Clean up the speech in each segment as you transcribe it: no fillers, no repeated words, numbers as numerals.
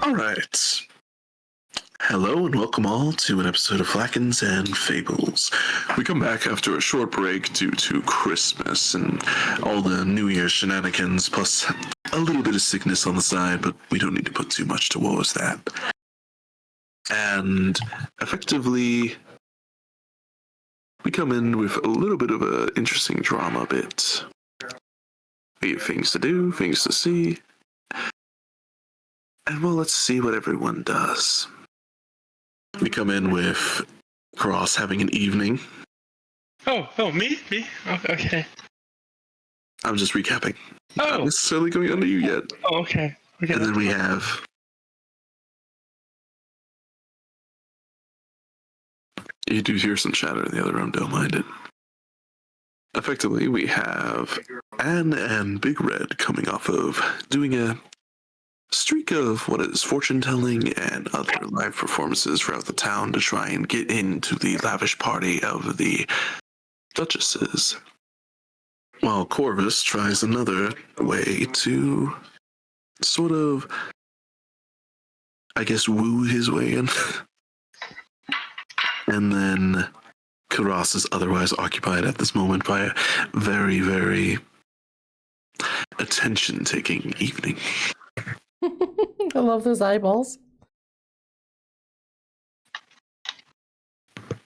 All right. Hello and welcome all to an episode of Flagons and Fables. We come back after a short break due to Christmas and all the New Year shenanigans, plus a little bit of sickness on the side, but we don't need to put too much towards that. And effectively, we come in with a little bit of an interesting drama bit. We have things to do, things to see. And well, let's see what everyone does. We come in with Karras having an evening. Oh, me? Oh, okay. I'm just recapping. Oh. Not necessarily going under you yet. Oh, okay. And then we have... You do hear some chatter in the other room, don't mind it. Effectively, we have Anne and Big Red coming off of doing a streak of what is fortune-telling and other live performances throughout the town to try and get into the lavish party of the duchesses. While Corvus tries another way to sort of, I guess, woo his way in. And then Karras is otherwise occupied at this moment by a very, very attention-taking evening. I love those eyeballs.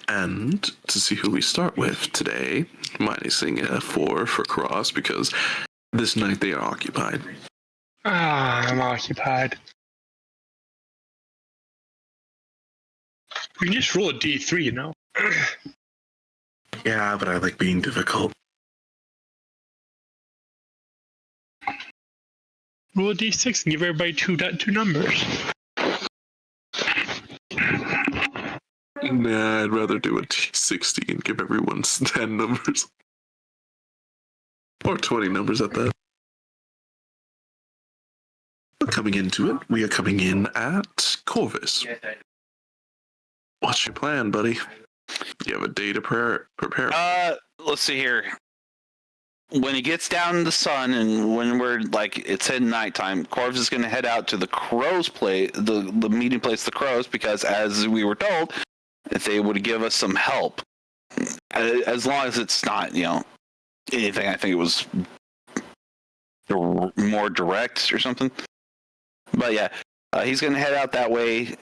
And to see who we start with today, minusing a 4 for Karras because this night they are occupied. I'm occupied. We can just roll a D3, you know? Yeah, but I like being difficult. Roll a D6 and give everybody two numbers. Nah, I'd rather do a T60 and give everyone 10 numbers. Or 20 numbers at that. But coming into it, we are coming in at Corvus. What's your plan, buddy? You have a day to prepare? Let's see here. When it gets down in the sun and when we're it's at nighttime, Corvus is going to head out to the Crows place, the meeting place, the Crows, because as we were told, if they would give us some help, as long as it's not, anything. I think it was more direct or something. But yeah, he's going to head out that way,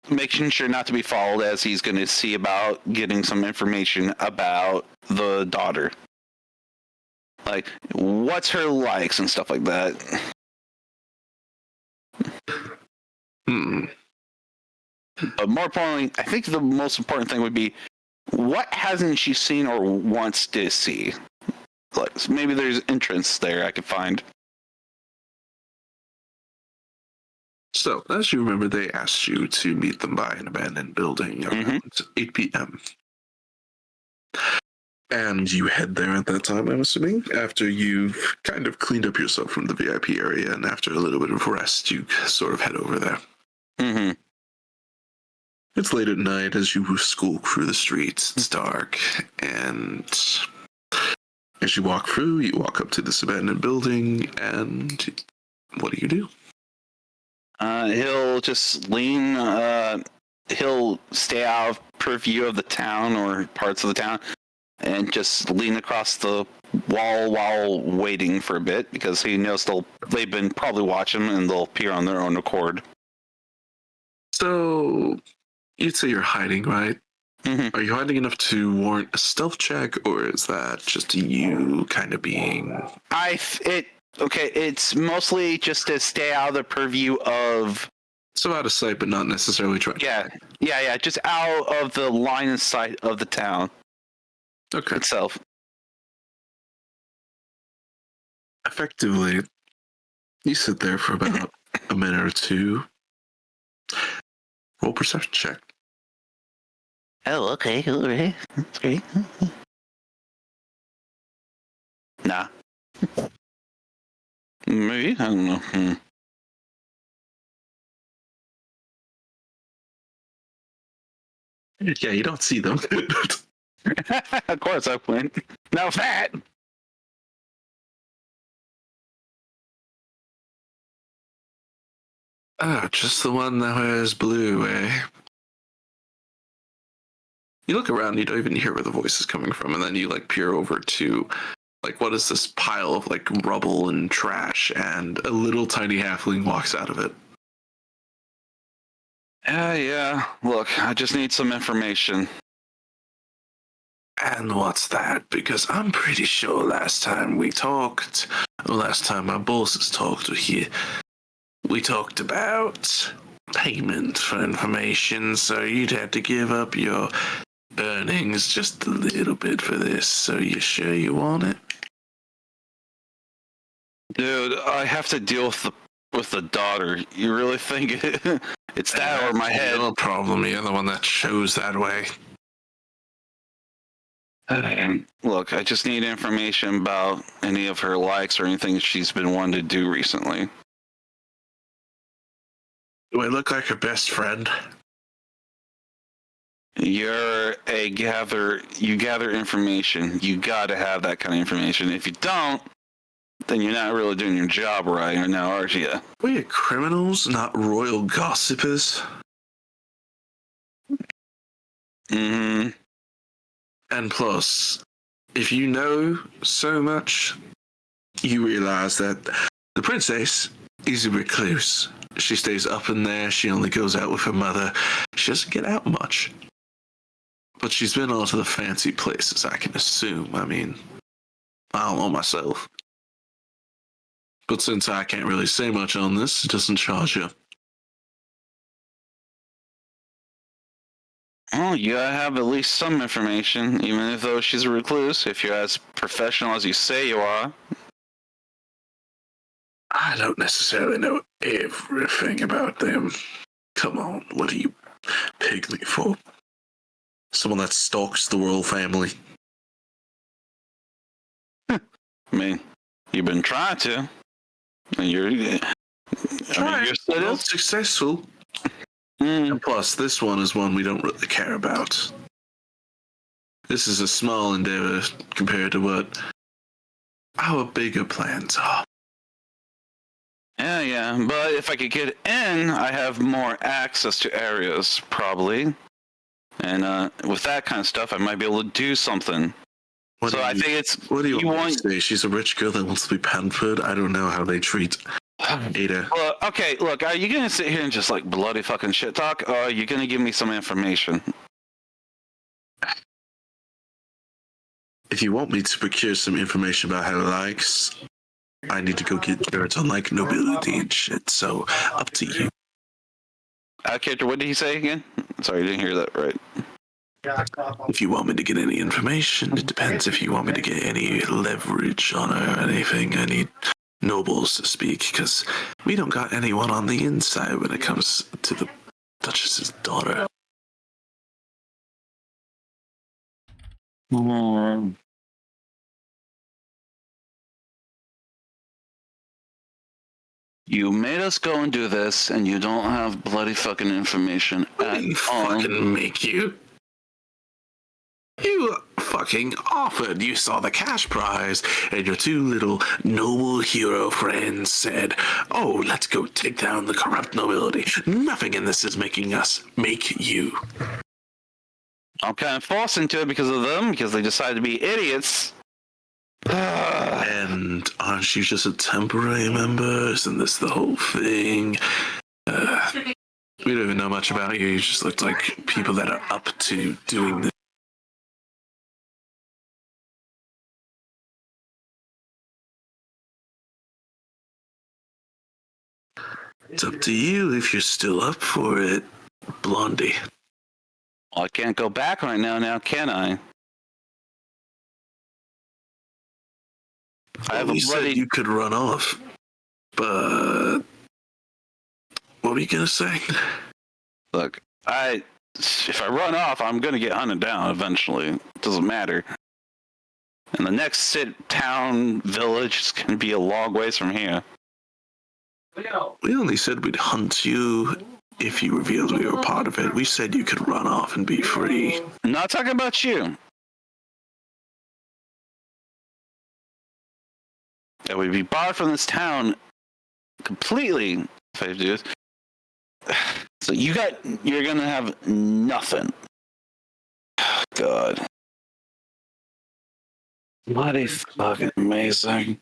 making sure not to be followed, as he's going to see about getting some information about the daughter. Like, what's her likes and stuff like that. But more importantly, I think the most important thing would be, what hasn't she seen or wants to see? Like, so maybe there's entrance there I could find. So, as you remember, they asked you to meet them by an abandoned building around 8 p.m. And you head there at that time, I'm assuming, after you've kind of cleaned up yourself from the VIP area, and after a little bit of rest, you sort of head over there. Mm-hmm. It's late at night as you skulk through the streets. It's dark, and as you walk through, you walk up to this abandoned building, and what do? He'll just lean, he'll stay out of purview of the town or parts of the town and just lean across the wall while waiting for a bit, because he knows they've been probably watching him and they'll appear on their own accord. So, you'd say you're hiding, right? Mm-hmm. Are you hiding enough to warrant a stealth check, or is that just you kind of being... It's mostly just to stay out of the purview of... So out of sight, but not necessarily trying. Yeah, just out of the line of sight of the town itself. Effectively, you sit there for about a minute or two. Roll perception check. Oh, okay, all right. That's great. Nah. Maybe? I don't know. Yeah, you don't see them. Of course I win. No fat! Ah, just the one that wears blue, eh? You look around, you don't even hear where the voice is coming from, and then you like peer over to like what is this pile of like rubble and trash, and a little tiny halfling walks out of it. Yeah. Look, I just need some information. And what's that? Because I'm pretty sure last time my bosses talked here, we talked about payment for information, so you'd have to give up your earnings just a little bit for this. So you sure you want it? Dude, I have to deal with the daughter. You really think it's that or my head? No problem. You're the one that chose that way. Look, I just need information about any of her likes or anything she's been wanting to do recently. Do I look like her best friend? You're a you gather information. You gotta have that kind of information. If you don't, then you're not really doing your job right now, are you? We're criminals, not royal gossipers. Mm-hmm. And plus, if you know so much, you realize that the princess is a recluse. She stays up in there. She only goes out with her mother. She doesn't get out much. But she's been all to the fancy places, I can assume. I mean, I don't know myself. But since I can't really say much on this, it doesn't charge you. Well, you gotta have at least some information, even if though she's a recluse, if you're as professional as you say you are. I don't necessarily know everything about them. Come on, what do you pig me for? Someone that stalks the royal family. I mean, you've been trying to. And you're You're not successful. And plus, this one is one we don't really care about. This is a small endeavor compared to what our bigger plans are. Yeah, but if I could get in, I have more access to areas, probably. And with that kind of stuff, I might be able to do something. What do you want to say? She's a rich girl that wants to be pampered? I don't know how they treat Ada. Well, okay, look, are you gonna sit here and just like bloody fucking shit talk, or are you gonna give me some information? If you want me to procure some information about her likes, I need to go get dirt on like nobility and shit, so up to you. Character, what did he say again? Sorry, I didn't hear that right. If you want me to get any information, it depends. If you want me to get any leverage on her or anything, I need nobles to speak, because we don't got anyone on the inside when it comes to the Duchess's daughter. You made us go and do this, and you don't have bloody fucking information at all. Fucking make you. You fucking offered. You saw the cash prize, and your two little noble hero friends said, "Oh, let's go take down the corrupt nobility." Nothing in this is making us make you. I'm kind of forced into it because of them, because they decided to be idiots. And aren't you just a temporary member? Isn't this the whole thing? We don't even know much about you. You just looked like people that are up to doing this. It's up to you if you're still up for it, Blondie. Well, I can't go back right now, can I? I have You said you could run off, but what were you gonna say? Look, if I run off, I'm gonna get hunted down eventually. It doesn't matter. And the next town, village is gonna be a long ways from here. We only said we'd hunt you if you revealed we were part of it. We said you could run off and be free. I'm not talking about you. I would be barred from this town completely if I do this. So you're gonna have nothing. God. What is fucking amazing.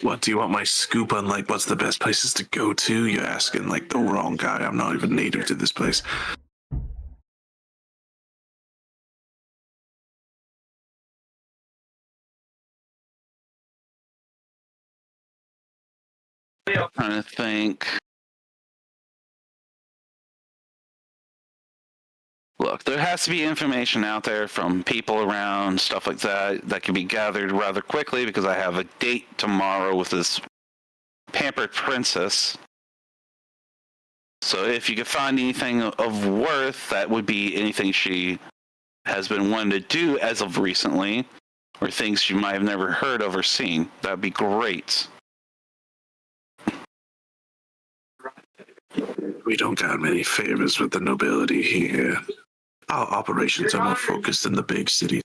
What, do you want my scoop on, like, what's the best places to go to? You're asking, like, the wrong guy. I'm not even native to this place. Trying to think. Look, there has to be information out there from people around, stuff like that can be gathered rather quickly because I have a date tomorrow with this pampered princess. So if you could find anything of worth, that would be anything she has been wanting to do as of recently, or things you might have never heard of or seen. That'd be great. We don't got many favors with the nobility here. Our operations are more focused in the big cities.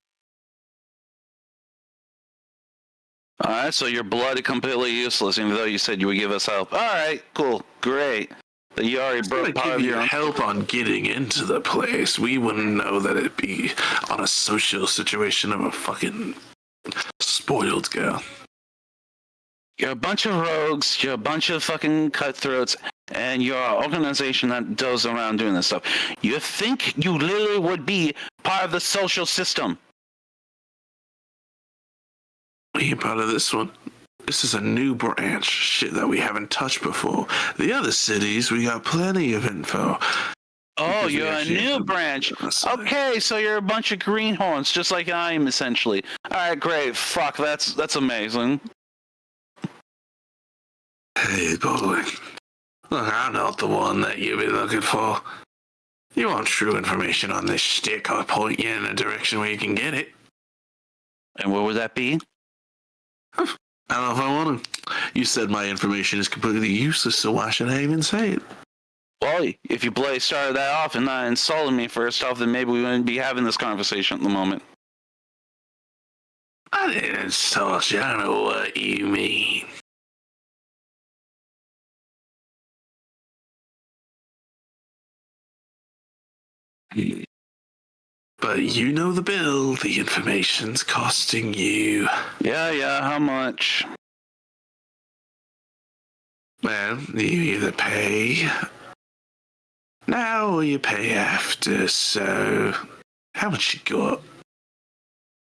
Alright, so your blood is completely useless, even though you said you would give us help. Alright, cool, great. But you already broke part of your help on getting into the place. We wouldn't know that it'd be on a social situation of a fucking spoiled girl. You're a bunch of rogues, you're a bunch of fucking cutthroats, and you're an organization that goes around doing this stuff. You think you literally would be part of the social system. We ain't part of this one. This is a new branch, shit that we haven't touched before. The other cities, we got plenty of info. Oh, you're a new branch. Okay, so you're a bunch of greenhorns, just like I am, essentially. Alright, great. Fuck, that's amazing. Hey, boy. Look, I'm not the one that you've been looking for. You want true information on this shtick, I'll point you in a direction where you can get it. And where would that be? I don't know if I want to. You said my information is completely useless, so why should I even say it? Well, if you started that off and not insulting me first off, then maybe we wouldn't be having this conversation at the moment. I didn't insult you. I don't know what you mean. But you know the bill. The information's costing you. Yeah, how much? Well, you either pay now or you pay after, so how much you got?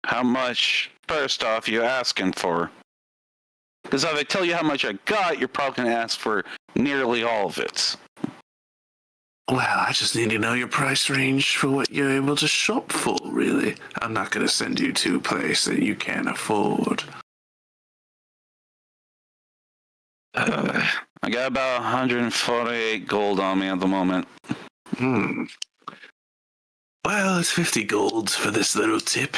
How much, first off, you asking for? Because if I tell you how much I got, you're probably going to ask for nearly all of it. Well, I just need to know your price range for what you're able to shop for, really. I'm not going to send you to a place that you can't afford. I got about 148 gold on me at the moment. Well, it's 50 gold for this little tip.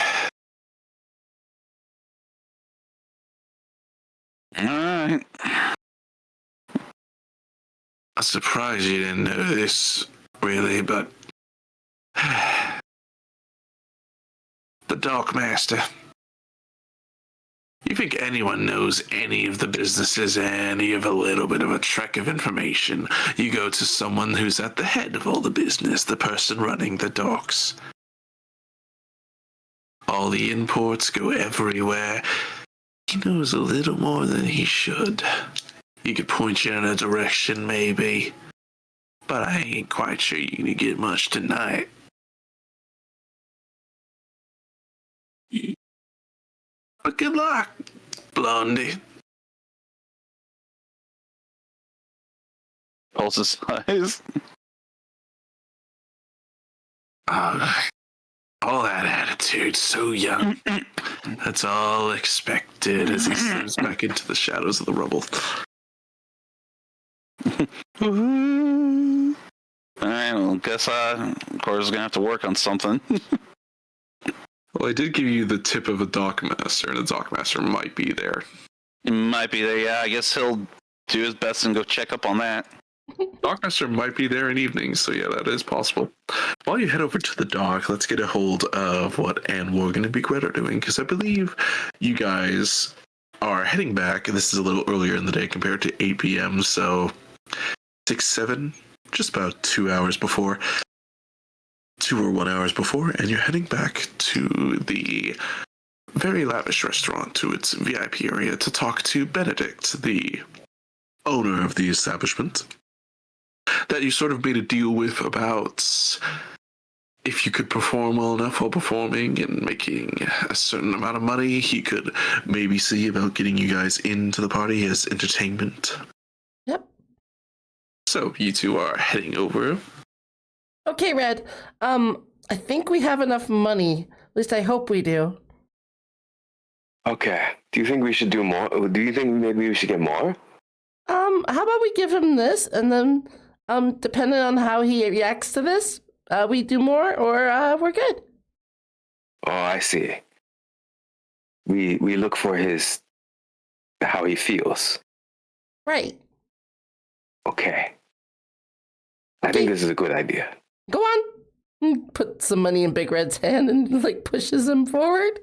Alright. I'm surprised you didn't know this, really, but... the Dark Master. You think anyone knows any of the businesses, any of a little bit of a trek of information, you go to someone who's at the head of all the business, the person running the docks. All the imports go everywhere. He knows a little more than he should. He could point you in a direction, maybe. But I ain't quite sure you're gonna get much tonight. But good luck, Blondie. Pulls his eyes. All that attitude, so young. That's all expected as he slips back into the shadows of the rubble. Alright, well, guess Corvus is gonna have to work on something. Well, I did give you the tip of a dockmaster, and a dockmaster might be there. It might be there, yeah. I guess he'll do his best and go check up on that. Dockmaster might be there in evenings, so yeah, that is possible. While you head over to the dock, let's get a hold of what Anne Morgan and Big Red are doing, because I believe you guys are heading back, and this is a little earlier in the day compared to 8 p.m., so 6, 7, just about 2 hours before, 2 or 1 hours before, and you're heading back to the very lavish restaurant, to its VIP area, to talk to Benedict, the owner of the establishment, that you sort of made a deal with about if you could perform well enough while performing and making a certain amount of money, he could maybe see about getting you guys into the party as entertainment. Yep. So you two are heading over. Okay, Red. I think we have enough money. At least I hope we do. Okay. Do you think we should do more? Do you think maybe we should get more? How about we give him this, and then, depending on how he reacts to this, we do more, or we're good. Oh, I see. We look for how he feels. Right. Okay. I think this is a good idea. Go on. Put some money in Big Red's hand and like pushes him forward.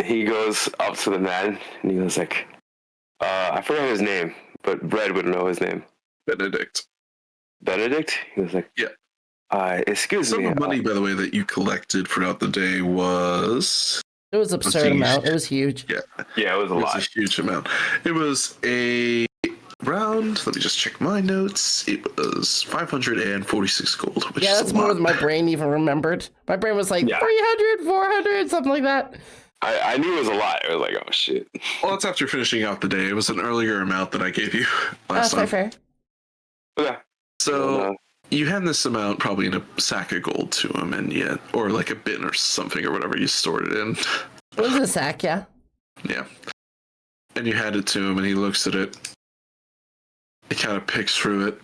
He goes up to the man and he goes like, I forgot his name, but Red would know his name. Benedict. Benedict? He was like, yeah. Excuse Some me. of the money, by the way, that you collected throughout the day was... It was absurd amount. It was huge. Yeah, it was a lot. It was a huge amount. It was around, let me just check my notes. It was 546 gold, which is that's more than my brain even remembered. My brain was like 300, 400, something like that. I knew it was a lot. I was like, oh shit. Well, that's after finishing out the day. It was an earlier amount that I gave you last time. Fair. Okay. So you hand this amount probably in a sack of gold to him, and or like a bin or something or whatever you stored it in. It was a sack, yeah. Yeah. And you hand it to him, and he looks at it. He kind of picks through it.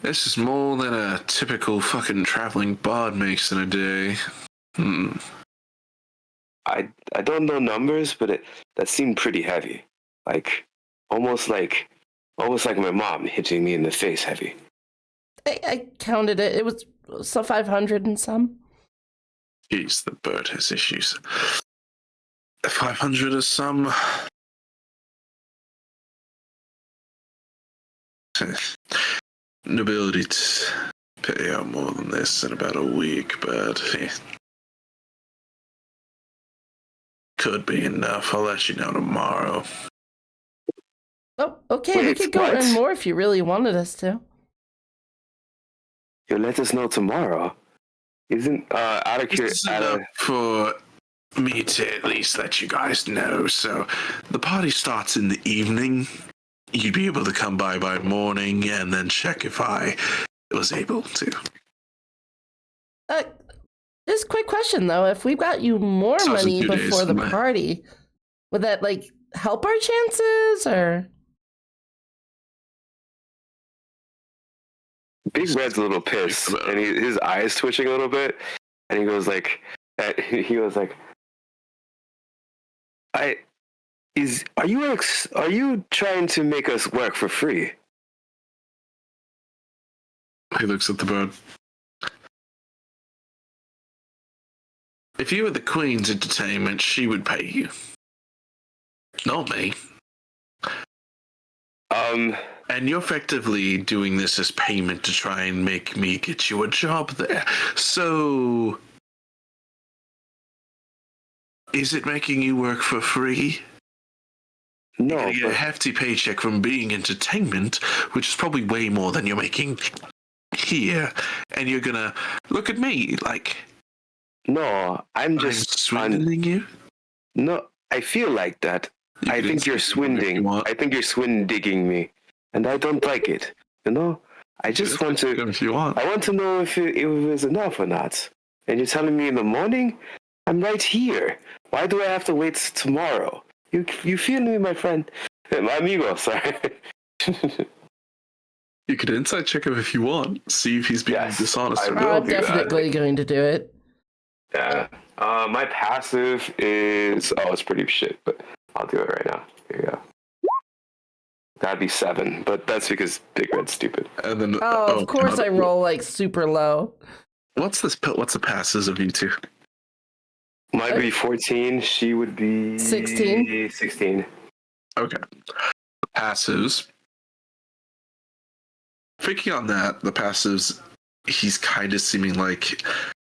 This is more than a typical fucking traveling bard makes in a day. I don't know numbers, but that seemed pretty heavy. Like almost like my mom hitting me in the face heavy. I counted it. It was 500 and some. Jeez, the bird has issues. 500 or some. Nobility to pay out more than this in about a week, but could be enough. I'll let you know tomorrow. Oh, okay. We could go earn more if you really wanted us to. You'll let us know tomorrow. Isn't out of curiosity for me to at least let you guys know. So the party starts in the evening. You'd be able to come by morning and then check if I was able to. Just a quick question though: if we got you more money before the party, would that like help our chances or? Big Red's a little pissed, and his eyes twitching a little bit, and he goes like, are you trying to make us work for free? He looks at the bird. If you were the Queen's entertainment, she would pay you. Not me. And you're effectively doing this as payment to try and make me get you a job there. So, is it making you work for free? No. You get a hefty paycheck from being entertainment, which is probably way more than you're making here. And you're gonna look at me like... No, I'm swindling you? No, I feel like that. I think you're swindling. I think you're swindigging me. And I don't like it. You know? I just want to... If you want. I want to know if it was enough or not. And you're telling me in the morning? I'm right here. Why do I have to wait tomorrow? You feel me, my friend? My amigo, sorry. You could insight check him if you want. See if he's being dishonest. I'm definitely going to do it. Yeah. My passive is... Oh, it's pretty shit, but I'll do it right now. Here you go. That'd be 7, but that's because Big Red's stupid. And then, of course I roll like super low. What's the passes of you two? Might be 14. She would be 16. 16. Okay. Passives. Thinking on that, the passives, he's kind of seeming like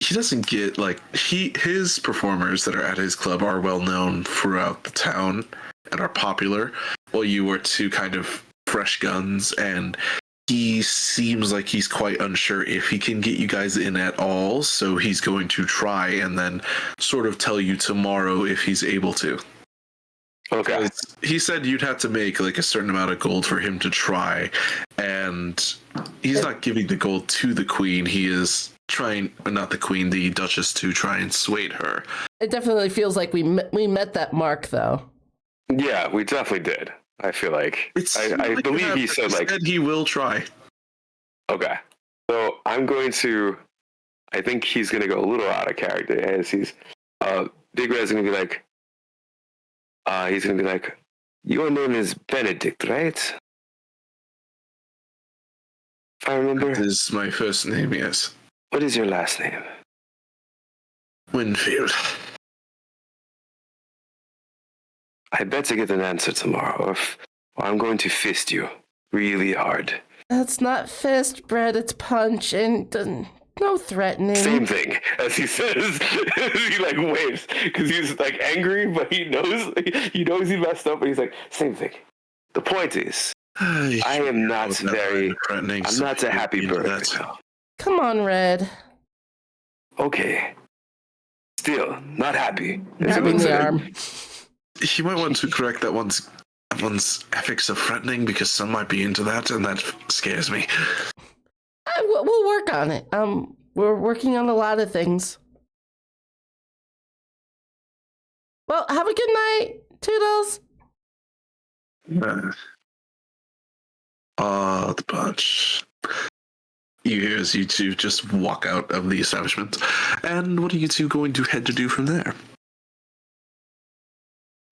he doesn't get like his performers that are at his club are well known throughout the town and are popular, while you are two kind of fresh guns, and he seems like he's quite unsure if he can get you guys in at all, so he's going to try and then sort of tell you tomorrow if he's able to. Okay. He said you'd have to make like a certain amount of gold for him to try, and he's not giving the gold to the queen. He is trying, not the queen, the duchess, to try and sway her. It definitely feels like we met that mark, though. Yeah, we definitely did. I feel like I believe he said like he will try. Okay, so I'm going to. I think he's going to go a little out of character as he's. Big Red's going to be like. He's going to be like, your name is Benedict, right? If I remember. This is my first name, yes. What is your last name? Winfield. I bet to get an answer tomorrow, or I'm going to fist you really hard. That's not fist, Brett. It's punch, and no threatening. Same thing, as he says. He like waves because he's like angry, but he knows he messed up, and he's like, same thing. The point is, I am not very. I'm not a happy person. Come on, Red. Okay. Still not happy. Grabbing the arm. You might want to correct that one's ethics of threatening, because some might be into that, and that scares me. We'll work on it. We're working on a lot of things. Well, have a good night, Toodles. The bunch. You hear as you two just walk out of the establishment. And what are you two going to head to do from there?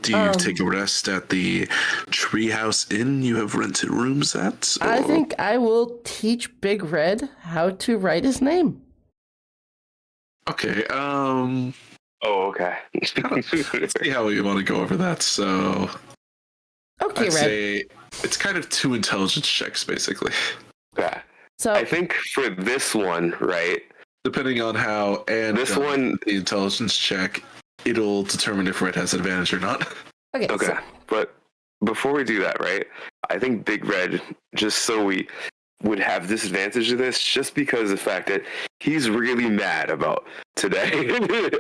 Do you take a rest at the Treehouse Inn you have rented rooms at? Or? I think I will teach Big Red how to write his name. Okay, Oh, okay. see how you want to go over that. So, Okay, I'd Red. say it's kind of 2 intelligence checks, basically. Okay. So I think for this one, right? Depending on how This one, the intelligence check, it'll determine if Red has advantage or not. okay. okay. But before we do that, right? I think Big Red, just so we would have disadvantage of this, just because of the fact that he's really mad about today,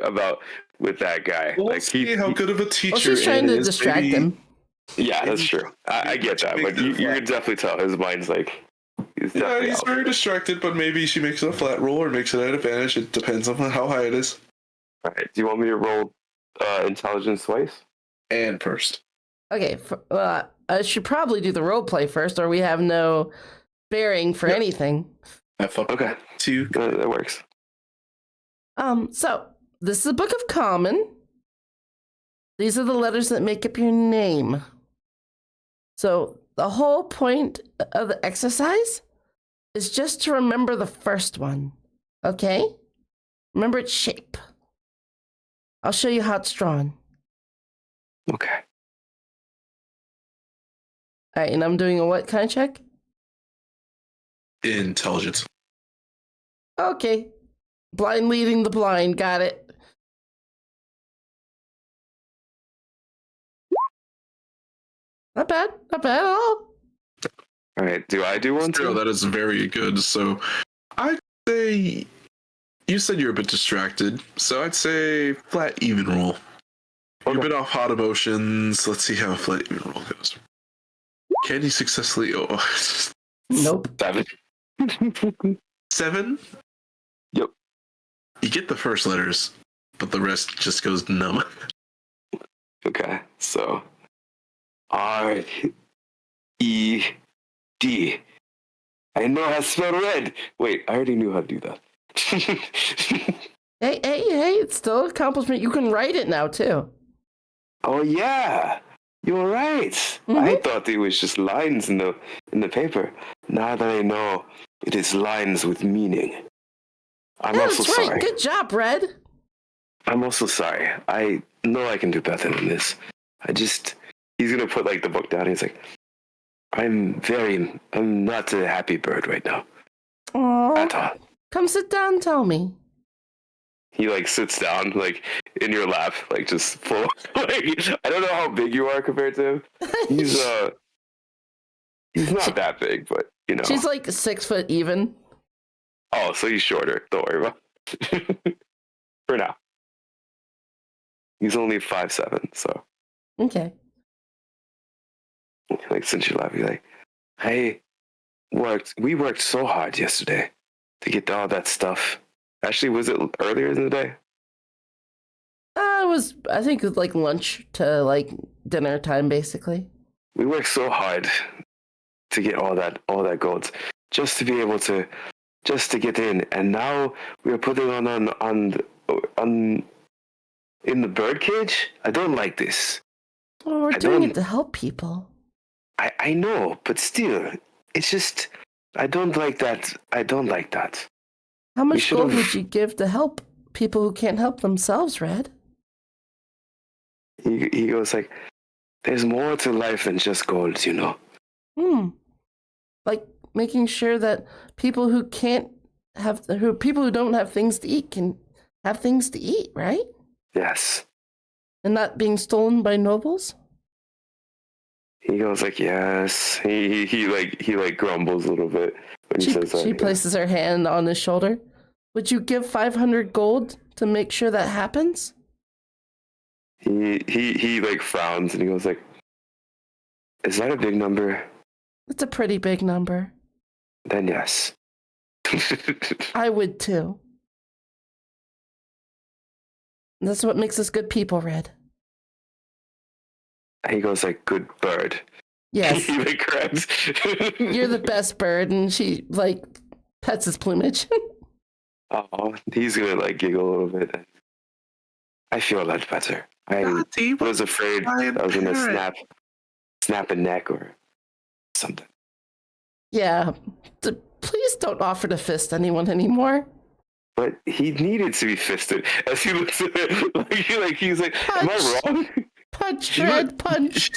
about with that guy. We'll like see how good of a teacher she's trying to is. distract Maybe, him. Yeah, that's true. I get that, but you can definitely tell his mind's like. He's he's very distracted, but maybe she makes it a flat roll or makes it at advantage. It depends on how high it is. All right. Do you want me to roll intelligence twice? And first. Okay, I should probably do the role play first, or we have no bearing for anything. Okay. 2. That works. So this is a book of common. These are the letters that make up your name. So the whole point of the exercise is just to remember the first one. Okay? Remember its shape. I'll show you how it's drawn. Okay. All right, and I'm doing a what kind of check? Intelligence. Okay. Blind leading the blind. Got it. Not bad. Not bad at all. All right. Do I do one Still, too? that is very good. So I'd say you said you're a bit distracted. So I'd say flat even roll. You're a bit off hot emotions. Let's see how a flat even roll goes. Can you successfully? Oh, Nope. 7. 7? Yep. You get the first letters, but the rest just goes numb. Okay. So R E D. I know how to spell red. Wait, I already knew how to do that. Hey, it's still an accomplishment. You can write it now, too. Oh yeah, you're right. I thought it was just lines in the paper. Now that I know it is lines with meaning. I'm Yeah, also that's right. sorry. Good job, Red. I'm also sorry. I know I can do better than this. He's gonna put like the book down. He's like, I'm not a happy bird right now. At Oh, all. come sit down. Tell me. He like sits down like in your lap, like just full. Like, I don't know how big you are compared to him. He's not that big, but you know. She's like 6 foot even. Oh, so he's shorter. Don't worry about it. For now. He's only 5'7", so Okay. like since you left, he's like, we worked so hard yesterday to get all that stuff. Actually, was it earlier in the day? I think it was like lunch to like dinner time, basically. We worked so hard to get all that gold, just to be able to, just to get in, and now we are putting on in the birdcage. I don't like this. Well, we're doing it to help people. I know, but still, it's just I don't like that. I don't like that. How much gold would you give to help people who can't help themselves, Red? He goes like, there's more to life than just gold, you know. Like making sure that people who people who don't have things to eat can have things to eat, right? Yes. And not being stolen by nobles? He goes like, yes. He grumbles a little bit when he says that. She places her hand on his shoulder. Would you give 500 gold to make sure that happens? He like frowns and he goes like, is that a big number? It's a pretty big number. Then yes. I would too. That's what makes us good people, Red. He goes like, good bird. Yes. He like grabs. You're the best bird, and she like pets his plumage. Oh, he's gonna like giggle a little bit. I feel a lot better. I was afraid I was gonna snap a neck or something. Yeah. Please don't offer to fist anyone anymore. But he needed to be fisted as he looks at it. He's like, am I wrong? Punch, Red, punch.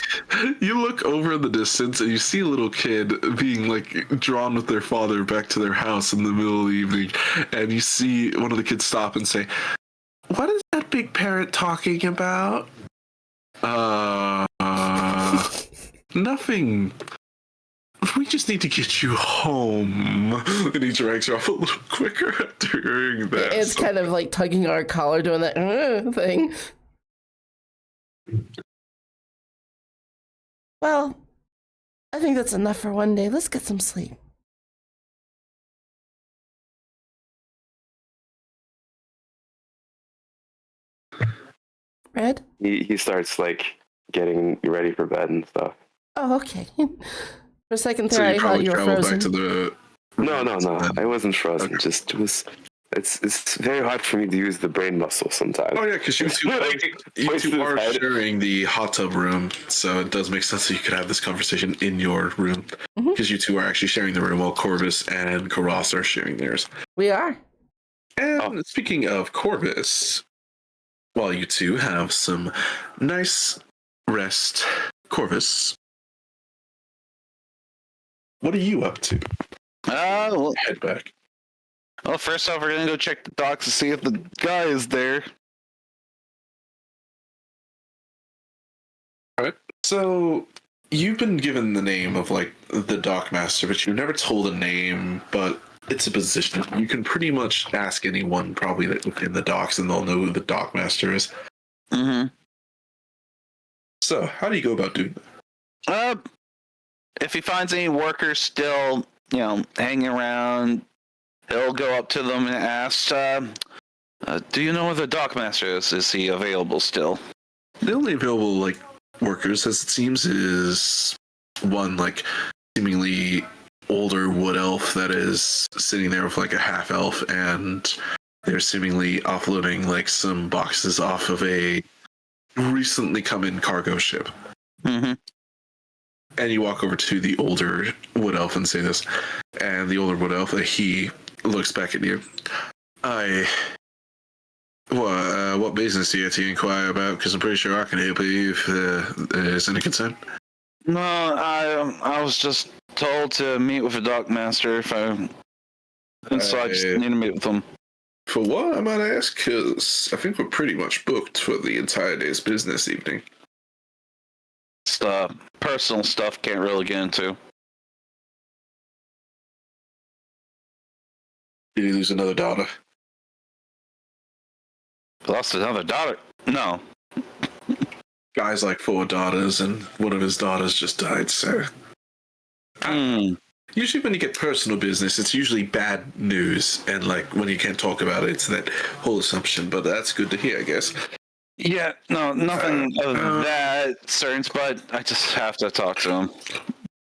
You look over in the distance and you see a little kid being like drawn with their father back to their house in the middle of the evening, and you see one of the kids stop and say, "What is that big parrot talking about?" Nothing. We just need to get you home. And he drags her off a little quicker after hearing that. It's kind of like tugging our collar, doing that thing. Well, I think that's enough for one day. Let's get some sleep. Red? He starts like getting ready for bed and stuff. Oh, okay. For a second So there, you I thought probably you were traveled frozen. back to the. No. I wasn't frozen. Okay. Just it was. It's very hard for me to use the brain muscle sommes. Oh yeah, because you two are sharing the hot tub room, so it does make sense that you could have this conversation in your room, because you two are actually sharing the room while Corvus and Karras are sharing theirs. We are. And speaking of Corvus, while you two have some nice rest, Corvus, what are you up to? Well, Head back. well, first off, we're gonna go check the docks to see if the guy is there. All right. So you've been given the name of like the dockmaster, but you've never told a name. But it's a position. You can pretty much ask anyone probably that within the docks, and they'll know who the dockmaster is. Mm-hmm. So how do you go about doing that? If he finds any workers still, hanging around, he'll go up to them and ask, do you know where the dockmaster is? Is he available still? The only available like workers, as it seems, is one like seemingly older wood elf that is sitting there with like a half elf, and they're seemingly offloading like some boxes off of a recently come in cargo ship. Mm-hmm. And you walk over to the older wood elf and say this, and the older wood elf, he looks back at you. I What business are you here to inquire about? Because I'm pretty sure I can help you if there's any concern. No, I was just told to meet with the dock master and so I just need to meet with him. For what, I might ask? Because I think we're pretty much booked for the entire day's business evening. It's personal stuff can't really get into. Did he lose another daughter? Lost another daughter? No. Guy's like 4 daughters, and one of his daughters just died, so... Usually when you get personal business, it's usually bad news, and like when you can't talk about it, it's that whole assumption, but that's good to hear, I guess. Yeah, no, nothing of that certain, but I just have to talk to him.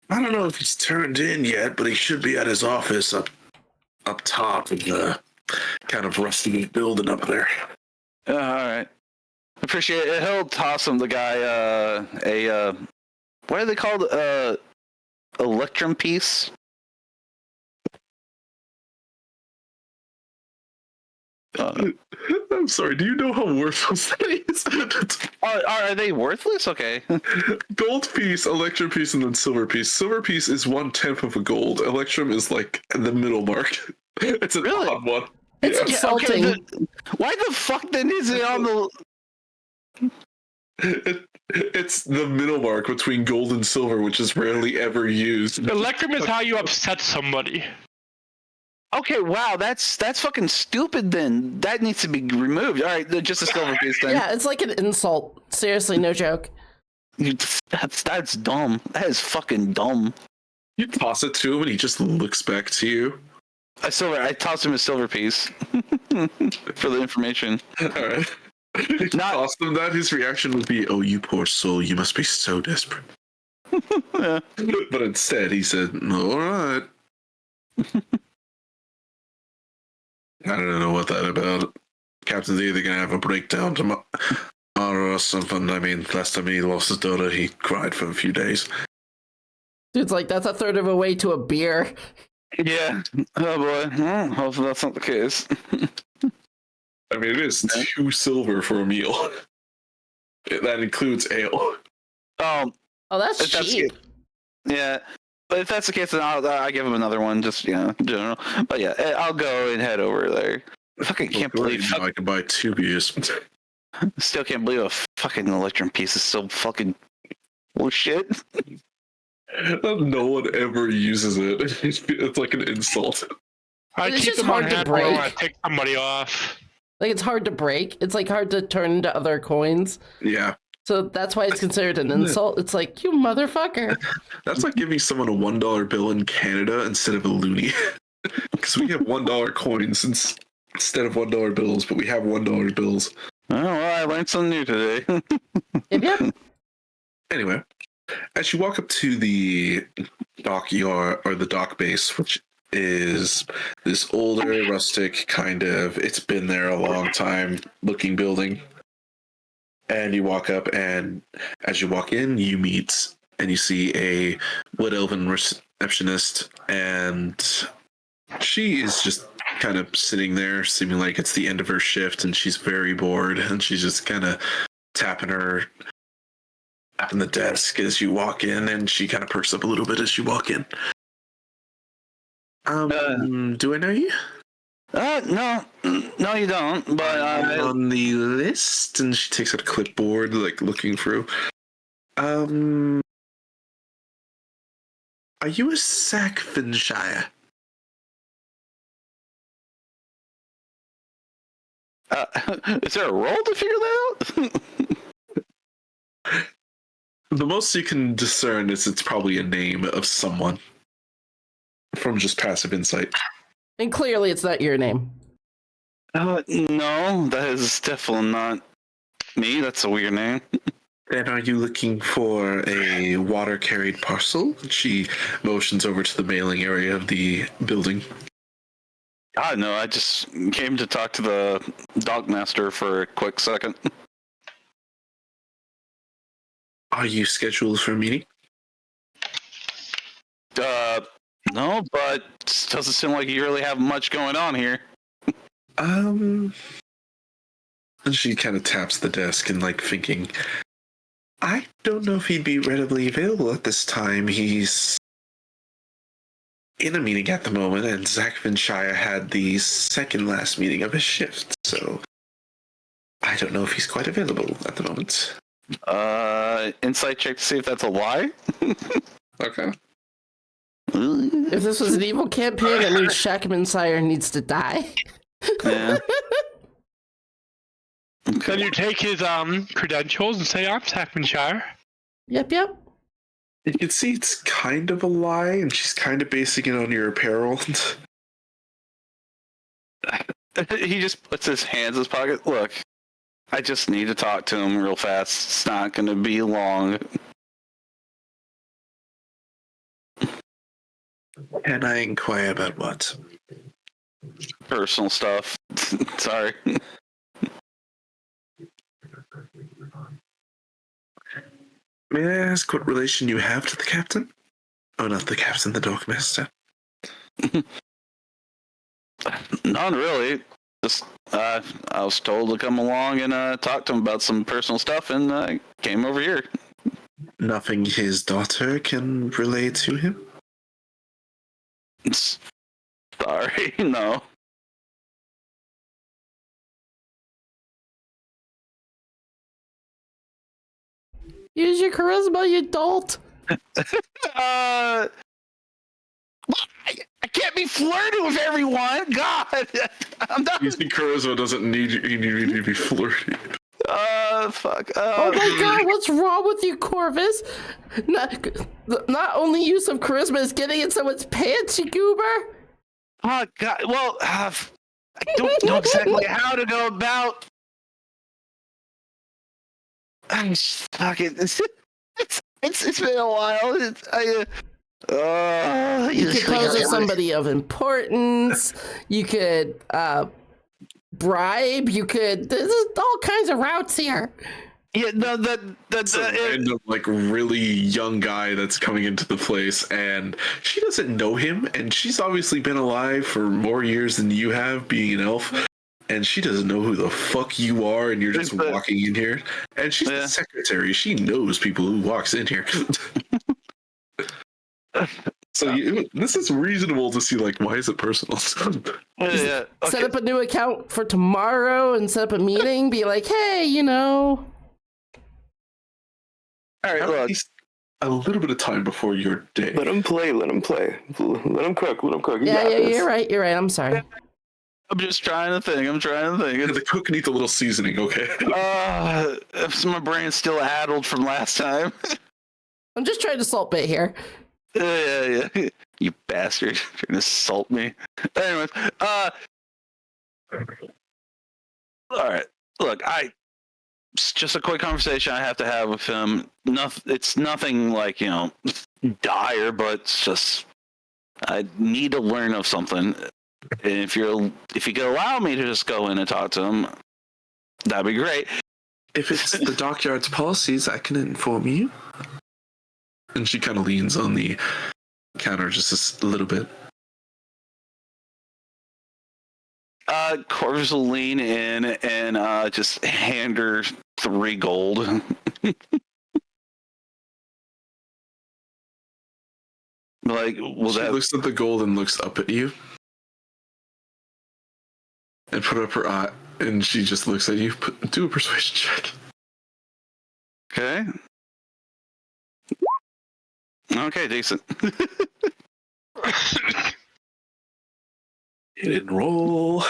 I don't know if he's turned in yet, but he should be at his office up top of the kind of rusty building up there. All right. Appreciate it. He'll toss him the guy what are they called? Electrum piece? I'm sorry, do you know how worthless that is? Are they worthless? Okay. Gold piece, electrum piece, and then silver piece. Silver piece is 1/10 of a gold. Electrum is like the middle mark. It's an odd one. It's insulting. Okay, why the fuck then is it on the... It's the middle mark between gold and silver, which is rarely ever used. Electrum is how you upset somebody. Okay, wow, that's fucking stupid then. That needs to be removed. All right, just a silver piece then. Yeah, it's like an insult. Seriously, no joke. That's dumb. That is fucking dumb. You toss it to him and he just looks back to you. I tossed him a silver piece for the information. Alright. You tossed him that, his reaction would be, "Oh, you poor soul, you must be so desperate." Yeah. But instead he said, "Alright." I don't know what that about. Captain's either gonna have a breakdown tomorrow or something. I mean, last time he lost his daughter, he cried for a few days. Dude's like, that's a third of a way to a beer. Yeah. Oh boy. Well, hopefully that's not the case. I mean, it is 2 silver for a meal. That includes ale. Oh, that's If cheap. Yeah. But if that's the case, then I'll give him another one, just, in general. But yeah, I'll go and head over there. I fucking can't believe... I can buy 2 beers. Still can't believe a fucking electrum piece is so fucking bullshit. No one ever uses it. It's like an insult. I It's keep just them on hard to hand when I break. want to take somebody off. Like, it's hard to break. It's like hard to turn into other coins. Yeah. So that's why it's considered an insult. It's like, you motherfucker. That's like giving someone a $1 bill in Canada instead of a loonie. Because we have $1 coins instead of $1 bills, but we have $1 bills. Oh, well, I learned something new today. Yep. Anyway, as you walk up to the dockyard or the dock base, which is this older, rustic kind of, it's been there a long time looking building. And you walk up, and as you walk in, you meet and you see a wood elven receptionist, and she is just kind of sitting there, seeming like it's the end of her shift, and she's very bored, and she's just kind of tapping the desk as you walk in, and she kind of perks up a little bit as you walk in. Do I know you? No, you don't. But on the list, and she takes out a clipboard, like looking through. Are you a Sackvinshire? Is there a role to figure that out? The most you can discern is it's probably a name of someone from just passive insight. And clearly it's not your name. No, that is definitely not me. That's a weird name. And are you looking for a water-carried parcel? She motions over to the mailing area of the building. No, I just came to talk to the dock master for a quick second. Are you scheduled for a meeting? No, but it doesn't seem like you really have much going on here. And she kind of taps the desk and, like, thinking, I don't know if he'd be readily available at this time. He's in a meeting at the moment, and Zach Vinshire had the second last meeting of his shift, so I don't know if he's quite available at the moment. Insight check to see if that's a lie. Okay. If this was an evil campaign, that means Shackman Sire needs to die. Yeah. Then you take his credentials and say, I'm Sackmanshire. Yep. You can see it's kind of a lie, and she's kind of basing it on your apparel. He just puts his hands in his pocket. Look, I just need to talk to him real fast. It's not going to be long. Can I inquire about what? Personal stuff. Sorry. May I ask what relation you have to the captain? Oh, not the captain, the Dockmaster. None really. Just I was told to come along and talk to him about some personal stuff, and I came over here. Nothing his daughter can relay to him? Sorry, no. Use your charisma, you dolt. I can't be flirting with everyone. God, I'm not. You think Charisma doesn't need you to be flirty? Fuck. Oh my god, what's wrong with you, Corvus? Not only use of charisma is getting in someone's pants, you goober. Oh God. Well, I don't know exactly how to go about. I'm stuck. It's been a while. You could pose as somebody of importance. You could bribe. You could. There's all kinds of routes here. Yeah, no, that's a random, like, really young guy that's coming into the place, and she doesn't know him, and she's obviously been alive for more years than you have, being an elf, and she doesn't know who the fuck you are, and you're just walking in here. And she's the secretary. She knows people who walks in here. So this is reasonable to see, like, why is it personal? Yeah. Okay. Set up a new account for tomorrow and set up a meeting. Be like, hey, you know. All right, Have at least a little bit of time before your day. Let him play. Let him play. Let him cook. Let him cook. Yeah, you're right. You're right. I'm sorry. I'm just trying to think. The cook needs a little seasoning, okay? My brain's still addled from last time. I'm just trying to salt bait here. Yeah. You bastard. Trying to assault me. Anyways, alright. Look, it's just a quick conversation I have to have with him. It's nothing like, dire, but it's just I need to learn of something. And if you could allow me to just go in and talk to him, that'd be great. If it's the dockyard's policies, I can inform you. And she kind of leans on the counter just a little bit. Corvus will lean in and just hand her 3 gold. Like, She looks at the gold and looks up at you. And put up her eye, and she just looks at you. Do a persuasion check. Okay. Okay, decent. Hidden roll.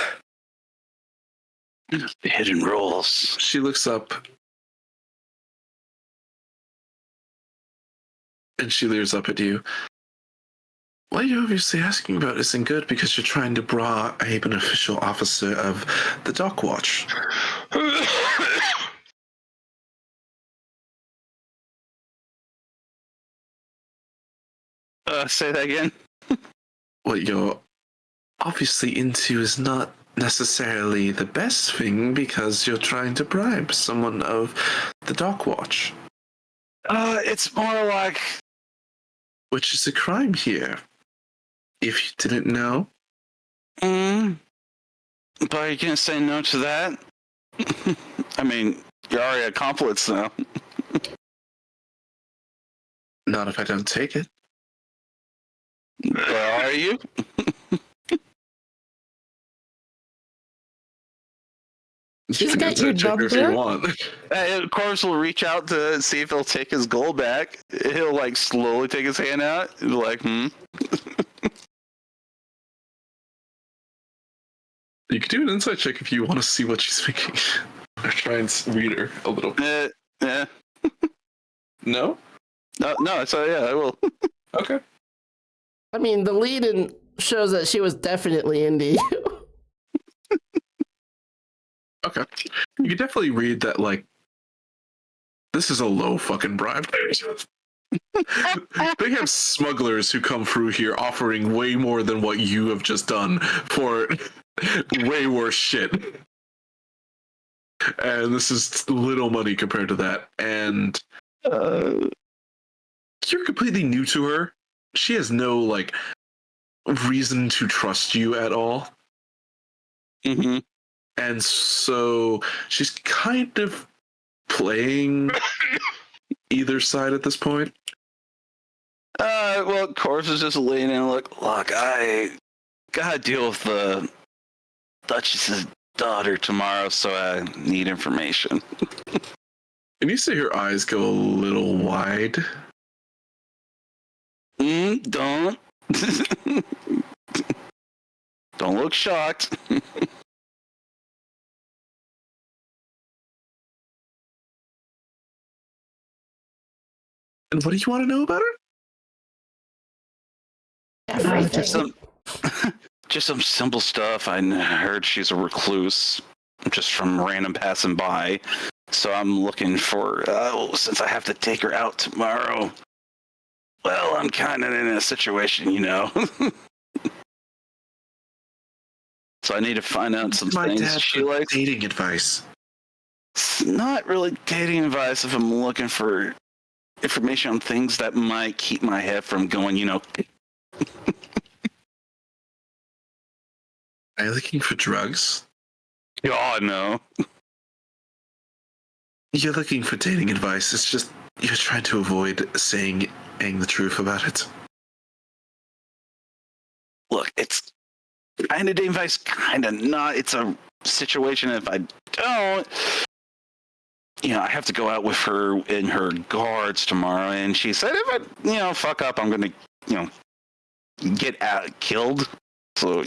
Hidden rolls. She looks up. And she leers up at you. What you're obviously asking about isn't good because you're trying to bribe an official officer of the Dock Watch. Say that again. What you're obviously into is not necessarily the best thing because you're trying to bribe someone of the Dock Watch. It's more like... Which is a crime here. If you didn't know. But you can't say no to that. I mean, you're already at conflicts now. Not if I don't take it. Where are you? She's You got can your check her if number. you want. Corvus will reach out to see if he'll take his gold back. He'll like slowly take his hand out. He'll be like, You could do an insight check if you want to see what she's thinking. Or try and read her a little. yeah. No? No, so yeah, I will. Okay. I mean, the lead-in shows that she was definitely into you. Okay. You could definitely read that, like, this is a low fucking bribe. They have smugglers who come through here offering way more than what you have just done for way worse shit. And this is little money compared to that. And you're completely new to her. She has no, like, reason to trust you at all. Mm-hmm. And so she's kind of playing either side at this point. Well, Corvus is just laying in. Look, I gotta deal with the Duchess's daughter tomorrow, so I need information. And you see her eyes go a little wide. Don't. Don't look shocked. And what do you want to know about her? Everything. Just some simple stuff. I heard she's a recluse, just from random passing by. So I'm looking for, since I have to take her out tomorrow, well, I'm kind of in a situation, you know. So I need to find out some My things dad she for likes. dating advice. It's not really dating advice if I'm looking for information on things that might keep my head from going, you know. Are you looking for drugs? Oh, no. You're looking for dating advice. It's just you're trying to avoid saying the truth about it. Look, it's kind of dating advice, kind of not. It's a situation if I don't, I have to go out with her in her guards tomorrow, and she said if I, fuck up, I'm gonna, get killed. So,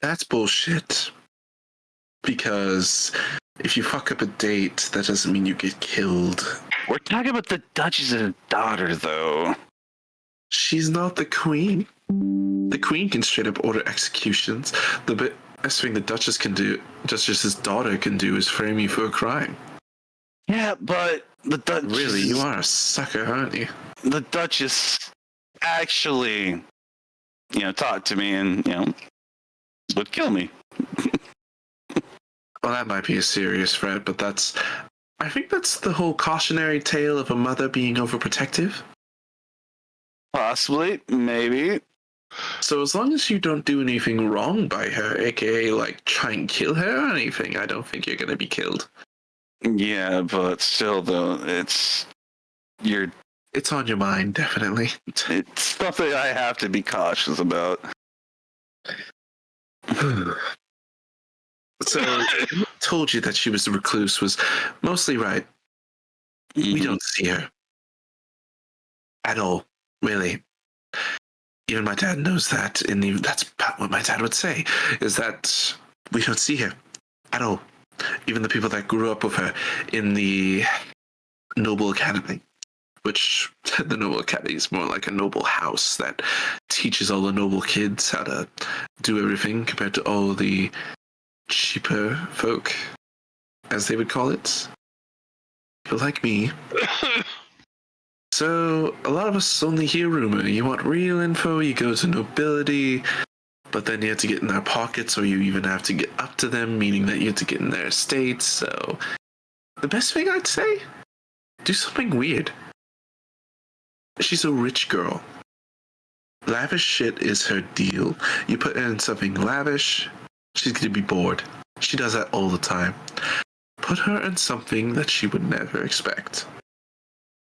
That's bullshit. Because if you fuck up a date, that doesn't mean you get killed. We're talking about the Duchess's daughter, though. She's not the queen. The queen can straight up order executions. The best thing the Duchess's daughter can do is frame you for a crime. Yeah, but the Duchess... Really, you are a sucker, aren't you? The Duchess actually, talked to me and, would kill me. Well, that might be a serious threat, but I think that's the whole cautionary tale of a mother being overprotective. Possibly, maybe. So as long as you don't do anything wrong by her, aka like try and kill her or anything, I don't think you're gonna be killed. Yeah, but still though, it's on your mind, definitely. It's something I have to be cautious about. So I told you that she was the recluse was mostly right. We don't see her at all, really. Even my dad knows that, and that's about what my dad would say, is that we don't see her at all. Even the people that grew up with her in the Noble Academy, which the Noble Academy is more like a noble house that teaches all the noble kids how to do everything compared to all the cheaper folk, as they would call it. People like me. So, a lot of us only hear rumor. You want real info, you go to nobility, but then you have to get in their pockets, or you even have to get up to them, meaning that you have to get in their estates. So, the best thing I'd say, do something weird. She's a rich girl. Lavish shit is her deal. You put her in something lavish, she's gonna be bored. She does that all the time. Put her in something that she would never expect.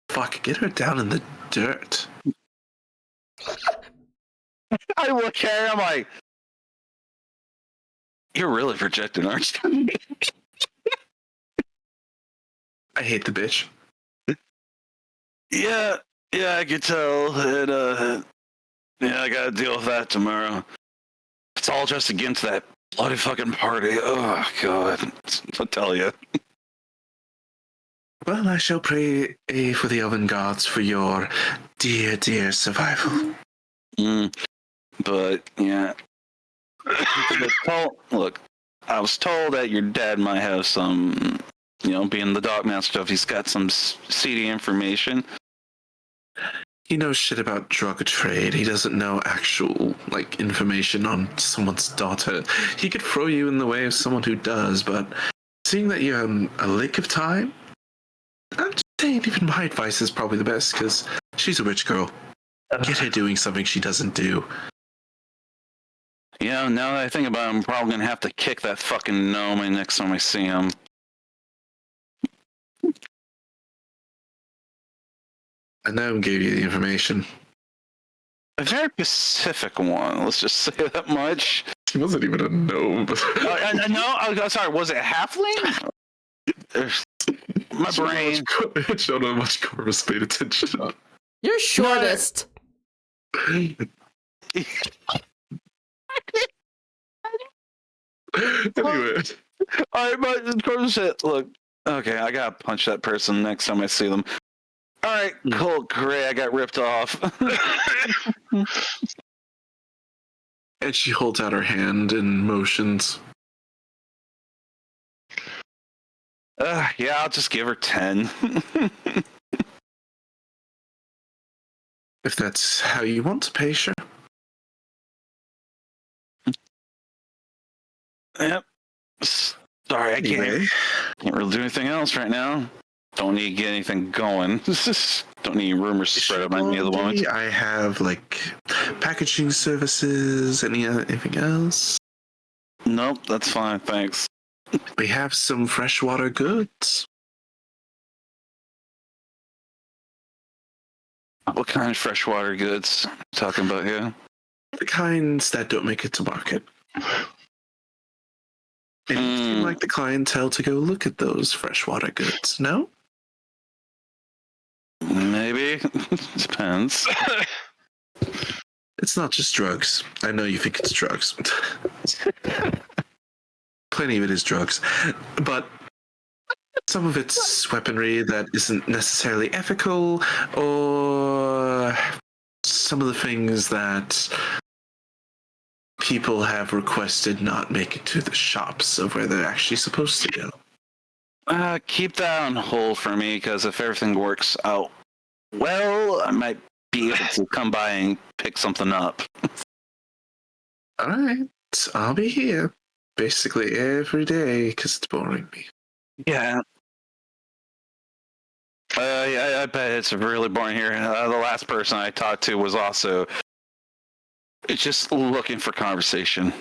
Fuck, get her down in the dirt. I look at her, I'm like, you're really projecting, aren't you? I hate the bitch. Yeah, I could tell. And, yeah, I gotta deal with that tomorrow. It's all just against that bloody fucking party. Oh, God. I'll tell you. Well, I shall pray for the Elven gods for your dear, dear survival. But, yeah. Look, I was told that your dad might have some, being the Dogman stuff, he's got some seedy information. He knows shit about drug trade. He doesn't know actual, information on someone's daughter. He could throw you in the way of someone who does, but seeing that you're in a lake of time, I'm just saying even my advice is probably the best, because she's a rich girl. Get her doing something she doesn't do. Yeah, now that I think about it, I'm probably going to have to kick that fucking gnome next time I see him. A gnome gave you the information. A very specific one, let's just say that much. He wasn't even a gnome. No, sorry, was it a halfling? My brain. It showed how much Corvus paid attention. You're shortest. Anyway. Alright, but Corvus said, look, okay, I gotta punch that person next time I see them. Alright, cool, great, I got ripped off. And she holds out her hand and motions. Yeah, I'll just give her 10. If that's how you want to pay, sure. Yep. Sorry, I can't really do anything else right now. Don't need to get anything going. Don't need rumors spread about any other ones. I have packaging services. Anything else? Nope, that's fine. Thanks. We have some freshwater goods. What kind of freshwater goods are you talking about here? The kinds that don't make it to market. It seemed like the clientele to go look at those freshwater goods, no? Maybe. Depends. It's not just drugs. I know you think it's drugs. Plenty of it is drugs. But some of it's weaponry that isn't necessarily ethical, or some of the things that people have requested not make it to the shops of where they're actually supposed to go. Keep that on hold for me, because if everything works out well, I might be able to come by and pick something up. All right. I'll be here basically every day because it's boring me. Yeah. I bet it's really boring here. The last person I talked to was also just looking for conversation.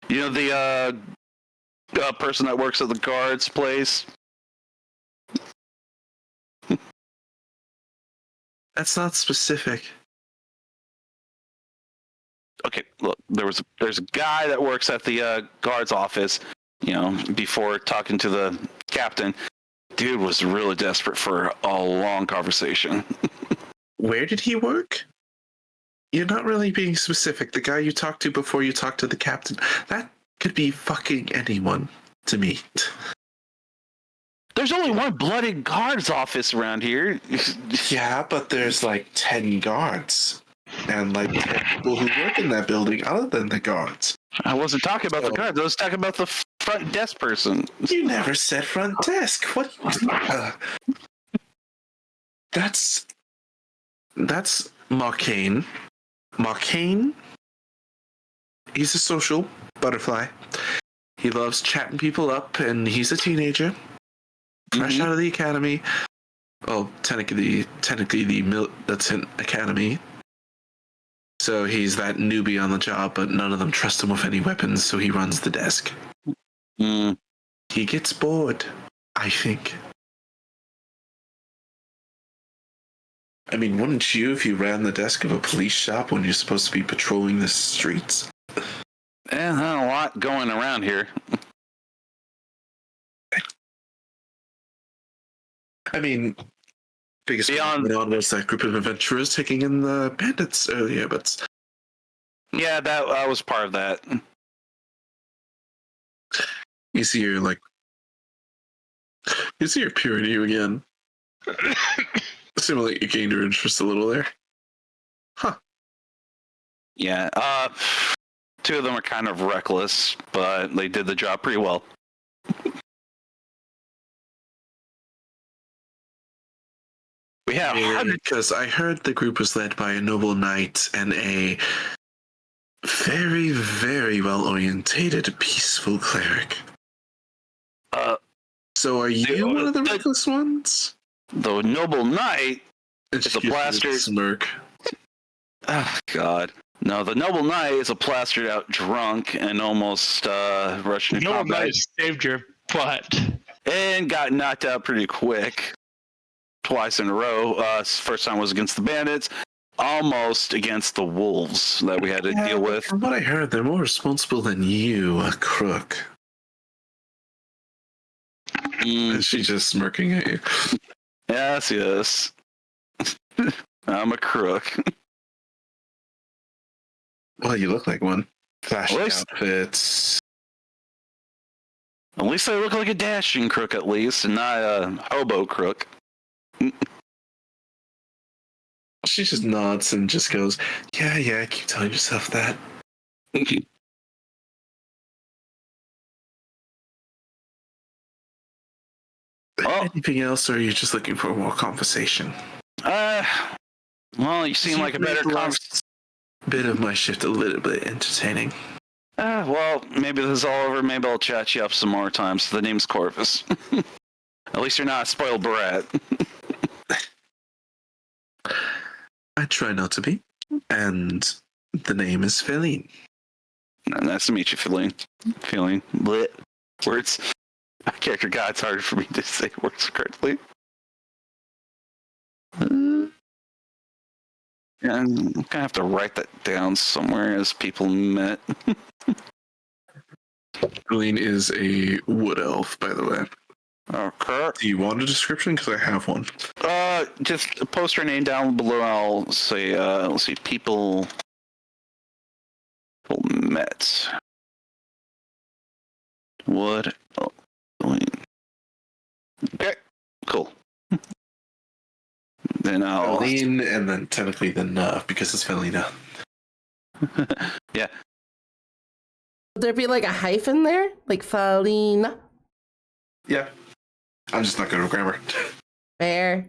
The person that works at the guard's place. That's not specific. Okay, look, there's a guy that works at the guard's office. Before talking to the captain, dude was really desperate for a long conversation. Where did he work? You're not really being specific. The guy you talked to before you talked to the captain, that could be fucking anyone to me. There's only one bloody guard's office around here. Yeah, but there's 10 guards. And 10 people who work in that building other than the guards. I wasn't talking about the guards. I was talking about the front desk person. You never said front desk. What? That's Marcane. Marcane? He's a social butterfly. He loves chatting people up, and he's a teenager. Fresh out of the academy. Well, technically the militant academy. So he's that newbie on the job, but none of them trust him with any weapons, so he runs the desk. Mm. He gets bored, I think. I mean, wouldn't you if you ran the desk of a police shop when you're supposed to be patrolling the streets? Not a lot going around here. I mean, biggest Beyond- going on was that group of adventurers taking in the bandits earlier, but Yeah, that was part of that. you see her peering at you again. Seemed like you gained her interest a little there. Huh. Yeah, two of them are kind of reckless, but they did the job pretty well. We have hundreds. Because I heard the group was led by a noble knight and a very, very well-orientated, peaceful cleric. So are you one of the reckless ones? The noble knight And is she a gives you blaster. smirk. Oh, God. No, the noble knight is a plastered out drunk and almost rushed into No combat one saved your butt. and got knocked out pretty quick. Twice in a row. First time was against the bandits, almost against the wolves that we had to deal with. From what I heard, they're more responsible than you, a crook. Mm, And she's just smirking at you. yes. I'm a crook. Well, you look like one. Flashy At least- outfits. At least I look like a dashing crook, at least, and not a hobo crook. She just nods and just goes, yeah, keep telling yourself that. Oh. Anything else, or are you just looking for more conversation? Well, you seem like a better conversation. Bit of my shift a little bit entertaining. Well, maybe this is all over. Maybe I'll chat you up some more times. The name's Corvus. At least you're not a spoiled brat. I try not to be. And the name is Feline. Nice to meet you, Feline. Feline. Blech. Words. Character God, it's hard for me to say words correctly. Yeah, I'm gonna have to write that down somewhere as people met. Feline is a wood elf, by the way. Okay. Do you want a description? Because I have one. Just post her name down below. I'll say, let's see, people met. Wood. Oh, okay, cool. Then I'll. Feline, and then technically the because it's Felina. Yeah. Would there be like a hyphen there? Like Falina? Yeah. I'm just not good at grammar. Fair.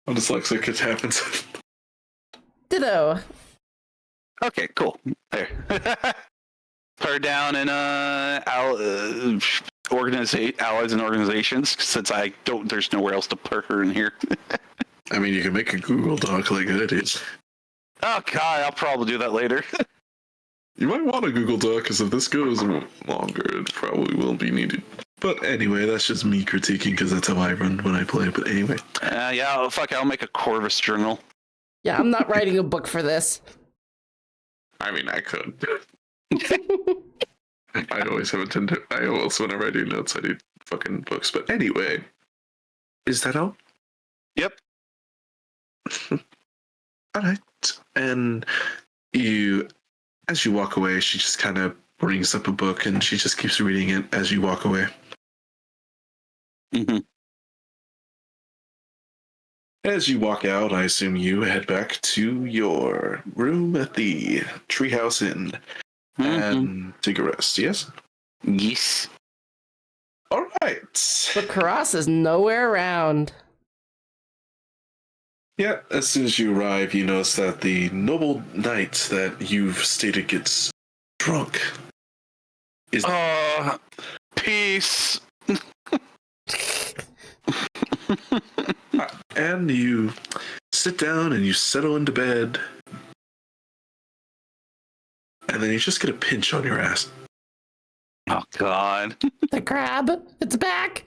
I'm dyslexic, it happens. Ditto. Okay, cool. There. Her down in allies and organizations, since I don't. There's nowhere else to put her in here. I mean, you can make a Google Doc like I did. Oh God, I'll probably do that later. You might want a Google Doc, because if this goes longer, it probably will be needed. But anyway, that's just me critiquing, because that's how I run when I play. But anyway. Yeah, fuck, I'll make a Corvus journal. Yeah, I'm not writing a book for this. I mean, I could. I always have a tendency. I also, whenever I do notes, I do fucking books. But anyway, is that all? Yep. All right. And as you walk away, she just kind of brings up a book and she just keeps reading it as you walk away. Mm-hmm. As you walk out, I assume you head back to your room at the Treehouse Inn and take a rest, yes? Yes. All right. But Karras is nowhere around. Yeah, as soon as you arrive, you notice that the noble knight that you've stated gets drunk is... Peace. And you sit down and you settle into bed, and then you just get a pinch on your ass. Oh God! The crab, it's back.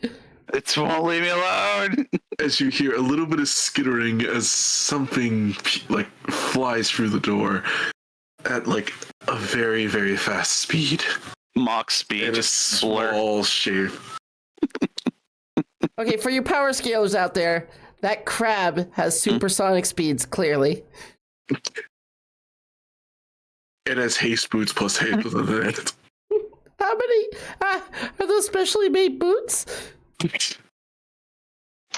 It won't leave me alone. As you hear a little bit of skittering as something like flies through the door at like a very, very fast speed. Mach speed, In a just blur. small shape. Okay, for you power scalers out there, that crab has supersonic speeds, clearly. It has haste boots plus haste within it. How many? Are those specially made boots?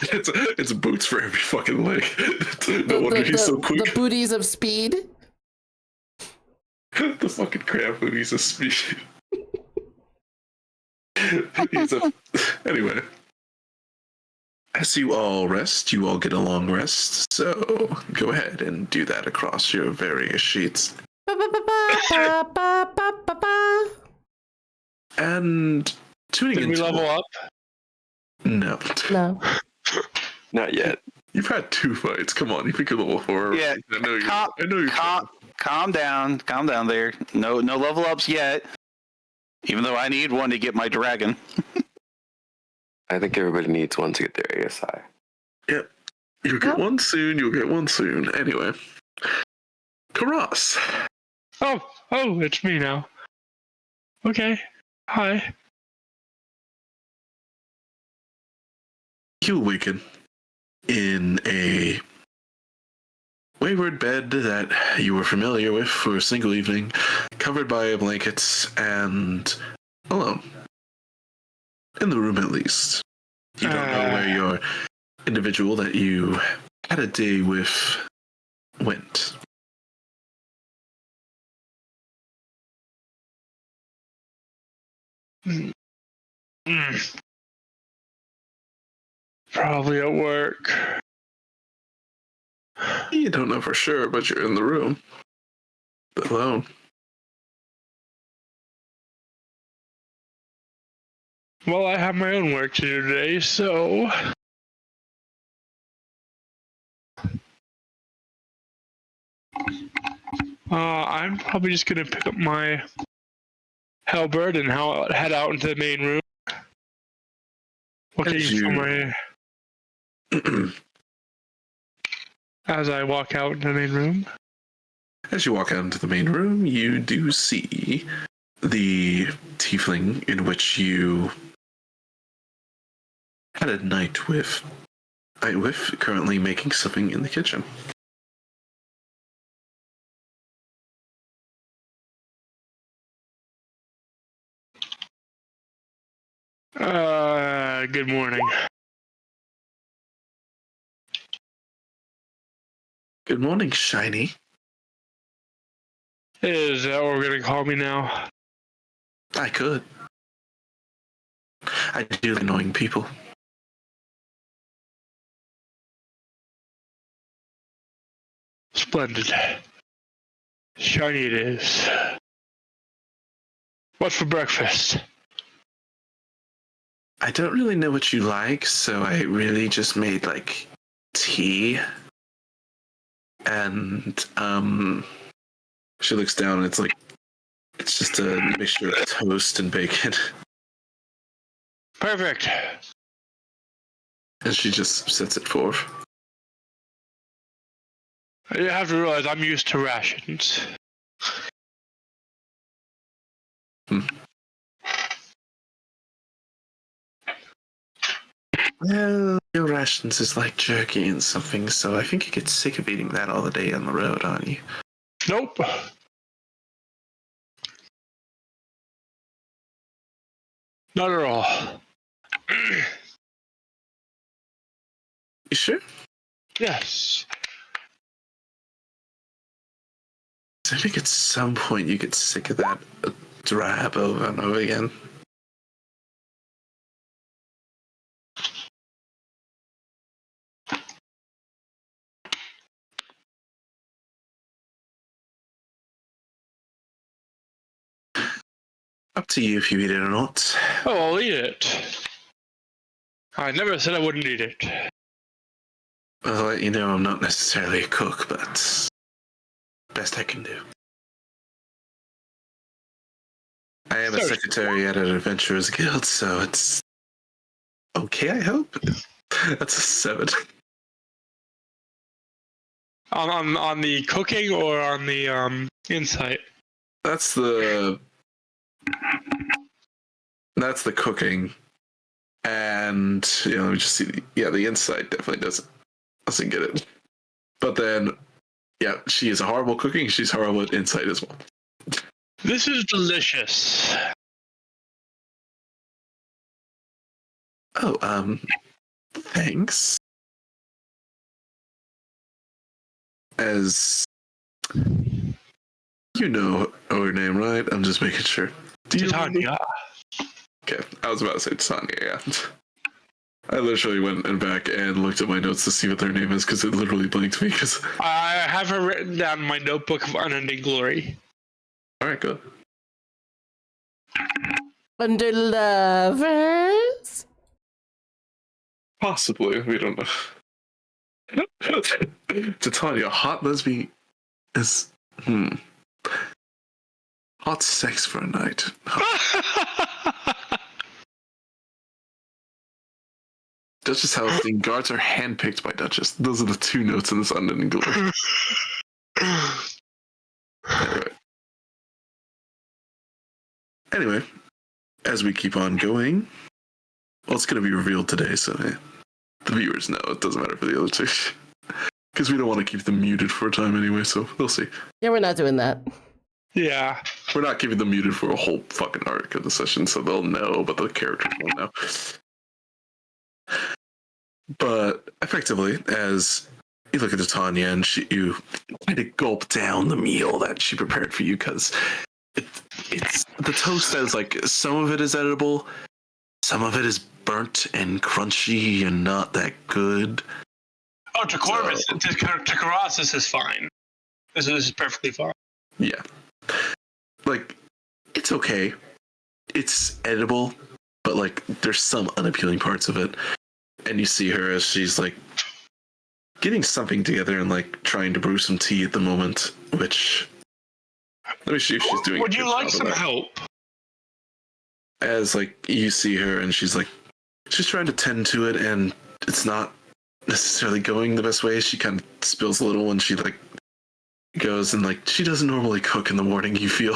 It's boots for every fucking leg. No wonder he's so quick. The booties of speed. The fucking crab booties of speed. Anyway. As you all rest, you all get a long rest, so go ahead and do that across your various sheets. And tuning Did we into level up? No. No. Not yet. You've had 2 fights. Come on, you think you're level 4. Yeah, I know you're calm down there. No level ups yet. Even though I need one to get my dragon. I think everybody needs one to get their ASI. Yep. You'll get one soon. Anyway. Karras. Oh, it's me now. Okay. Hi. You awaken in a wayward bed that you were familiar with for a single evening, covered by blankets and alone. In the room, at least. You don't know where your individual that you had a day with went. Probably at work. You don't know for sure, but you're in the room. Alone. Well, I have my own work to do today, so... I'm probably just gonna pick up my halberd and head out into the main room. Looking for my... As I walk out into the main room. As you walk out into the main room, you do see the tiefling in which you had a night with currently making something in the kitchen. Good morning. Good morning, Shiny. Is that what we're gonna call me now? I could. I do annoying people. Splendid. Shiny it is. What's for breakfast? I don't really know what you like, so I really just made like tea. And she looks down and it's just a mixture of toast and bacon. Perfect. And she just sets it forth. You have to realize I'm used to rations. Well, your rations is like jerky and something, so I think you get sick of eating that all the day on the road, aren't you? Nope. Not at all. You sure? Yes. I think at some point you get sick of that drab over and over again. Up to you if you eat it or not. Oh, I'll eat it. I never said I wouldn't eat it. I'll let you know I'm not necessarily a cook, but best I can do. I am a Sorry. secretary at an adventurers guild, so it's okay, I hope. That's a 7. On the cooking or on the insight? That's the cooking. And let me just see. The insight definitely doesn't get it. But then, she is a horrible cooking. She's horrible at insight as well. This is delicious. Oh, thanks. As you know her name, right? I'm just making sure. Do you remember? Titania. Okay, I was about to say Tanya, yeah. I literally went back and looked at my notes to see what their name is because it literally blinked me. I have her written down in my notebook of unending glory. All right, good. Under lovers? Possibly, we don't know. Titania, hot lesbian is hot sex for a night. Duchess Halstein, guards are handpicked by Duchess. Those are the 2 notes in this unending glory. Anyway, as we keep on going, it's going to be revealed today, so the viewers know. It doesn't matter for the other 2. Because we don't want to keep them muted for a time anyway, so they'll see. Yeah, we're not doing that. Yeah. We're not keeping them muted for a whole fucking arc of the session, so they'll know, but the characters won't know. But effectively, as you look at Titania and you kind of gulp down the meal that she prepared for you, because it's the toast is like some of it is edible, some of it is burnt and crunchy and not that good. Oh, to Corvus, to Karras, this is fine. This is perfectly fine. Yeah. Like, it's okay. It's edible, but like there's some unappealing parts of it. And you see her as she's like getting something together and like trying to brew some tea at the moment, which let me see if she's doing. Would you like some help? As like you see her and she's trying to tend to it and it's not necessarily going the best way. She kind of spills a little when she like goes and like she doesn't normally cook in the morning, you feel.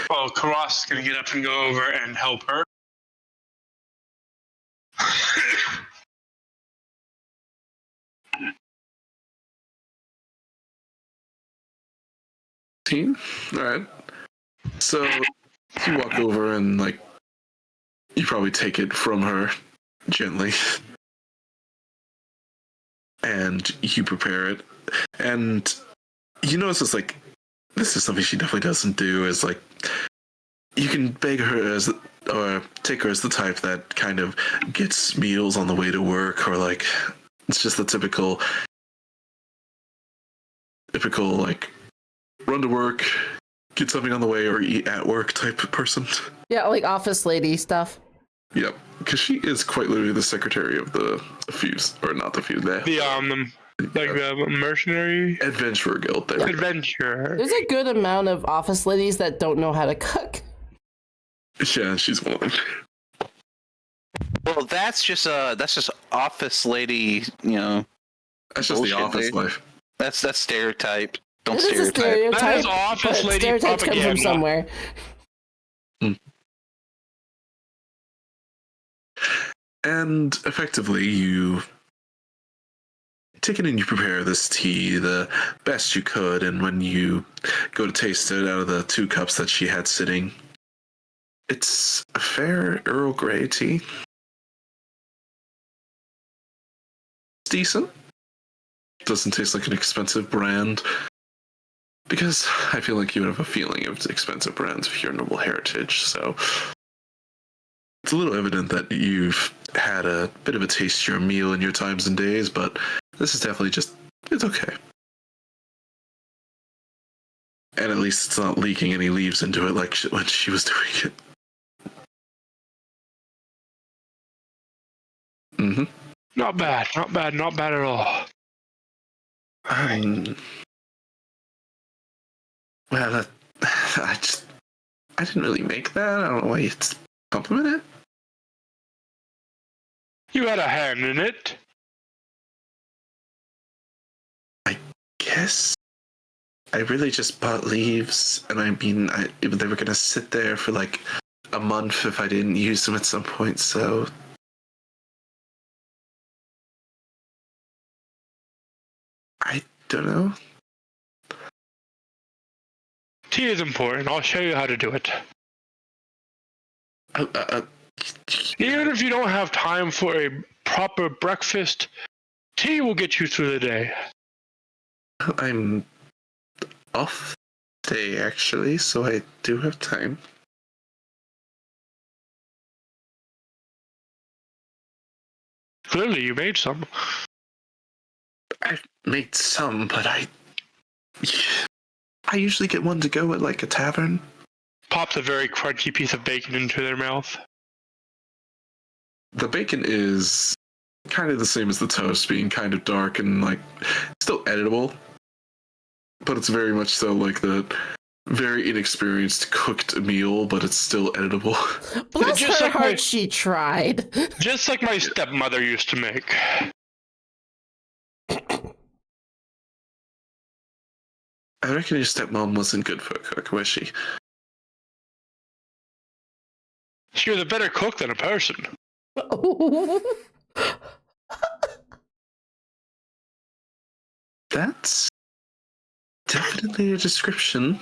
Well, Karras is gonna get up and go over and help her. Team? Alright. So you walk over and like you probably take it from her gently. And you prepare it. And you notice it's like this is something she definitely doesn't do, is like you can beg her as or take her as the type that kind of gets meals on the way to work, or like it's just the typical like run to work, get something on the way, or eat at work type of person. Yeah, like office lady stuff. Yep, because she is quite literally the secretary of the Fuse, or not the Fuse, The mercenary adventurer guild. There. Adventure. There's a good amount of office ladies that don't know how to cook. Yeah, she's one of them. Well, that's just office lady, That's just the bullshit, office dude. life. That's stereotype. Don't It is a stereotype. That is stereotype, office but lady stereotypes come from propaganda. somewhere. And effectively, you take it and you prepare this tea the best you could, and when you go to taste it out of the 2 cups that she had sitting, it's a fair Earl Grey tea. It's decent. Doesn't taste like an expensive brand, because I feel like you would have a feeling of expensive brands of your noble heritage, so it's a little evident that you've had a bit of a tastier meal in your times and days, but this is definitely it's okay. And at least it's not leaking any leaves into it like when she was doing it. Mm-hmm. Not bad at all. Well, I didn't really make that. I don't know why it's compliment it. You had a hand in it. I guess. I really just bought leaves, and I mean, they were gonna sit there for like a month if I didn't use them at some point, so. I don't know. Tea is important. I'll show you how to do it. Even if you don't have time for a proper breakfast, tea will get you through the day. I'm off today, actually, so I do have time. Clearly, you made some. I've made some, but I usually get one to go at like a tavern. Pops a very crunchy piece of bacon into their mouth. The bacon is kind of the same as the toast, being kind of dark and like still editable, but it's very much so like the very inexperienced cooked meal, but it's still editable. Bless Just her like heart, my- she tried. Just like my stepmother used to make. I reckon your stepmom wasn't good for a cook, was she? She was a better cook than a person. That's definitely a description.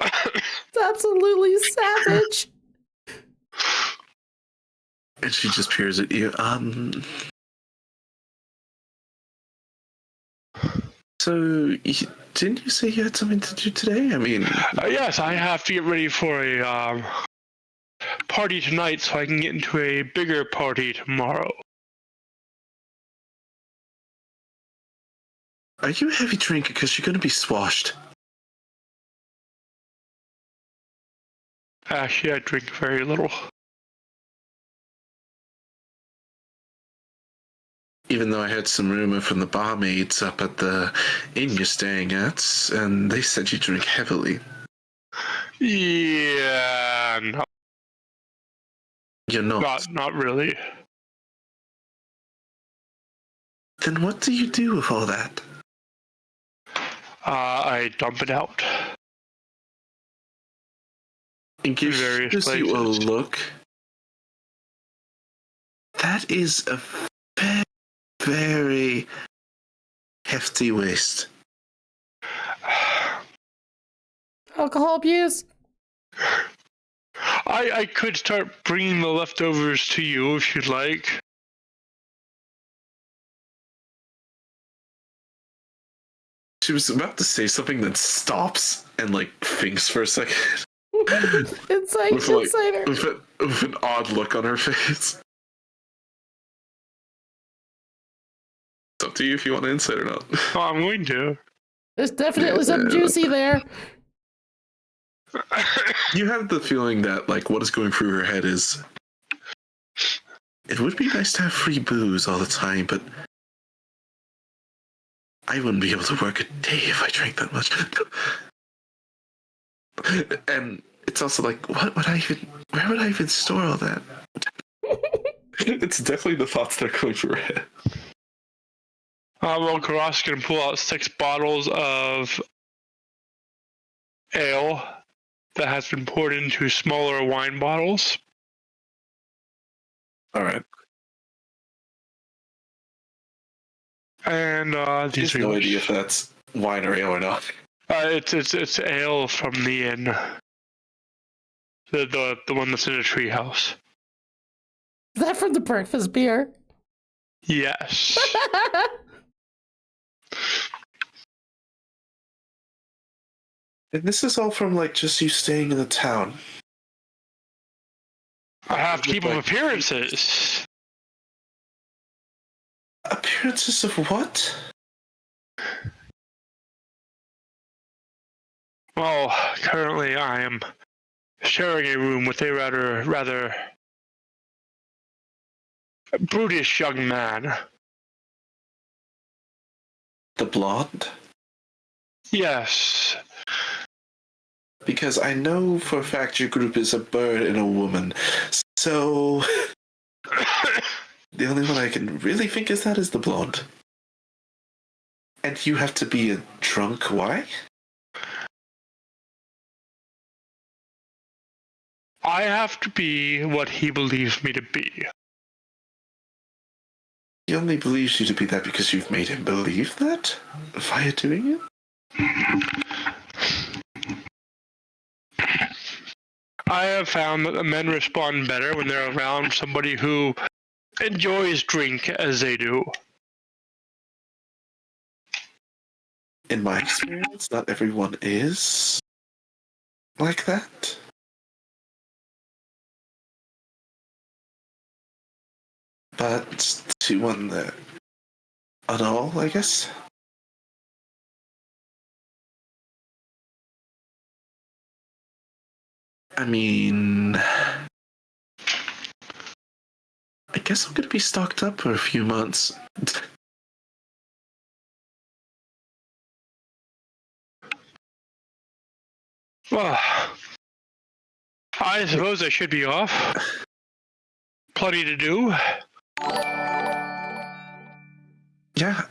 It's absolutely savage. And she just peers at you. So, didn't you say you had something to do today? I mean... Yes, I have to get ready for a party tonight so I can get into a bigger party tomorrow. Are you a heavy drinker? Because you're going to be swashed. Actually, I drink very little. Even though I heard some rumor from the barmaids up at the inn you're staying at, and they said you drink heavily. Yeah, no, You're not. not really. Then what do you do with all that? I dump it out. It gives Various you a places. look. That is a very, very hefty waste. Alcohol abuse? I could start bringing the leftovers to you if you'd like. She was about to say something that stops and like thinks for a second. Insight, With, like, insider. with an odd look on her face. It's up to you if you want to insight or not. Oh, I'm going to. There's definitely some juicy there. You have the feeling that like what is going through her head is it would be nice to have free booze all the time, but I wouldn't be able to work a day if I drank that much. And it's also like, where would I even store all that? It's definitely the thoughts that are going through her head. Well, Karras can pull out 6 bottles of ale that has been poured into smaller wine bottles. All right. And these There's are no idea if that's wine or ale or not. it's ale from the inn. The one that's in a treehouse. Is that from the breakfast beer? Yes. And this is all from like just you staying in the town. I have to keep up appearances. Appearances of what? Well, currently I am sharing a room with a rather brutish young man. The blonde? Yes. Because I know for a fact your group is a bird and a woman. So the only one I can really think is that is the blonde. And you have to be a drunk. Why? I have to be what he believes me to be. He only believes you to be that because you've made him believe that? Via doing it? I have found that the men respond better when they're around somebody who enjoys drink as they do. In my experience, not everyone is like that. But to one that on all, I guess. I mean, I guess I'm gonna be stocked up for a few months. Well, I suppose I should be off. Plenty to do. Yeah,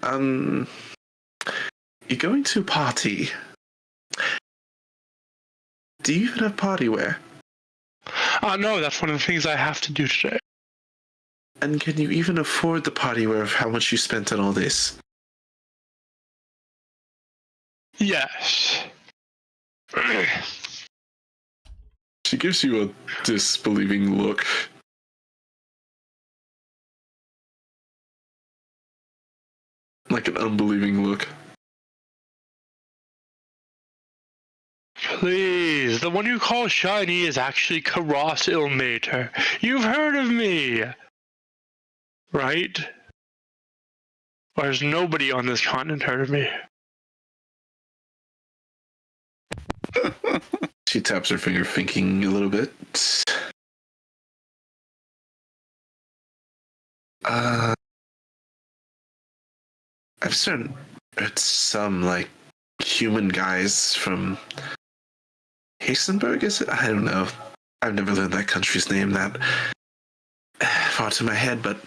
you're going to a party. Do you even have party wear? No, that's one of the things I have to do today. And can you even afford the party wear of how much you spent on all this? Yes. She gives you a disbelieving look. Like an unbelieving look. Please, the one you call shiny is actually Karras Ilmater. You've heard of me, right? Or has nobody on this continent heard of me? She taps her finger, thinking a little bit. I've certain heard some, like, human guys from Hastenberg, is it? I don't know. I've never learned that country's name that far to my head, but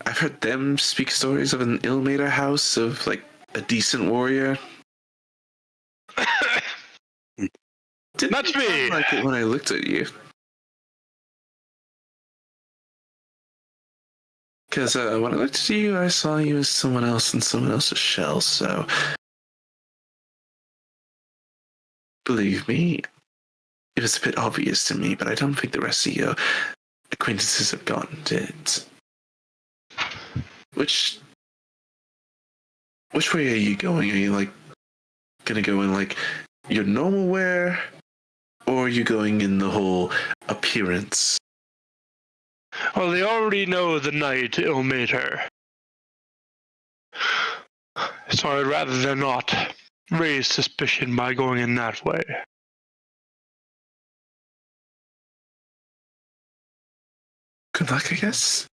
I've heard them speak stories of an Ilmater house, of, like, a decent warrior. That's me! Like it when I looked at you. Because when I looked at you, I saw you as someone else in someone else's shell, so... Believe me, it was a bit obvious to me, but I don't think the rest of your acquaintances have gotten it. Which way are you going? Are you, like, gonna go in, like, your normal wear? Or are you going in the whole appearance? Well, they already know the knight Ilmater. So I'd rather than not raise suspicion by going in that way. Good luck, I guess.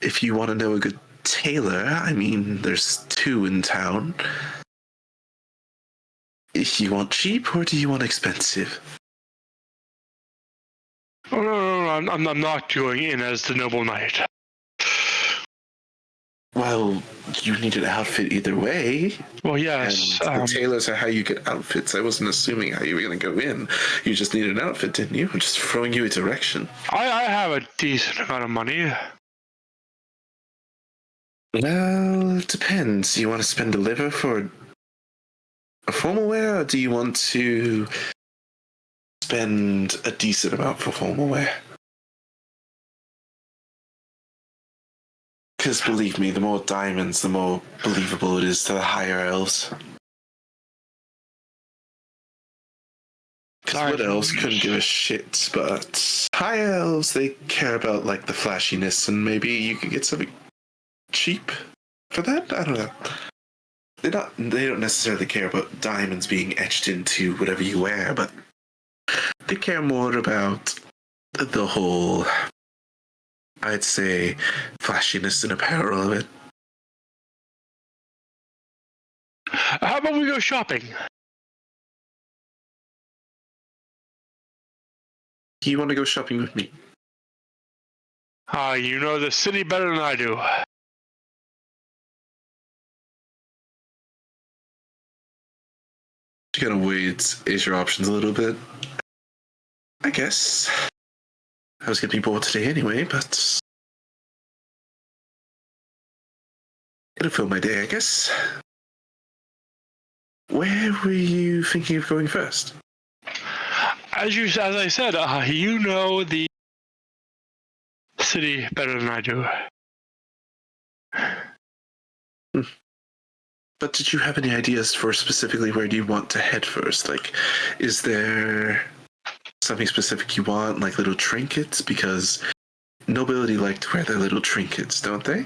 If you want to know a good tailor, I mean, there's two in town. If you want cheap, or do you want expensive? Oh, no, I'm not going in as the noble knight. Well, you need an outfit either way. Well, yes. And the tailors are how you get outfits. I wasn't assuming how you were going to go in. You just needed an outfit, didn't you? I'm just throwing you a direction. I have a decent amount of money. Well, it depends. Do you want to spend a liver for a formal wear, or do you want to spend a decent amount for formal wear? Because believe me, the more diamonds, the more believable it is to the higher elves. Because what elves couldn't give a shit, but higher elves, they care about, like, the flashiness, and maybe you could get something cheap for that? I don't know. They don't necessarily care about diamonds being etched into whatever you wear, but they care more about the whole, I'd say, flashiness and apparel of it. How about we go shopping? You want to go shopping with me? You know the city better than I do. You gotta wait, ace your options a little bit. I guess. I was gonna be bored today anyway, but it'll fill my day, I guess. Where were you thinking of going first? As I said, you know the city better than I do. But did you have any ideas for specifically where do you want to head first? Like, is there something specific you want, like little trinkets? Because nobility like to wear their little trinkets, don't they?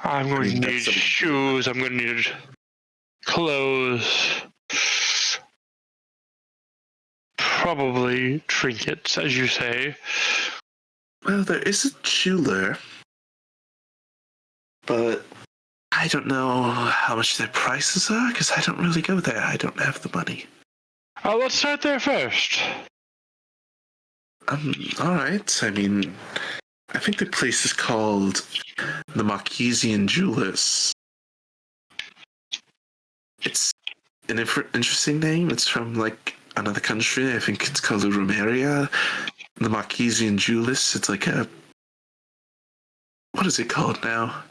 I'm going to need shoes. I'm going to need clothes. Probably trinkets, as you say. Well, there is a jeweler, but I don't know how much their prices are because I don't really go there. I don't have the money. Let's start there first. All right. I mean, I think the place is called the Marquesian Jewelers. It's an interesting name. It's from like another country. I think it's called Romeria. The Marquesian Jewelers. It's like a, what is it called now?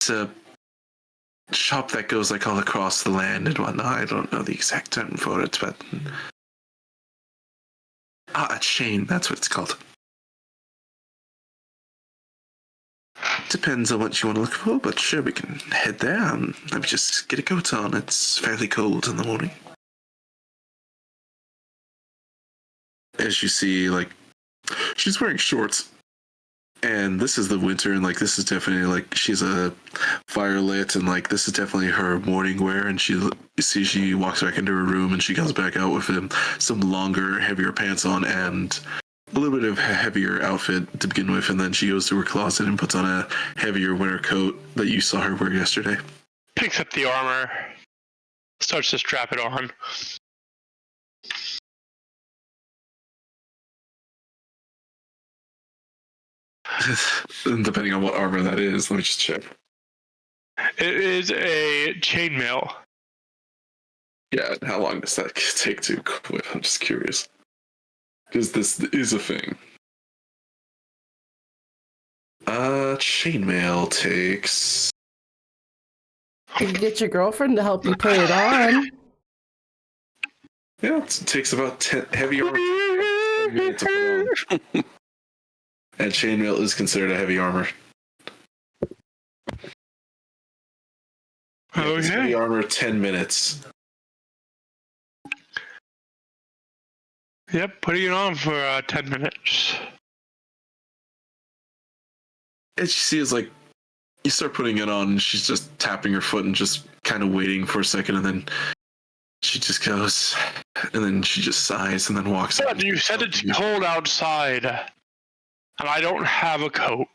It's a shop that goes like all across the land and whatnot. I don't know the exact term for it, but a chain. That's what it's called. Depends on what you want to look for, but sure, we can head there. Let me just get a coat on. It's fairly cold in the morning. As you see, like, she's wearing shorts. And this is the winter, and like this is definitely like she's a fire lit, and like this is definitely her morning wear. And she walks back into her room, and she comes back out with some longer, heavier pants on, and a little bit of a heavier outfit to begin with. And then she goes to her closet and puts on a heavier winter coat that you saw her wear yesterday. Picks up the armor, starts to strap it on. Depending on what armor that is, let me just check. It is a chainmail. Yeah, and how long does that take to equip? I'm just curious. Because this is a thing. Chainmail takes... You can get your girlfriend to help you put it on. Yeah, it takes about 10 heavy armor. 10 minutes to put on. And chainmail is considered a heavy armor. Okay. Heavy armor, 10 minutes. Yep, putting it on for 10 minutes. And she sees, like, you start putting it on, and she's just tapping her foot and just kind of waiting for a second, and then she just goes, and then she just sighs and then walks But out. you said it's cold outside, and I don't have a coat.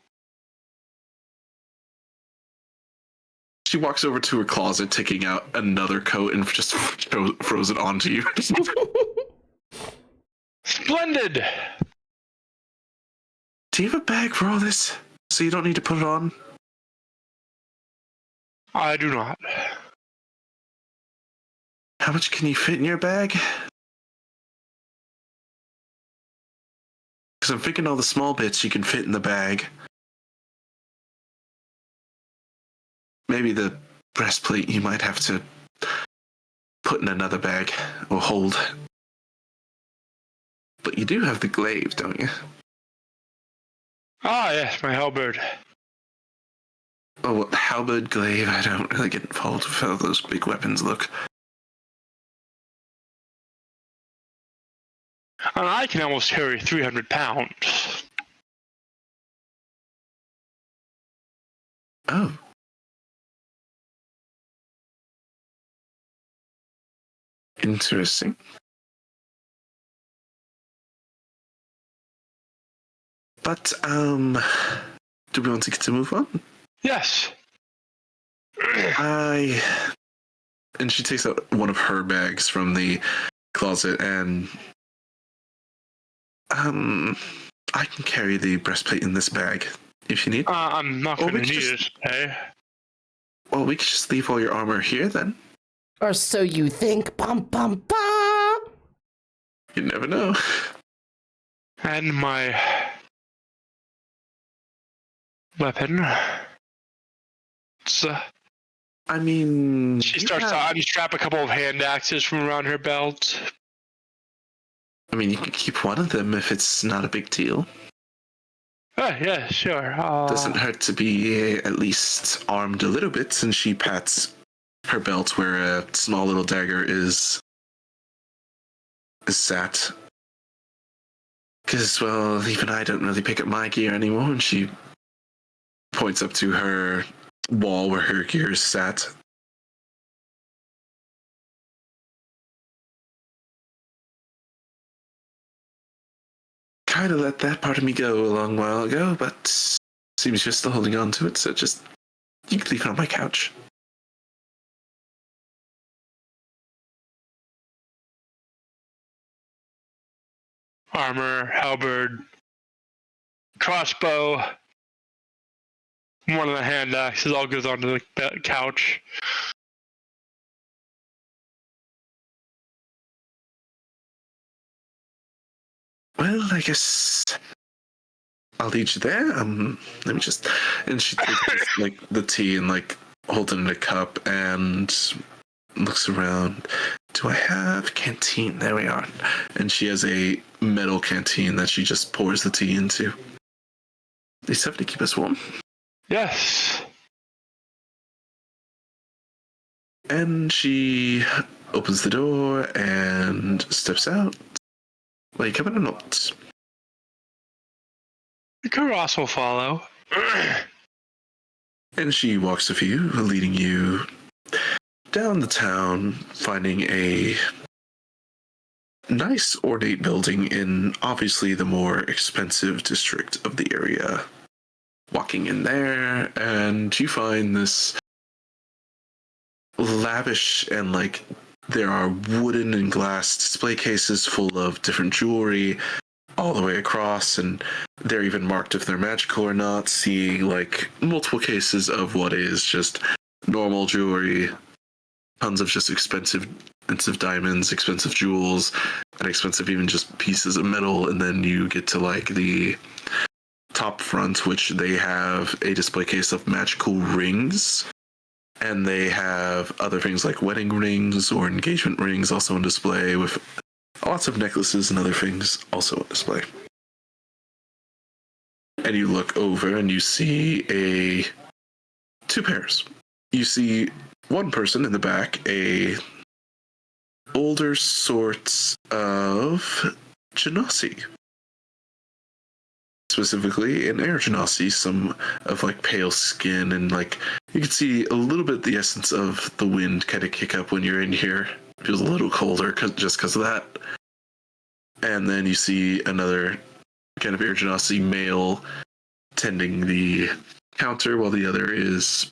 She walks over to her closet, taking out another coat, and just throws it onto you. Splendid! Do you have a bag for all this? So you don't need to put it on? I do not. How much can you fit in your bag? Because I'm thinking all the small bits you can fit in the bag. Maybe the breastplate you might have to put in another bag or hold. But you do have the glaive, don't you? Ah, yes, my halberd. Oh, what, halberd, glaive? I don't really get involved with how those big weapons look. And I can almost carry 300 pounds. Oh. Interesting. But, do we want to get to move on? Yes. And she takes out one of her bags from the closet, and I can carry the breastplate in this bag if you need. I'm not Or going we to could need just- it today. Well, we could just leave all your armor here then. Or so you think. Bum, bum, bum. You never know. And my weapon. So I mean, she you starts to have- unstrap a couple of hand axes from around her belt. I mean, you can keep one of them if it's not a big deal. Oh, yeah, sure. Doesn't hurt to be at least armed a little bit, and she pats her belt where a small little dagger is sat. Because, well, even I don't really pick up my gear anymore, and she points up to her wall where her gear is sat. Kind of let that part of me go a long while ago, but seems you're still holding on to it, so just you can leave it on my couch. Armor, halberd, crossbow. One of the hand axes all goes onto the couch. Well, I guess I'll lead you there. Let me just. And she takes like the tea and like holds it in a cup and looks around. Do I have canteen? There we are. And she has a metal canteen that she just pours the tea into. They have to keep us warm. Yes. And she opens the door and steps out. Are you coming or not? Karras will follow. And she walks with you, leading you down the town, finding a nice ornate building in obviously the more expensive district of the area. Walking in there, and you find this lavish and like there are wooden and glass display cases full of different jewelry all the way across, and they're even marked if they're magical or not, seeing like multiple cases of what is just normal jewelry, tons of just expensive diamonds, expensive jewels, and expensive even just pieces of metal. And then you get to like the top front, which they have a display case of magical rings, and they have other things like wedding rings or engagement rings also on display, with lots of necklaces and other things also on display. And you look over and you see two pairs. You see one person in the back, a older sort of genasi. Specifically an air genasi, some of like pale skin, and like you can see a little bit the essence of the wind kind of kick up when you're in here. It feels a little colder just because of that. And then you see another kind of air genasi male tending the counter while the other is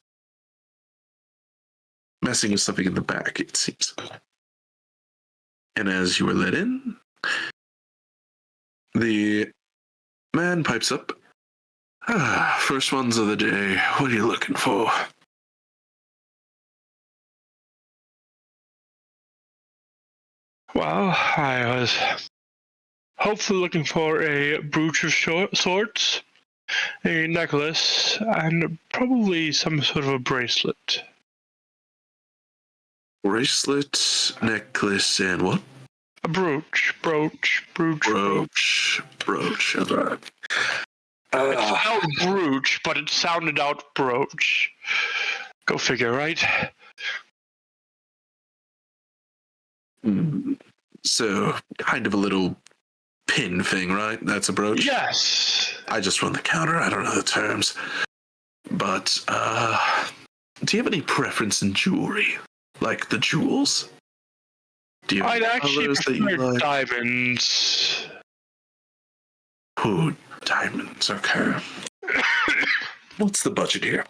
messing with something in the back, it seems. And as you are let in, the man pipes up. First ones of the day. What are you looking for? Well, I was hopefully looking for a brooch of sorts, a necklace, and probably some sort of a bracelet. Bracelet, necklace, and what? A brooch. Brooch. Okay. It spelled brooch, but it sounded out brooch. Go figure, right? So, kind of a little pin thing, right? That's a brooch? Yes. I just run the counter. I don't know the terms. But, do you have any preference in jewelry? Like the jewels? Do you have I'd actually colors that you prefer like? diamonds. Ooh, diamonds, okay. What's the budget here?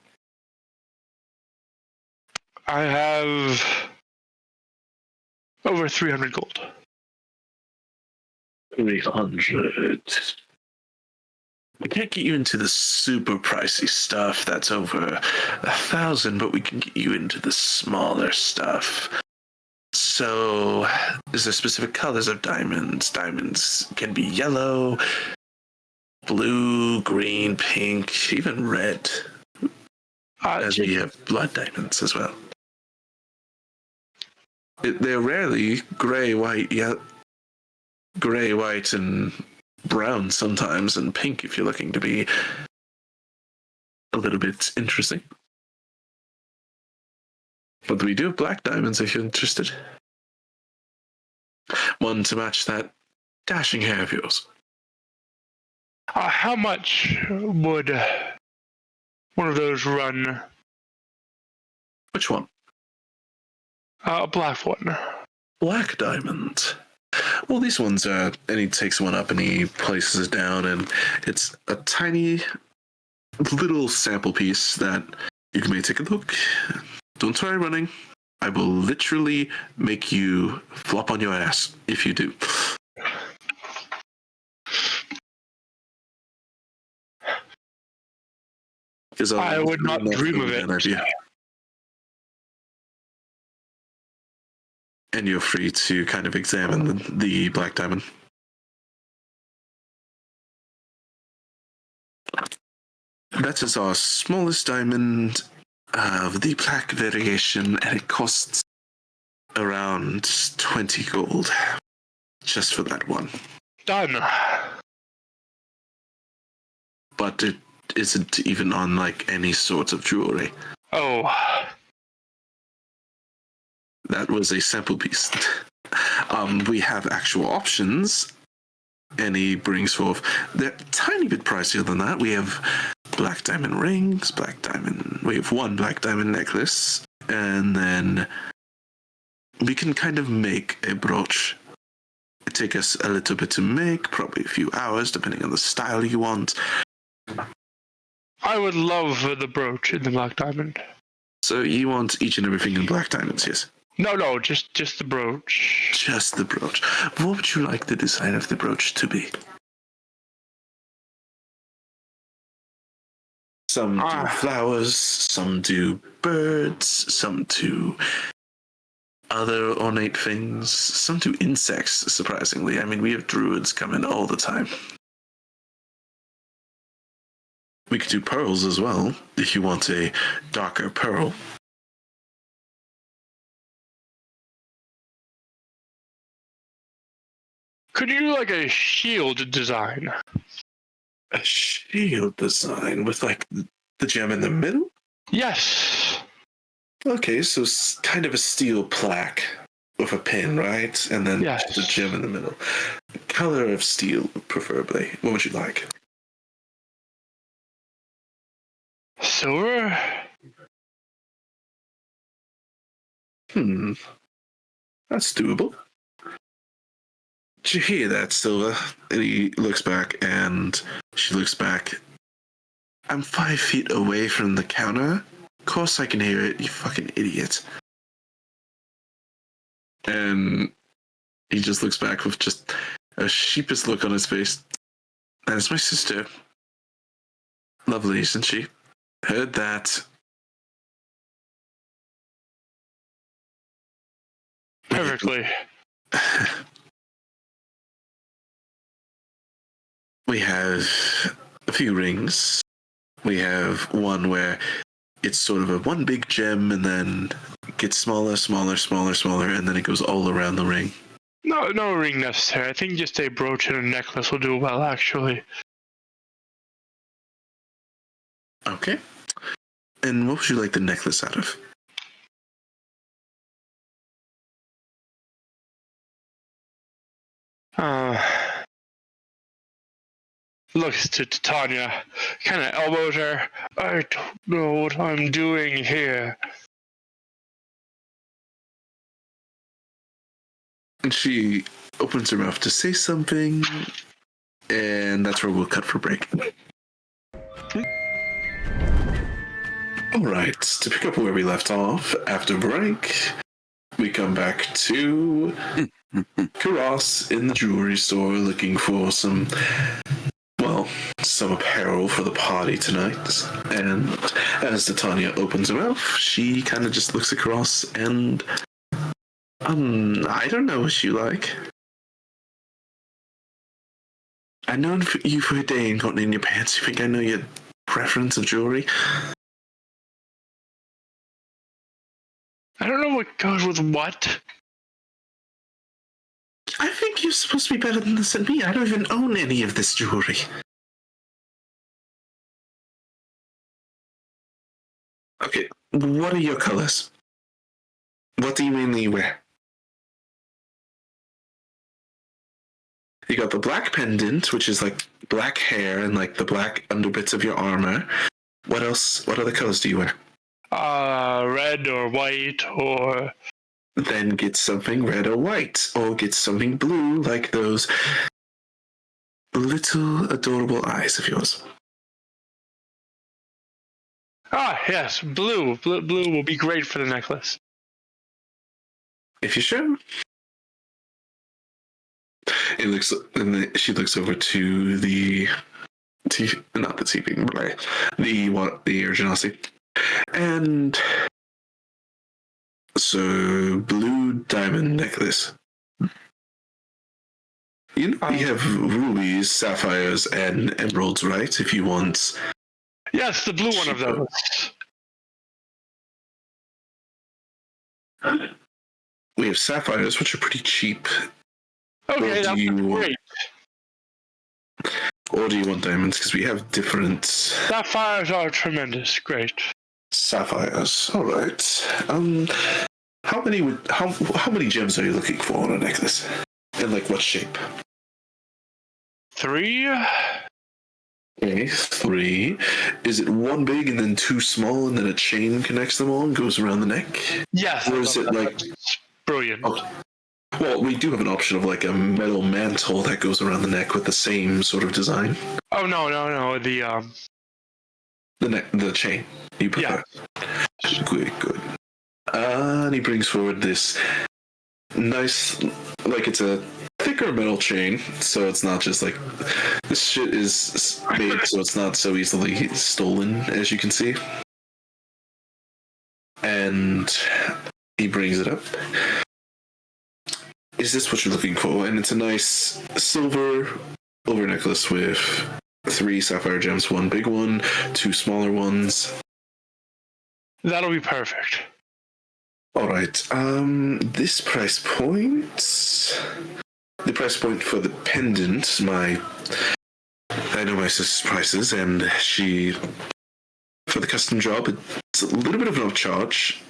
I have over 300 gold. 300. We can't get you into the super pricey stuff that's over 1,000, but we can get you into the smaller stuff. So, is there specific colors of diamonds? Diamonds can be yellow, blue, green, pink, even red. As we have blood diamonds as well. They're rarely gray, white, gray, white, and brown sometimes, and pink if you're looking to be a little bit interesting. But we do have black diamonds if you're interested. One to match that dashing hair of yours. How much would one of those run? Which one? A black one. Black diamond. Well, these ones are, and he takes one up and he places it down, and it's a tiny little sample piece that you may take a look. Don't try running. I will literally make you flop on your ass if you do. I would not dream of it. Idea. And you're free to kind of examine the black diamond. That is our smallest diamond of the black variation, and it costs around 20 gold just for that one. Done. But it isn't even on like any sort of jewelry. Oh. That was a sample piece. We have actual options, and he brings forth. They're a tiny bit pricier than that. We have black diamond rings, we have one black diamond necklace, and then we can kind of make a brooch. It takes us a little bit to make, probably a few hours, depending on the style you want. I would love the brooch in the black diamond. So you want each and everything in black diamonds, yes? No, just the brooch. Just the brooch. What would you like the design of the brooch to be? Some do flowers, some do birds, some do other ornate things, some do insects, surprisingly. I mean, we have druids come in all the time. We could do pearls as well, if you want a darker pearl. Could you do like a shield design? A shield design with like the gem in the middle? Yes. Okay, so kind of a steel plaque with a pin, right? And then yes. The gem in the middle. Color of steel, preferably. What would you like? Silver? That's doable. Did you hear that, Silva? And he looks back, and she looks back. I'm 5 feet away from the counter. Of course I can hear it, you fucking idiot. And he just looks back with just a sheepish look on his face. That is my sister. Lovely, isn't she? Heard that. Perfectly. We have a few rings. We have one where it's sort of a one big gem and then it gets smaller, and then it goes all around the ring. No ring necessary. I think just a brooch and a necklace will do well, actually. Okay. And what would you like the necklace out of? Looks to Tanya, kind of elbows her. I don't know what I'm doing here. And she opens her mouth to say something, and that's where we'll cut for break. All right, to pick up where we left off after break, we come back to Karras in the jewelry store looking for some apparel for the party tonight. And as Titania opens her mouth, she kind of just looks at Karras and, I don't know what you like. I've known you for a day and gotten in your pants. You think I know your preference of jewelry? I don't know what goes with what. I think you're supposed to be better than this than me. I don't even own any of this jewelry. Okay, what are your colors? What do you mainly wear? You got the black pendant, which is like black hair and like the black underbits of your armor. What else? What other colors do you wear? Red or white or... Then get something red or white, or get something blue like those little adorable eyes of yours. Ah, yes, blue. Blue will be great for the necklace. If you're sure. It looks, and she looks over to the not the TV, but the Urgency. And so, blue diamond necklace. You know, you have rubies, sapphires, and emeralds, right? If you want. Yes, the blue one of those. We have sapphires, which are pretty cheap. Okay, that's great. Or do you want diamonds? Because we have different... Sapphires are tremendous. Great. Sapphires. All right. How many gems are you looking for on a necklace? And like what shape? 3. Okay, 3. Is it one big and then 2 small, and then a chain connects them all and goes around the neck? Yes. Or is it like... Brilliant. Oh. Well, we do have an option of like a metal mantle that goes around the neck with the same sort of design. Oh no! The chain. You prefer? Yeah. Good. And he brings forward this nice, like it's a thicker metal chain, so it's not just like this shit is made so it's not so easily stolen, as you can see. And he brings it up. Is this what you're looking for? And it's a nice silver necklace with 3 sapphire gems, 1 big one, 2 smaller ones. That'll be perfect. All right. This price point, the price point for the pendant, I know my sister's prices, and for the custom job, it's a little bit of an upcharge,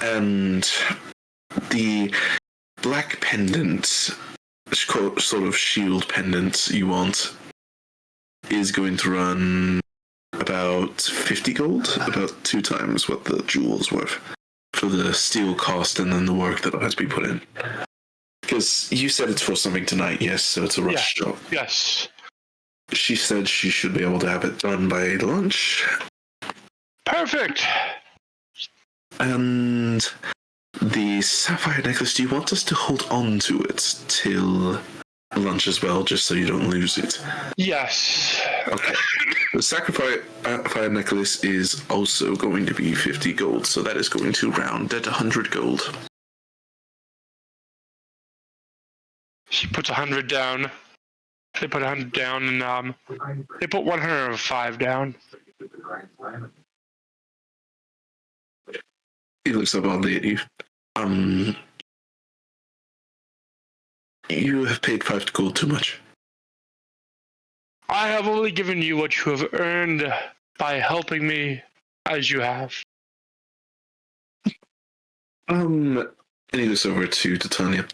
and the black pendant, sort of shield pendant you want, is going to run about 50 gold, about 2 times what the jewel's worth for the steel cost and then the work that'll have to be put in. Because you said it's for something tonight, yes, so it's a rush job. Yes. She said she should be able to have it done by lunch. Perfect. And the sapphire necklace, do you want us to hold on to it till lunch as well, just so you don't lose it? Yes. Okay. The sapphire necklace is also going to be 50 gold, so that is going to round at 100 gold. She puts 100 down. They put 100 down, and they put 105 down. He looks up oddly at you. You have paid 5 gold too much. I have only given you what you have earned by helping me as you have. And he looks over to Titania.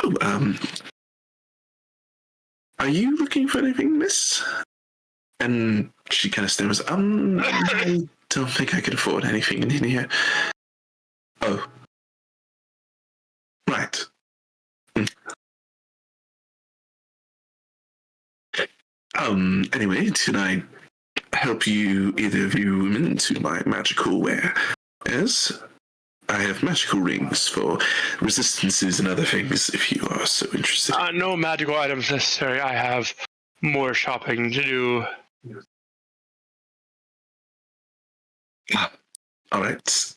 Oh, are you looking for anything, miss? And she kind of stammers, I don't think I can afford anything in here. Oh. Right. Anyway, can I help you, either of you, into my magical wares? I have magical rings for resistances and other things if you are so interested. No magical items necessary. I have more shopping to do. All right.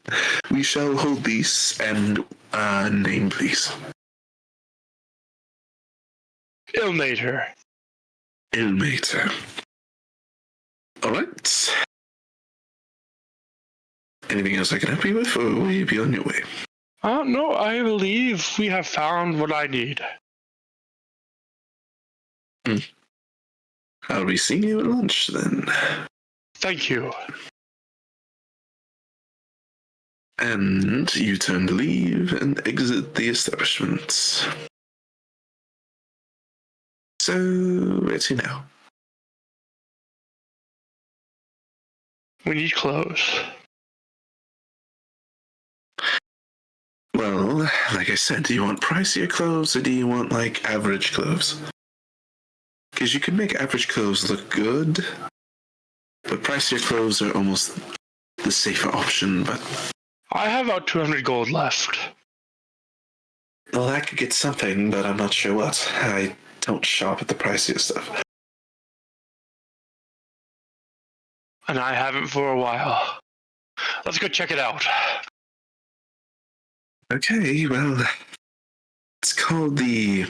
We shall hold these and name, please. Ilmater. Ilmater. All right. Anything else I can help you with, or will you be on your way? No, I believe we have found what I need. I'll be seeing you at lunch then. Thank you. And you turn to leave and exit the establishment. So, where to now? We need clothes. Well, like I said, do you want pricier clothes or do you want, like, average clothes? Because you can make average clothes look good, but pricier clothes are almost the safer option, but... I have about 200 gold left. Well, I could get something, but I'm not sure what. I don't shop at the pricier stuff. And I haven't for a while. Let's go check it out. Okay, well, it's called the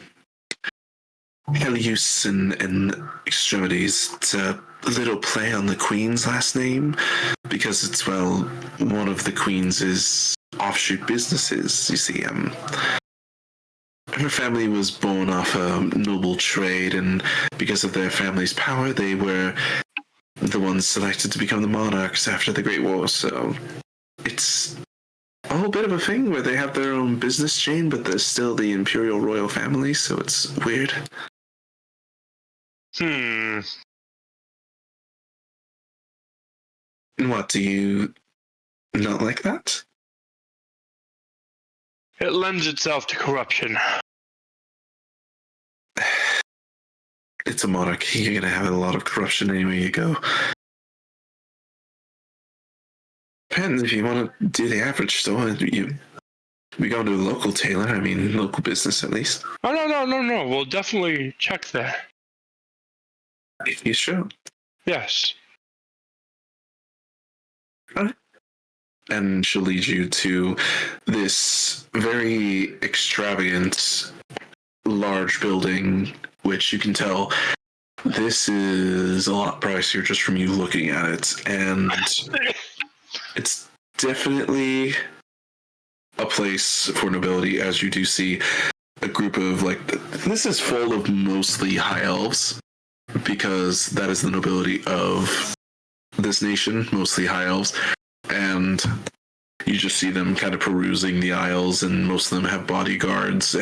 Helios and Extremities. It's a little play on the Queen's last name, because it's, well, one of the Queen's offshoot businesses. You see, her family was born off a noble trade, and because of their family's power, they were the ones selected to become the monarchs after the Great War, so it's a whole bit of a thing where they have their own business chain, but they're still the imperial royal family, so it's weird. What, do you not like that? It lends itself to corruption. It's a monarchy. You're gonna have a lot of corruption anywhere you go. Depends if you want to do the average store. We go to a local tailor. I mean, local business at least. Oh, no. We'll definitely check there. If you sure. Yes. Alright. And she'll lead you to this very extravagant, large building, which you can tell this is a lot pricier just from you looking at it. And it's definitely a place for nobility, as you do see a group of, like, this is full of mostly high elves, because that is the nobility of this nation, mostly high elves. And you just see them kind of perusing the aisles, and most of them have bodyguards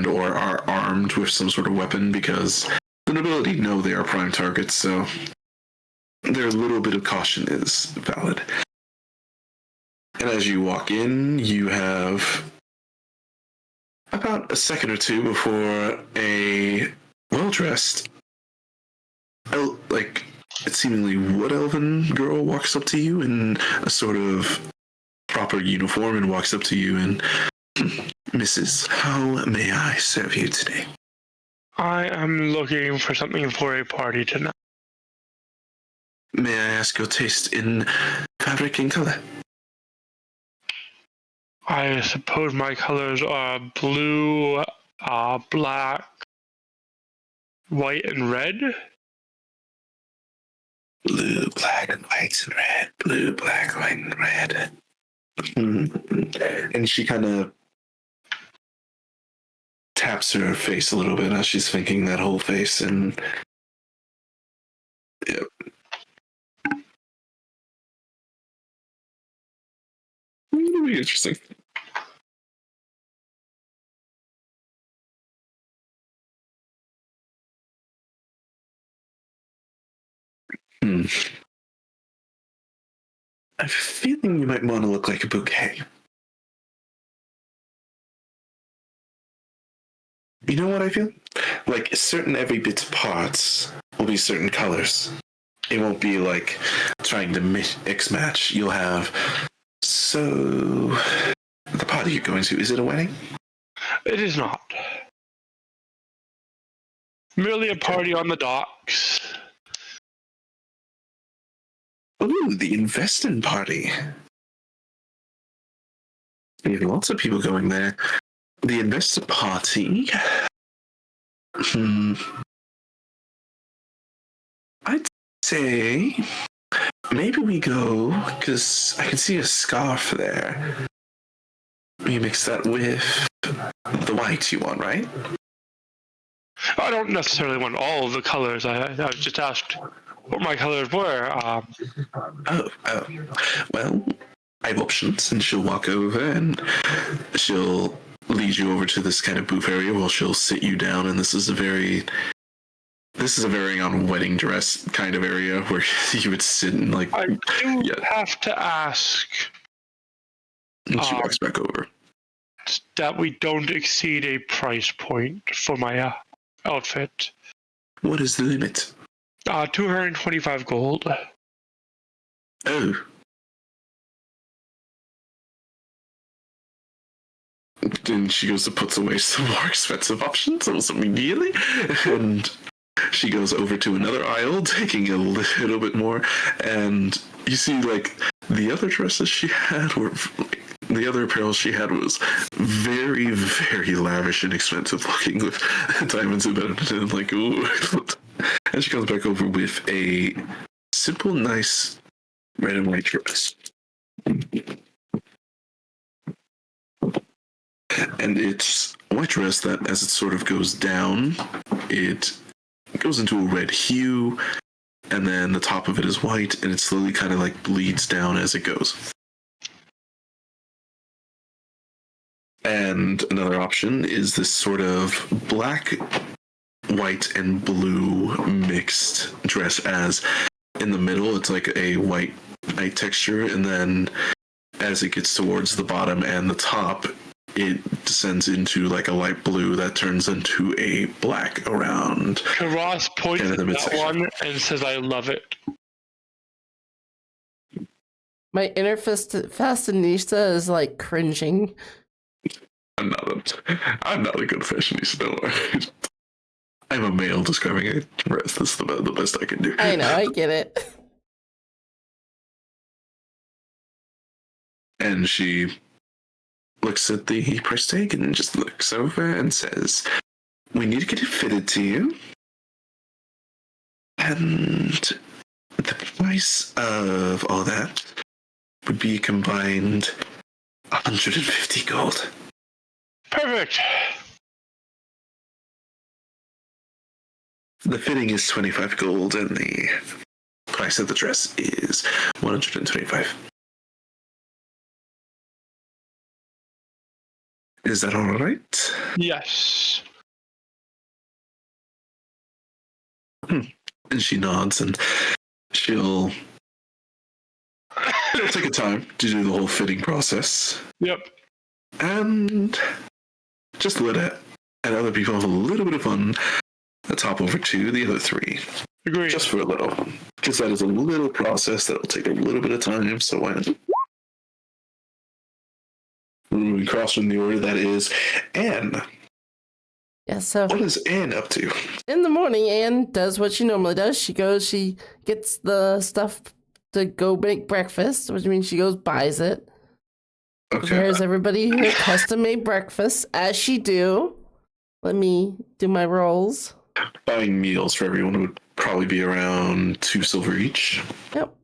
or are armed with some sort of weapon, because the nobility know they are prime targets, so their little bit of caution is valid. And as you walk in, you have about a second or two before a well-dressed, like, seemingly wood elven girl walks up to you in a sort of proper uniform and walks up to you and, Mrs., how may I serve you today? I am looking for something for a party tonight. May I ask your taste in fabric and color? I suppose my colors are blue, black, white, and red. Blue, black, and white, and red. Blue, black, white, and red. And she kind of taps her face a little bit as she's thinking that whole face, and yep. It'll be interesting. I have a feeling you might want to look like a bouquet. You know what I feel? Like certain every bit's parts will be certain colors. it won't be like trying to mix match. You'll have. So, the party you're going to, is it a wedding? It is not. Merely a party on the docks. Ooh, the investing party. We have lots of people going there. The investor party. I'd say maybe we go, because I can see a scarf there. We mix that with the white you want, right? I don't necessarily want all of the colors. I was just asked what my colors were. Oh. Well, I have options, and she'll walk over and she'll lead you over to this kind of booth area where she'll sit you down, and this is a very on wedding dress kind of area where you would sit and like. I do have to ask. And she walks back over. That we don't exceed a price point for my outfit. What is the limit? 225 gold. Oh. Then she goes to put away some more expensive options almost immediately, and she goes over to another aisle, taking a little bit more, and you see, like, the other dresses she had were, the other apparel she had was very, very lavish and expensive looking with diamonds embedded in it, like, ooh. And she comes back over with a simple, nice red and white dress. And it's a white dress that, as it sort of goes down, it goes into a red hue, and then the top of it is white, and it slowly kind of like bleeds down as it goes. And another option is this sort of black, white, and blue mixed dress, as in the middle it's like a white texture, and then as it gets towards the bottom and the top, it descends into like a light blue that turns into a black around. Karras points at that one and says, I love it. My inner fashionista is like cringing. I'm not a good fashionista, don't worry. I'm a male describing a dress. That's the best I can do. I know, I get it. And she looks at the price tag and just looks over and says, we need to get it fitted to you. And the price of all that would be combined 150 gold. Perfect. The fitting is 25 gold and the price of the dress is 125. Is that all right? Yes. And she nods, and it'll take a time to do the whole fitting process. Yep. And just let it and other people have a little bit of fun. Let's hop over to the other three. Agreed. Just for a little. Because that is a little process that'll take a little bit of time, so why not? Moving across from the order, that is Anne. Yeah, so What is Anne up to? in the morning, Anne does what she normally does. She gets the stuff to go make breakfast, which means she goes buys it. Okay. Prepares everybody her custom-made breakfast, as she do. Let me do my rolls. Buying meals for everyone would probably be around 2 silver each. Yep.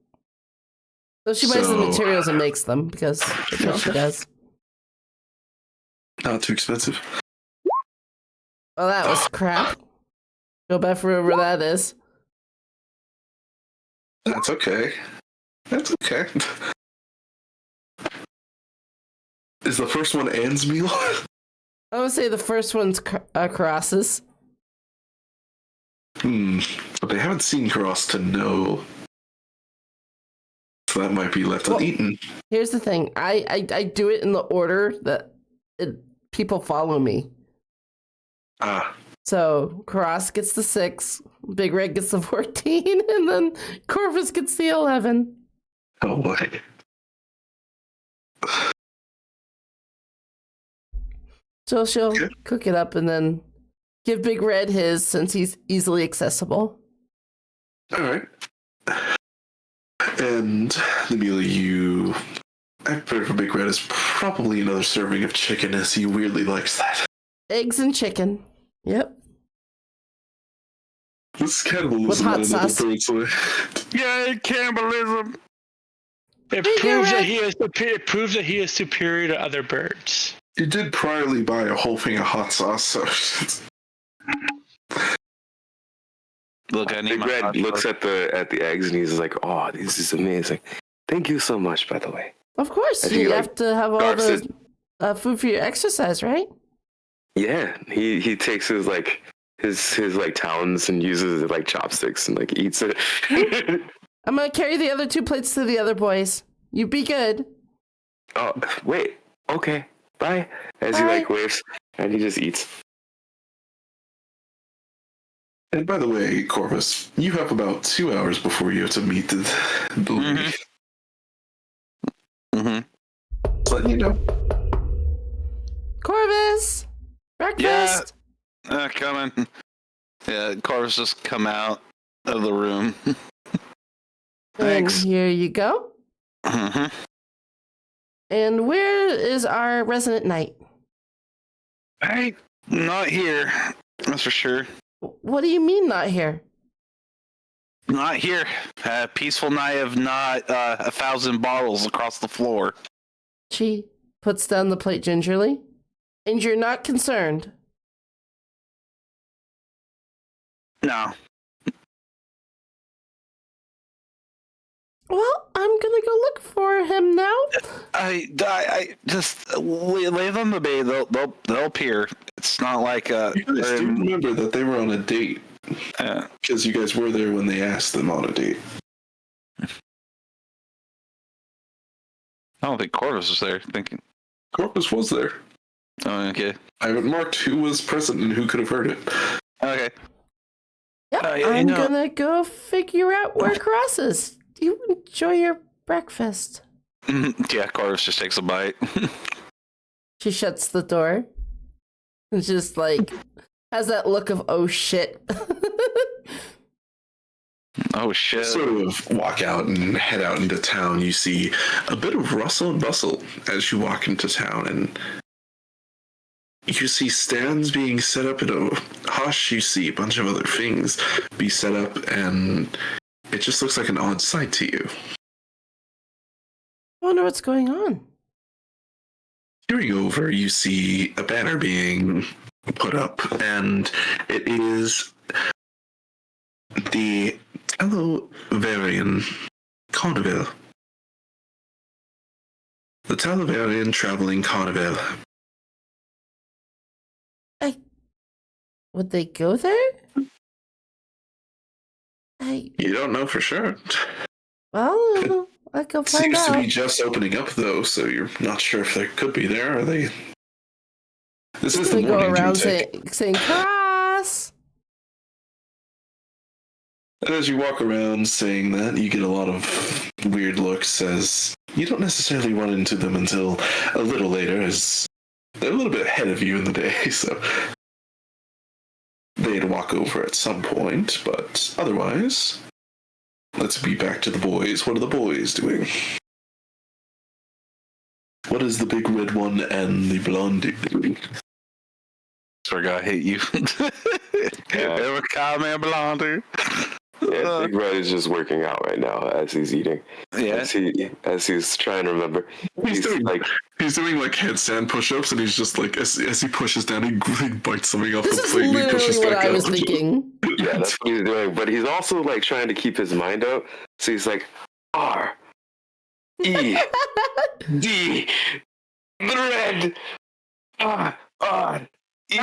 So she buys the So- materials and makes them, because that's what she does. Not too expensive. Well, that was crap. Go back for wherever that is. That's okay. That's okay. Is the first one Anne's meal? I would say the first one's Karras's. But they haven't seen Karras to know. So that might be left uneaten. Here's the thing. I do it in the order that people follow me. Ah, So Karras gets the 6, Big Red gets the 14, and then Corvus gets the 11. Oh boy. So she'll Okay. cook it up and then give Big Red his since he's easily accessible. All right. And the meal I prepared for Big Red is probably another serving of chicken, as he weirdly likes that. Eggs and chicken. Yep. This cannibalism With hot on another sauce. bird's way. Yeah, cannibalism. It Hey, proves Red. that he is superior to other birds. You did priorly buy a whole thing of hot sauce, so Look, I need Big my Red hot looks sauce. at the eggs and he's like, "Oh, this is amazing. Thank you so much, by the way." Of course, I think you he, have to have all garfs the food for your exercise, right? Yeah, he takes his like talons and uses it like chopsticks and like eats it. I'm gonna carry the other 2 plates to the other boys. You be good. Oh, wait. Okay. Bye. As he like Bye. waves and he just eats. And by the way, Corvus, you have about 2 hours before you have to meet the lady. Mm-hmm. Letting you know. Corvus! Breakfast! Coming. Yeah, Corvus just come out of the room. Thanks. And here you go. Mm-hmm. And where is our resident knight? Hey, not here. That's for sure. What do you mean not here? Not here. Peaceful night of not 1,000 bottles across the floor. She puts down the plate gingerly. And you're not concerned. No. Well, I'm gonna go look for him now. I just lay them to be. They'll appear. It's not like You guys do remember that they were on a date, because you guys were there when they asked them on a date. I don't think Corvus was there. Thinking. Corvus was there. Oh, okay. I haven't marked who was present and who could have heard it. Okay. Yep, Yeah, I'm you know- gonna go figure out where Karras is. Do you enjoy your breakfast? Yeah, Corvus just takes a bite. She shuts the door. And just like has that look of oh shit. Oh shit. Sort of walk out and head out into town. You see a bit of rustle and bustle as you walk into town, and you see stands being set up in a hush. You see a bunch of other things be set up, and it just looks like an odd sight to you. I wonder what's going on. Peering over, you see a banner being put up, and it is the Talavarian Carnival. The Talavarian Traveling Carnival. Would they go there? You don't know for sure. Well, I'll go find Seems to out. be just opening up, though, so you're not sure if they could be there. Are they? This is the They go morning around drink. saying Karras! And as you walk around saying that, you get a lot of weird looks, as you don't necessarily run into them until a little later, as they're a little bit ahead of you in the day, so they'd walk over at some point, but otherwise, let's be back to the boys. What are the boys doing? What is the big red one and the blonde doing? Swear God, I hate you. Ever comment, Blonder? Yeah, Big Red is just working out right now as he's eating. Yeah. As he's trying to remember. He's doing like He's doing like headstand push-ups, and he's just like as he pushes down, he bites something off This the is plate and he literally pushes what back I up. was thinking. yeah, that's what he's doing. But he's also like trying to keep his mind out. So he's like R E D the red R E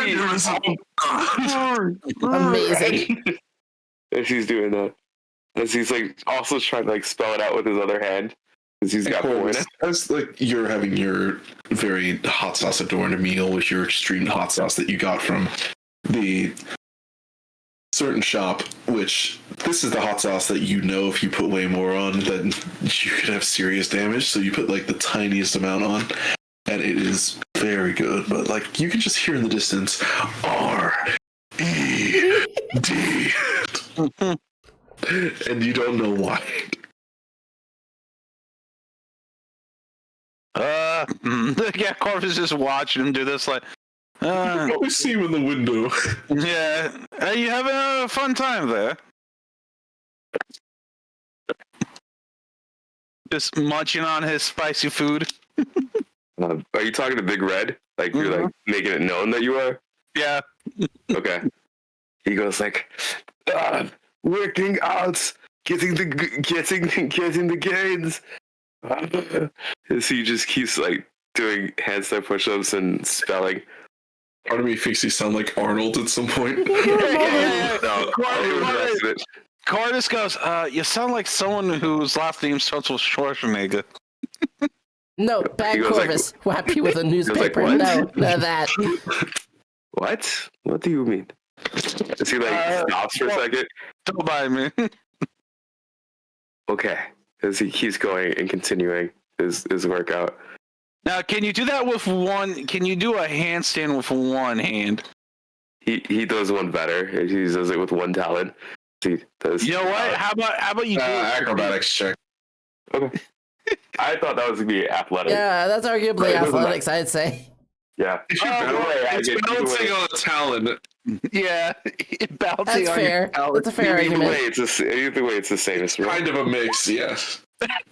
Amazing. As he's doing that. As he's like also trying to like spell it out with his other hand. Because he's got points. As like you're having your very hot sauce adorned meal with your extreme hot sauce that you got from the certain shop, which this is the hot sauce that you know if you put way more on, then you could have serious damage. So you put like the tiniest amount on, and it is very good. But like you can just hear in the distance, R-E-D, and you don't know why. Yeah, Corvus is just watching him do this, like, You always see him in the window. yeah, are you having a fun time there? Just munching on his spicy food. Are you talking to Big Red? Like you're like making it known that you are? Yeah. Okay. He goes like, working out, getting the gains. As he just keeps like doing handstand push-ups and spelling. Part of me thinks he sound like Arnold at some point. No, Karras goes, you sound like someone whose last name starts with Schwarzenegger. No, bad He goes like- Corvus. Whap you with a like, newspaper. what? No, none of that. What? What do you mean? Is he like stops for a second? Don't mind me. Okay. As he keeps going and continuing his workout. Now, can you do that with one? Can you do a handstand with one hand? He does one better. He does it with one talent. He does. You know what? How about you do Acrobatics check. Okay. I thought that was gonna be athletic. Yeah, that's arguably Right, doesn't athletics, I'd say. Yeah. It's Either balancing way- on a talent. Yeah, balancing That's on fair. your That's a fair Either argument. way, it's the same as Kind of a mix, yes.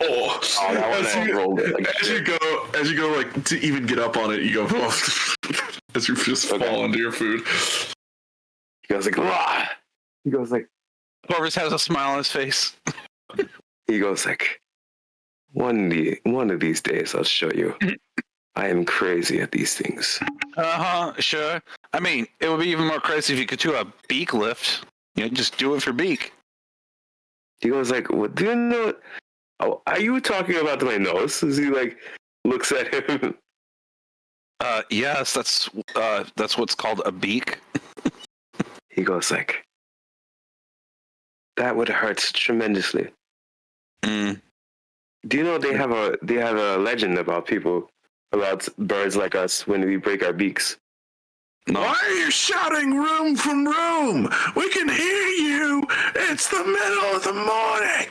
Oh, that one as I you, rolled it like as shit. you go, like to even get up on it, you go as you just Okay. fall into your food. He goes like, "Rah!" He goes like, Corvus has a smile on his face. one of these days I'll show you. I am crazy at these things. Sure. I mean, it would be even more crazy if you could do a beak lift. You know, just do it for beak. He goes like, "What do you know? Oh, are you talking about my nose?" As he like looks at him. Yes, that's what's called a beak. He goes like, "That would hurt tremendously." Mm. Do you know they have a legend about birds like us when we break our beaks? No. Why are you shouting room from room? We can hear you. It's the middle of the morning.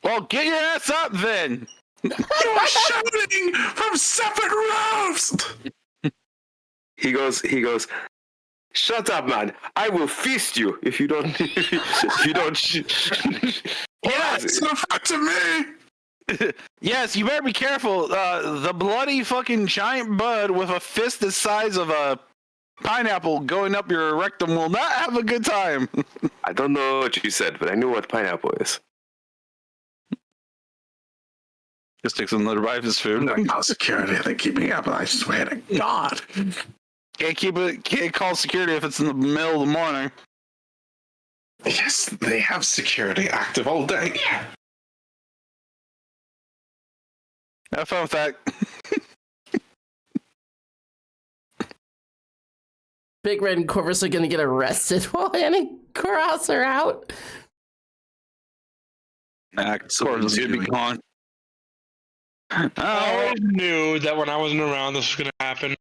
Well, get your ass up then. You are shouting from separate roofs. He goes, "Shut up, man! I will feast you if you don't." If you don't. It's an effect to me. Yes, you better be careful. The bloody fucking giant bud with a fist the size of a pineapple going up your rectum will not have a good time. I don't know what you said, but I knew what pineapple is. Just takes another bite of his food. No security. They're keeping up. I swear to God. Can't call security if it's in the middle of the morning. Yes, they have security active all day. Have fun with that. Big Red and Corvus are gonna get arrested while Annie and Karras are out. Nah, Corvus is gonna be gone. I always knew that when I wasn't around, this was going to happen.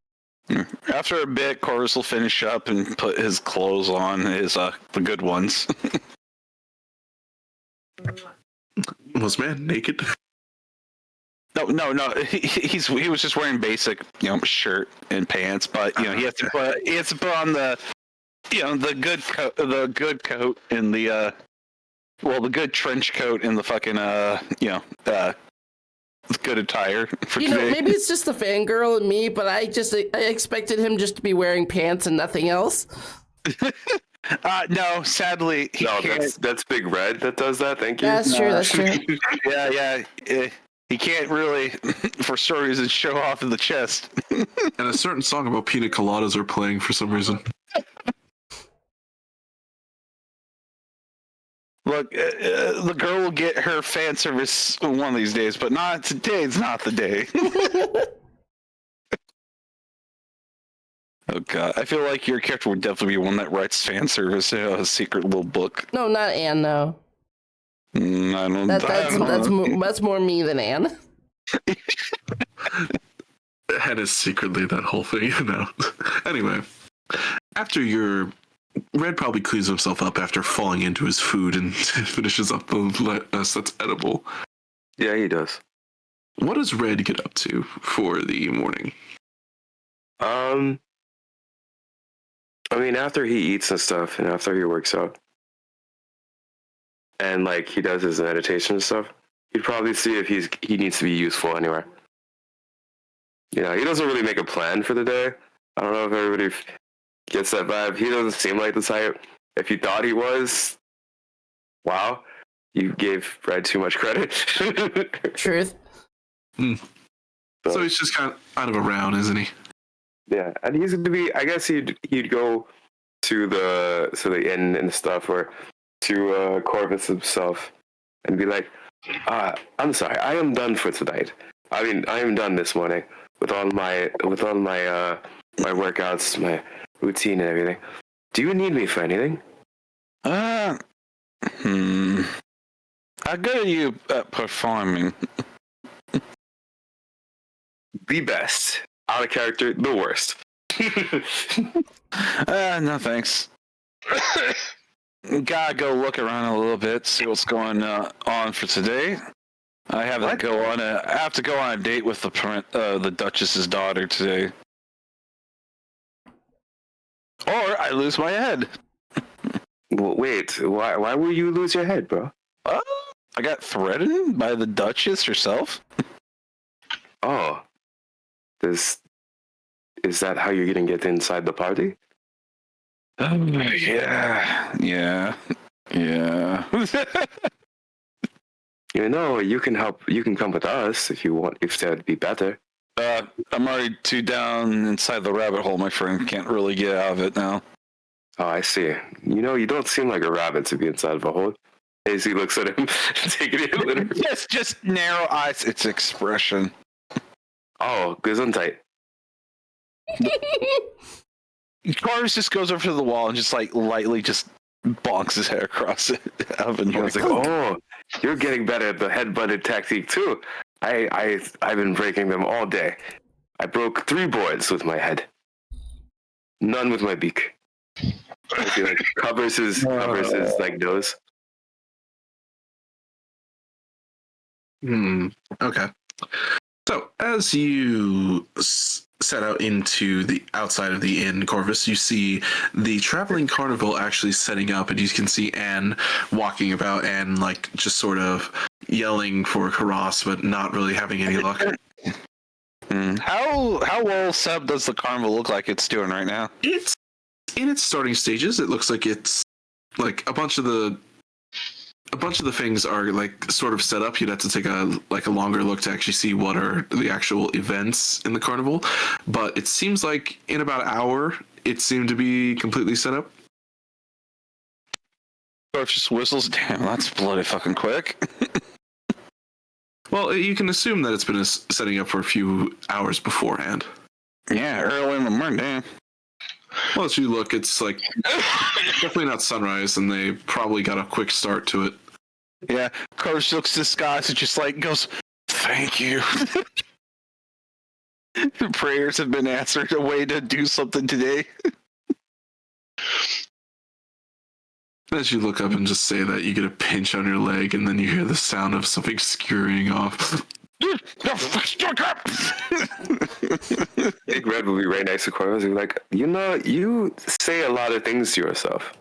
After a bit, Corvus will finish up and put his clothes on, the good ones. Was man naked? No. He was just wearing basic, shirt and pants, but he has to put on the, the good coat, and the good trench coat and the fucking good attire for today. Maybe it's just the fangirl in me, but I expected him just to be wearing pants and nothing else. No, sadly, he can't. That's Big Red that does that. Thank you. That's true. That's true. Yeah. He can't really, for some reason, show off in the chest. And a certain song about pina coladas are playing for some reason. Look, the girl will get her fan service one of these days, but not today. It's not the day. Oh god, I feel like your character would definitely be one that writes fan service in a secret little book. No, not Anne. No, I don't. that's more me than Anne. Head is secretly that whole thing, you know. Anyway, after your Red probably cleans himself up after falling into his food and finishes up the lettuce that's edible. Yeah, he does. What does Red get up to for the morning? I mean, after he eats and stuff, and after he works out, and like he does his meditation and stuff, he'd probably see if he needs to be useful anywhere. You know, he doesn't really make a plan for the day. I don't know if everybody gets that vibe. He doesn't seem like the type. If you thought he was, wow, you gave Red too much credit. Truth. So he's just kind of around, isn't he? Yeah, and he's going to be. I guess he'd go to the inn and stuff, or to Corvus himself, and be like, "I'm sorry, I am done for tonight. I mean, I am done this morning with all my my workouts, my routine, and everything. Do you need me for anything?" How good are you at performing? The best. Out of character, the worst. No thanks. Gotta go look around a little bit, see what's going on for today. I have to go on a date with the Duchess's daughter today. Or I lose my head. Well, wait, why will you lose your head, bro? I got threatened by the Duchess herself. Oh. Is that how you're gonna get inside the party? Yeah. You know, you can help. You can come with us if you want. If that'd be better. I'm already too down inside the rabbit hole, my friend. Can't really get out of it now. Oh, I see. You know, you don't seem like a rabbit to be inside of a hole. As he looks at him, taking it literally. Just narrow eyes. It's expression. Oh, Gesundheit. Karras just goes over to the wall and just like lightly just bonks his head across it. I've been Like, oh, you're getting better at the head-butted tactique too. I've been breaking them all day. I broke 3 boards with my head. None with my beak. He like covers his like nose. Okay. So as you set out into the outside of the inn, Corvus, you see the traveling carnival actually setting up, and you can see Anne walking about and like just sort of yelling for Karras, but not really having any luck. How well set does the carnival look like it's doing right now? It's in its starting stages. It looks like it's like a bunch of the things are like sort of set up. You'd have to take a longer look to actually see what are the actual events in the carnival. But it seems like in about an hour, it seemed to be completely set up. Or just whistles. Damn, that's bloody fucking quick. Well, you can assume that it's been setting up for a few hours beforehand. Yeah, early in the morning. Damn. Well, as you look, it's like definitely not sunrise, and they probably got a quick start to it. Yeah, Karras looks to the skies and just like goes, "Thank you." Prayers have been answered. A way to do something today. As you look up and just say that, you get a pinch on your leg, and then you hear the sound of something scurrying off. Big Red will be right next to Corvus. He'll be like, you know, you say a lot of things to yourself.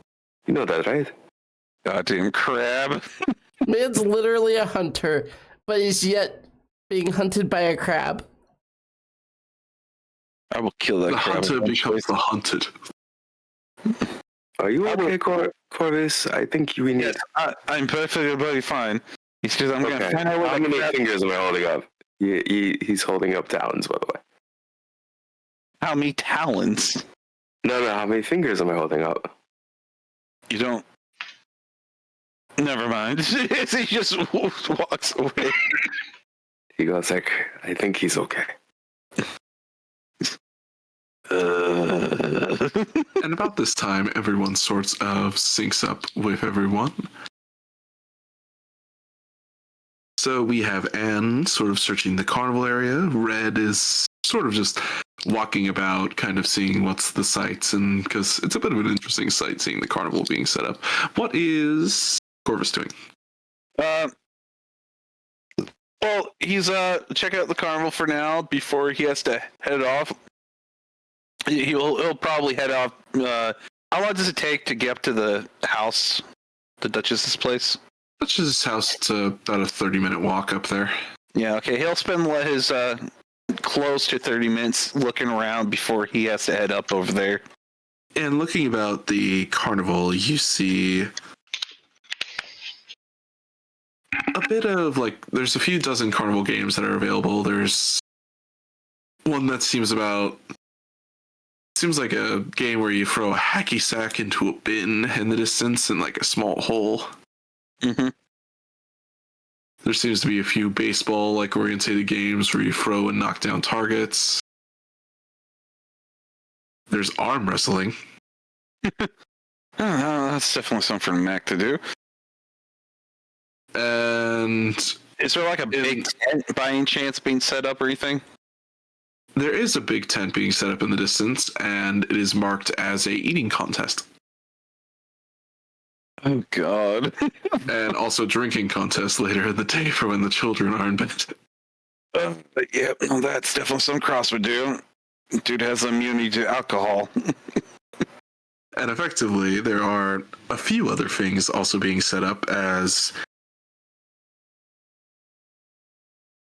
You know that, right? Goddamn crab. Man's literally a hunter, but he's yet being hunted by a crab. I will kill that The crab. hunter becomes the hunted. Are you okay, Corvus? I think we need... Yes, I'm perfectly fine. It's because I'm going to find out How where many the crab... fingers am I holding up? He's holding up talons, by the way. How many talons? No, how many fingers am I holding up? You don't... Never mind. He just walks away. He goes like, I think he's okay. And about this time, everyone sorts of syncs up with everyone. So we have Anne sort of searching the carnival area. Red is sort of just walking about, kind of seeing what's the sights, and because it's a bit of an interesting sight seeing the carnival being set up. What is Corvus doing? Well, he's check out the carnival for now before he has to head off. He'll probably head off. How long does it take to get up to the house, the Duchess's place? Duchess's house. It's about a 30-minute walk up there. Yeah, okay. He'll spend his close to 30 minutes looking around before he has to head up over there. And looking about the carnival, you see a bit of there's a few dozen carnival games that are available. There's one that seems like a game where you throw a hacky sack into a bin in the distance in a small hole. Mm-hmm. There seems to be a few baseball orientated games where you throw and knock down targets. There's arm wrestling. Oh, that's definitely something for Mac to do. And is there a big tent by any chance being set up or anything? There is a big tent being set up in the distance, and it is marked as a eating contest. Oh, God. And also drinking contest later in the day for when the children are in bed. Yeah, well, that's definitely something Cross would do. Dude has immunity to alcohol. And effectively, there are a few other things also being set up as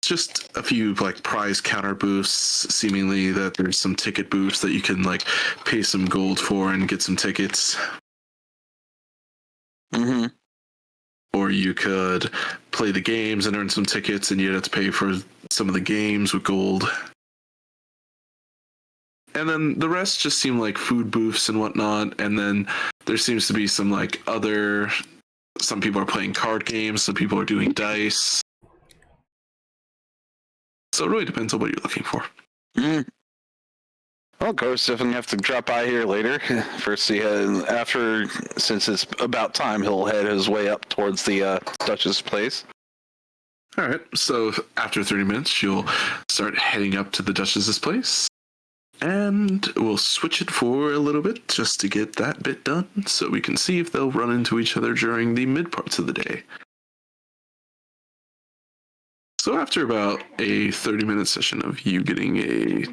just a few prize counter booths, seemingly that there's some ticket booths that you can pay some gold for and get some tickets. Mm-hmm. Or you could play the games and earn some tickets, and you'd have to pay for some of the games with gold. And then the rest just seem like food booths and whatnot. And then there seems to be some some people are playing card games, some people are doing dice. So it really depends on what you're looking for. Mm. Well, Ghost definitely have to drop by here later. First, since it's about time, he'll head his way up towards the Duchess place. All right. So after 30 minutes, you'll start heading up to the Duchess's place. And we'll switch it for a little bit just to get that bit done so we can see if they'll run into each other during the mid parts of the day. So after about a 30-minute session of you getting a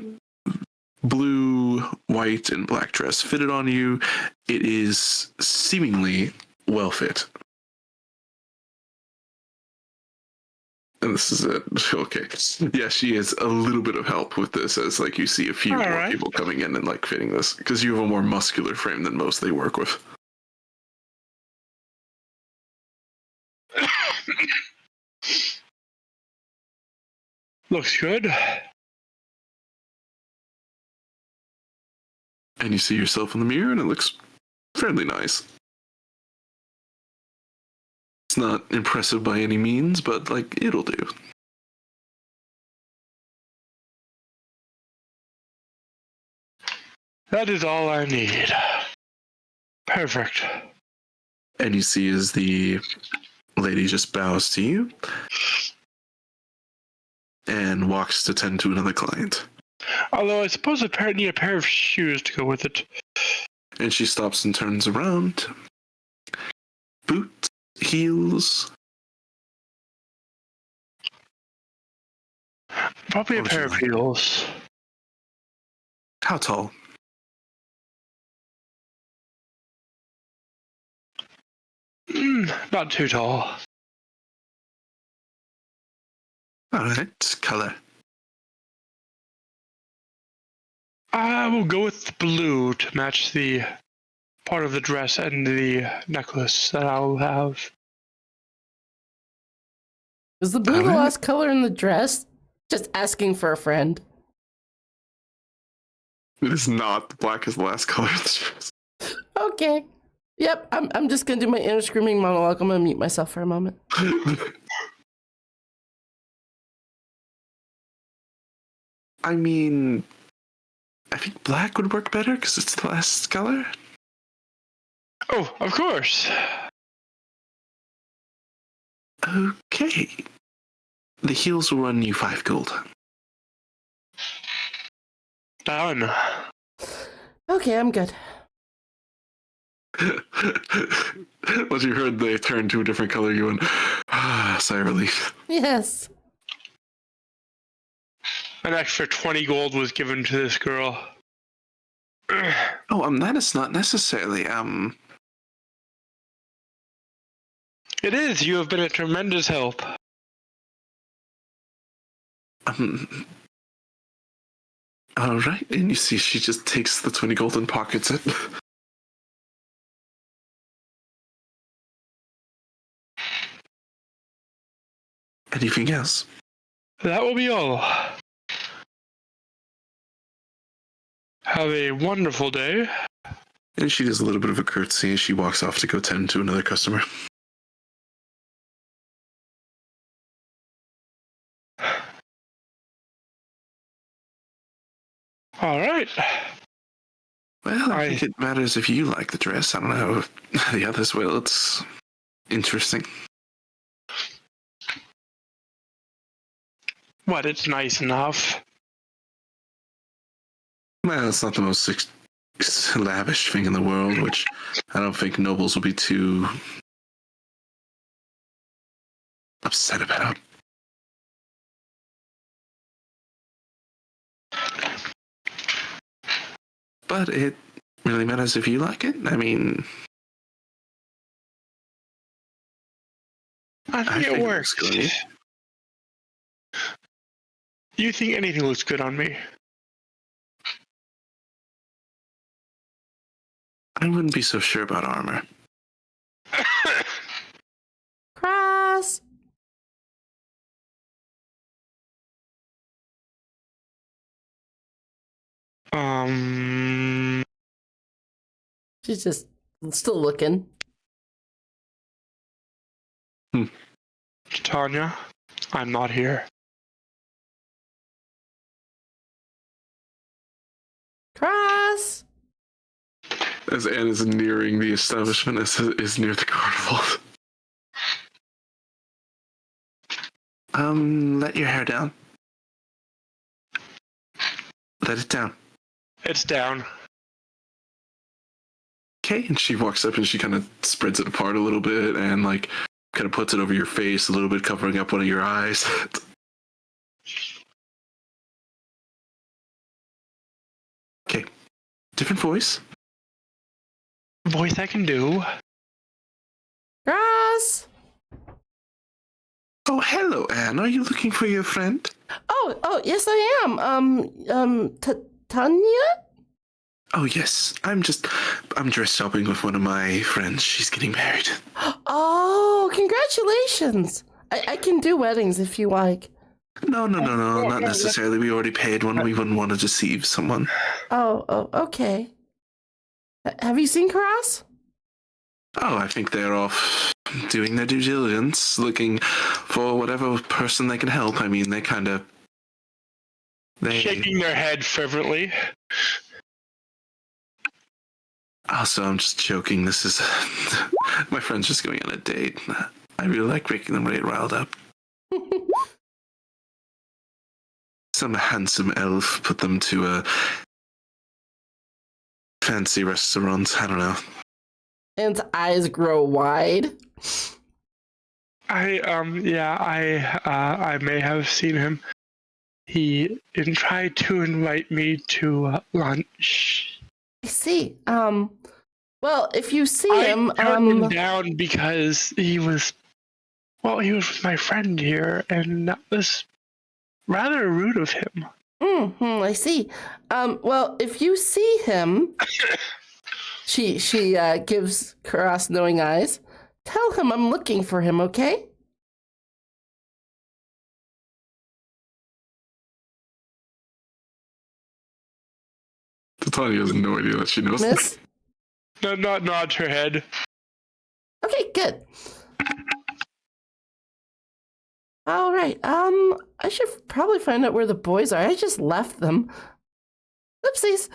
blue, white, and black dress fitted on you, it is seemingly well fit. And this is it. Okay. Yeah, she has a little bit of help with this as you see a few more people coming in and fitting this because you have a more muscular frame than most they work with. Looks good. And you see yourself in the mirror and it looks fairly nice. It's not impressive by any means, but it'll do. That is all I need. Perfect. And you see as the lady just bows to you and walks to tend to another client. Although I suppose I need a pair of shoes to go with it. And she stops and turns around. Boots, heels. Probably a pair of heels. How tall? Not too tall. All right, color. I will go with blue to match the part of the dress and the necklace that I'll have. Is the blue the last color in the dress? Just asking for a friend. It is not. Black is the last color of the dress. Okay. Yep, I'm just gonna do my inner screaming monologue. I'm gonna mute myself for a moment. I mean, I think black would work better because it's the last color. Oh, of course. Okay. The heels will run you 5 gold. Done. Okay, I'm good. Once you heard they turned to a different color, you went, sigh of relief. Yes. An extra 20 gold was given to this girl. Oh, that is not necessarily, It is. You have been a tremendous help. All right. And you see she just takes the 20 gold and pockets it. Anything else? That will be all. Have a wonderful day. And she does a little bit of a curtsy as she walks off to go tend to another customer. All right. Well, I think it matters if you like the dress. I don't know if the others will. It's interesting. What? It's nice enough. Well, it's not the most lavish thing in the world, which I don't think nobles will be too upset about. But it really matters if you like it. I mean, I think it works. Looks good. You think anything looks good on me? I wouldn't be so sure about armor. Cross. She's just still looking. Tanya, I'm not here. Cross. As Anne is nearing the establishment, is near the carnival. Let your hair down. Let it down. It's down. Okay, and she walks up and she kind of spreads it apart a little bit and like kind of puts it over your face a little bit, covering up one of your eyes. Okay, different voice. Voice I can do. Cross. Oh, hello, Anne. Are you looking for your friend? Oh, yes, I am. Tanya? Oh, yes. I'm dress shopping with one of my friends. She's getting married. Oh, congratulations. I can do weddings if you like. No, not necessarily. We already paid one. We wouldn't want to deceive someone. Oh, okay. Have you seen Karras? Oh, I think they're off doing their due diligence, looking for whatever person they can help. I mean, they Shaking their head fervently. Also, I'm just joking. This is my friend's just going on a date. I really like making them really riled up. Some handsome elf put them to a fancy restaurant. I don't know. Anne's eyes grow wide. I may have seen him. He tried to invite me to lunch. I see. Well, if you see him, I turned him down because he was with my friend here, and that was rather rude of him. I see. Well, if you see him, she gives Karras knowing eyes. Tell him I'm looking for him, okay? Tanya has no idea that she knows Miss? Not nods her head. Okay, good. All right. I should probably find out where the boys are. I just left them. Whoopsies.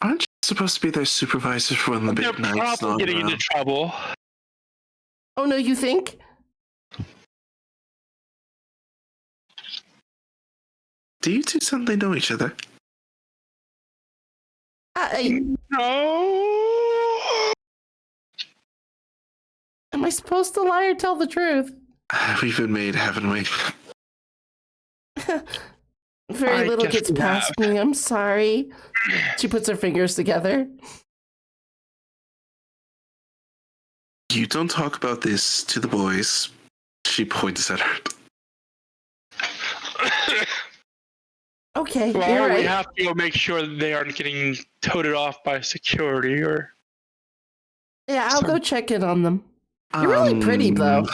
Aren't you supposed to be their supervisor for when the They're big night's probably not getting into around? trouble. Oh, no, you think? Do you two suddenly know each other? No. Am I supposed to lie or tell the truth? We've been made, haven't we? Very I little guess gets we past have. me. I'm sorry. She puts her fingers together. You don't talk about this to the boys. She points at her. Okay, Well, you're we right. have to go make sure that they aren't getting toted off by security or. Yeah, I'll Sorry. go check in on them. You're really pretty, though.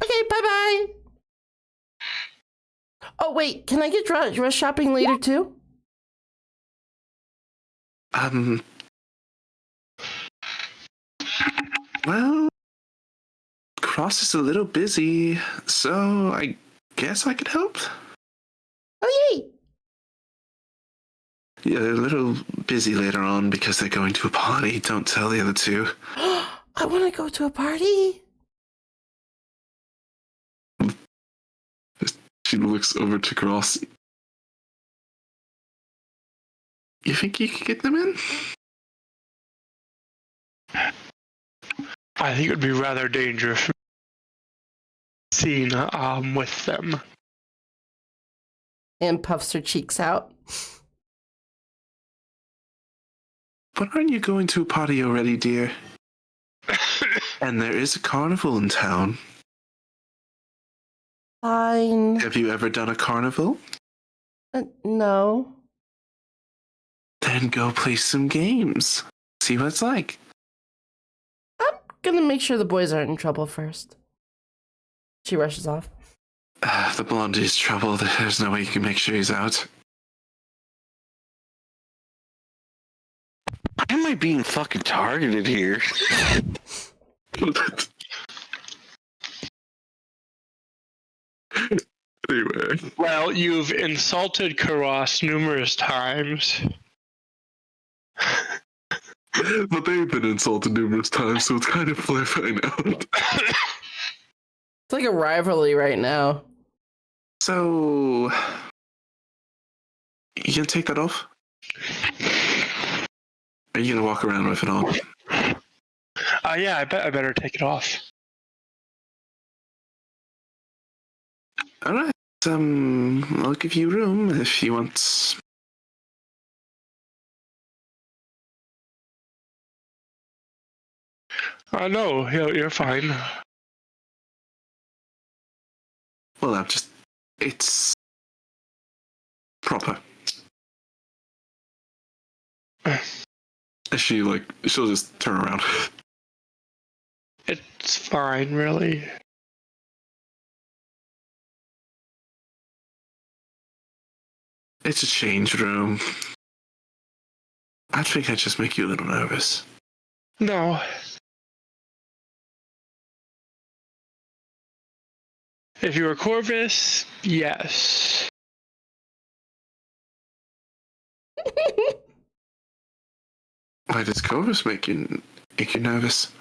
Okay, bye-bye. Oh, wait, can I get dress shopping later, too? Well, Cross is a little busy, so I guess I could help. Oh, yay. Yeah, they're a little busy later on because they're going to a party. Don't tell the other two. I want to go to a party. She looks over to Cross. You think you could get them in? I think it would be rather dangerous seen with them. And puffs her cheeks out. But aren't you going to a party already, dear? And there is a carnival in town. Fine. Have you ever done a carnival? No. Then go play some games. See what it's like. I'm gonna make sure the boys aren't in trouble first. She rushes off. The blondie's trouble. There's no way you can make sure he's out. Why am I being fucking targeted here? Anyway. Well, you've insulted Karras numerous times. But they've been insulted numerous times, so it's kind of flip, I know. It's like a rivalry right now. So, you gonna take that off? Are you gonna walk around with it on? Yeah, I bet I better take it off. Alright, I'll give you room if you want. No, you're fine. Well, it's proper. She'll just turn around. It's fine, really. It's a change room. I think I just make you a little nervous. No. If you were Corvus, yes. Why does Corvus make you nervous?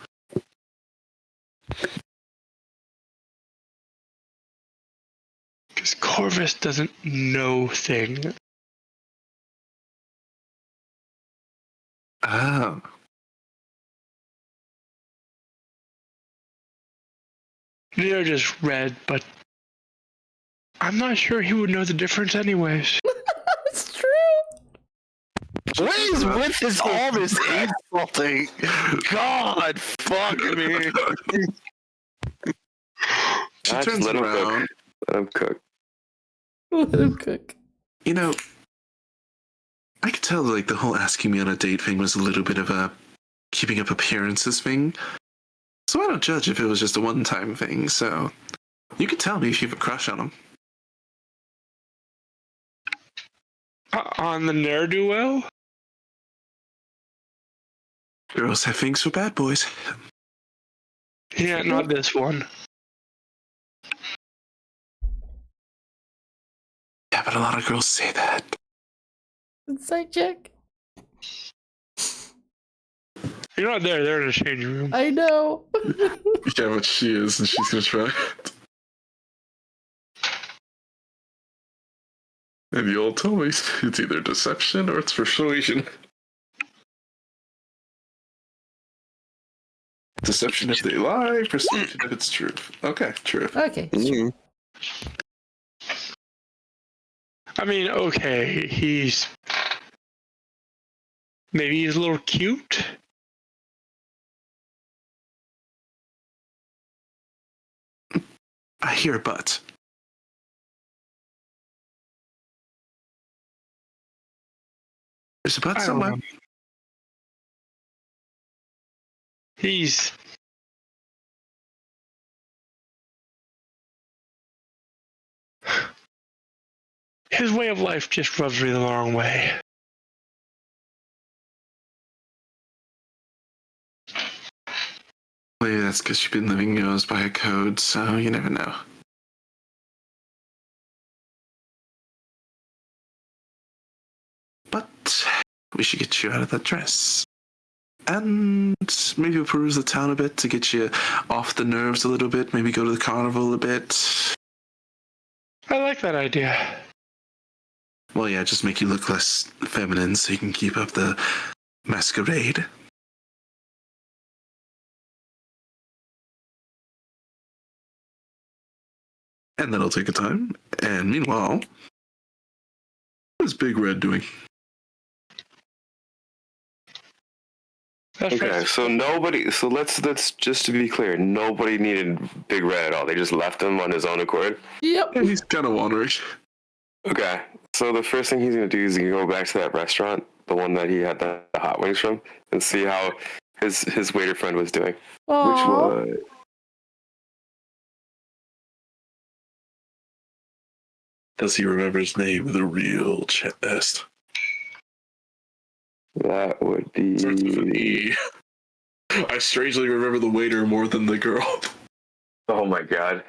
Because Corvus doesn't know things. Oh. They're just red, but I'm not sure he would know the difference anyways. It's true. What is with this all this insulting? God, fuck me. She Just turns let him around. cook. Let him cook. Let him cook. You know, I could tell like the whole asking me on a date thing was a little bit of a keeping up appearances thing. So I don't judge if it was just a one-time thing, so you could tell me if you have a crush on him. On the ne'er-do-well? Girls have things for bad boys. Yeah, not this one. Yeah, but a lot of girls say that. Insight check. You're not there. They're in the changing room. I know. Yeah, but she is, and she's gonna try it. And you'll tell me it's either deception or it's persuasion. Deception if they lie, persuasion if it's true. Okay, true. Okay. Mhm. I mean, okay, maybe he's a little cute. I hear but. There's a but I don't somewhere. know. He's his way of life just rubs me the wrong way. Maybe that's because you've been living yours by a code, so you never know. But we should get you out of that dress. And maybe peruse the town a bit to get you off the nerves a little bit. Maybe go to the carnival a bit. I like that idea. Well, yeah, just make you look less feminine so you can keep up the masquerade. And that'll take a time. And meanwhile, what is Big Red doing? That's Okay, right. so nobody. So let's just to be clear, nobody needed Big Red at all. They just left him on his own accord. Yep. Yeah, he's kind of wandering. Okay, so the first thing he's gonna do is he's gonna go back to that restaurant, the one that he had the hot wings from, and see how his waiter friend was doing. Aww. Which was Does he remember his name with a real chest? that would be. Starts with an E. I strangely remember the waiter more than the girl. Oh my god.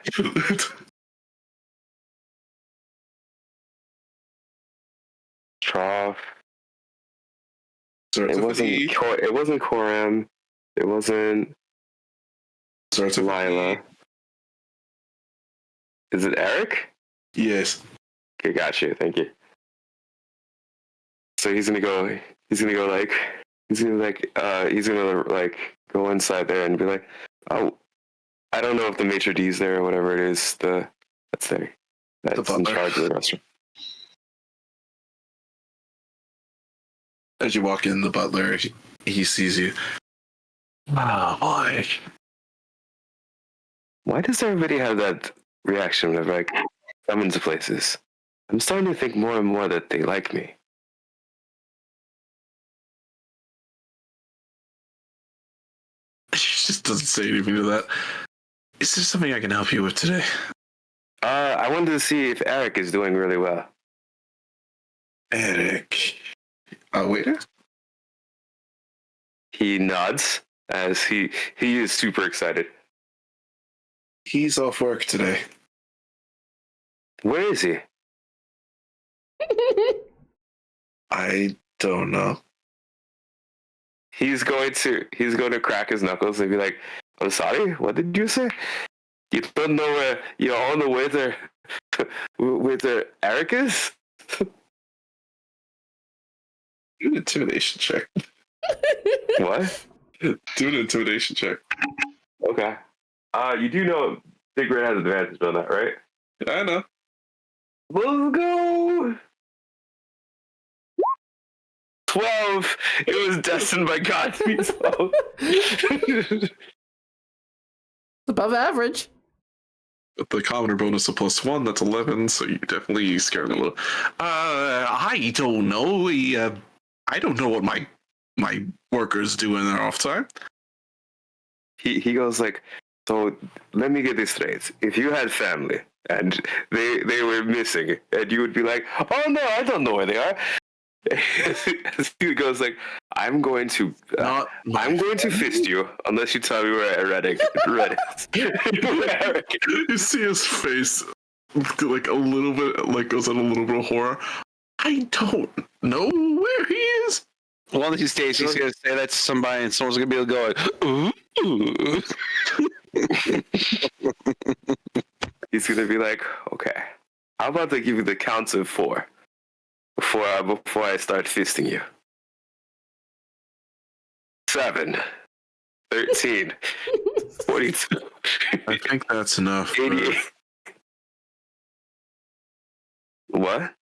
Trough. Starts It with wasn't. an E. It wasn't Coram. It wasn't Starts with Lila. an E. Is it Eric? Yes. Okay, got you. Thank you. So he's gonna go go inside there and be like, oh, I don't know if the maitre d's there or whatever it is. That's there. That's in butler. charge of the restaurant. As you walk in, the butler, he sees you. Wow, boy. Why does everybody have that reaction whenever I come into places? I'm starting to think more and more that they like me. She just doesn't say anything to that. Is there something I can help you with today? I wanted to see if Eric is doing really well. Eric. Waiter? He nods as he is super excited. He's off work today. Where is he? I don't know. He's going to crack his knuckles and be like, "I'm sorry. What did you say? You don't know where you're on the way there with the Eric is?" Do an intimidation check. What? Do an intimidation check. Okay. You do know Big Red has advantage on that, right? I know. Let's go. 12. It was destined by God to be 12. Above average. With the commoner bonus of +1, that's 11, so you definitely scared him a little. I don't know. I don't know what my workers do in their off time. He goes like, so let me get this straight. If you had family and they were missing, and you would be like, oh no, I don't know where they are. He goes like, I'm going to fist you unless you tell me where Red is. You see his face like a little bit, like goes on a little bit of horror. I don't know where he is. One of these days, he's going to say that to somebody, and someone's going to be going, ooh. He's gonna be like, okay, how about I give you the counts of 4 before I start fisting you? 7, 13, 42. I think that's enough. 88. What?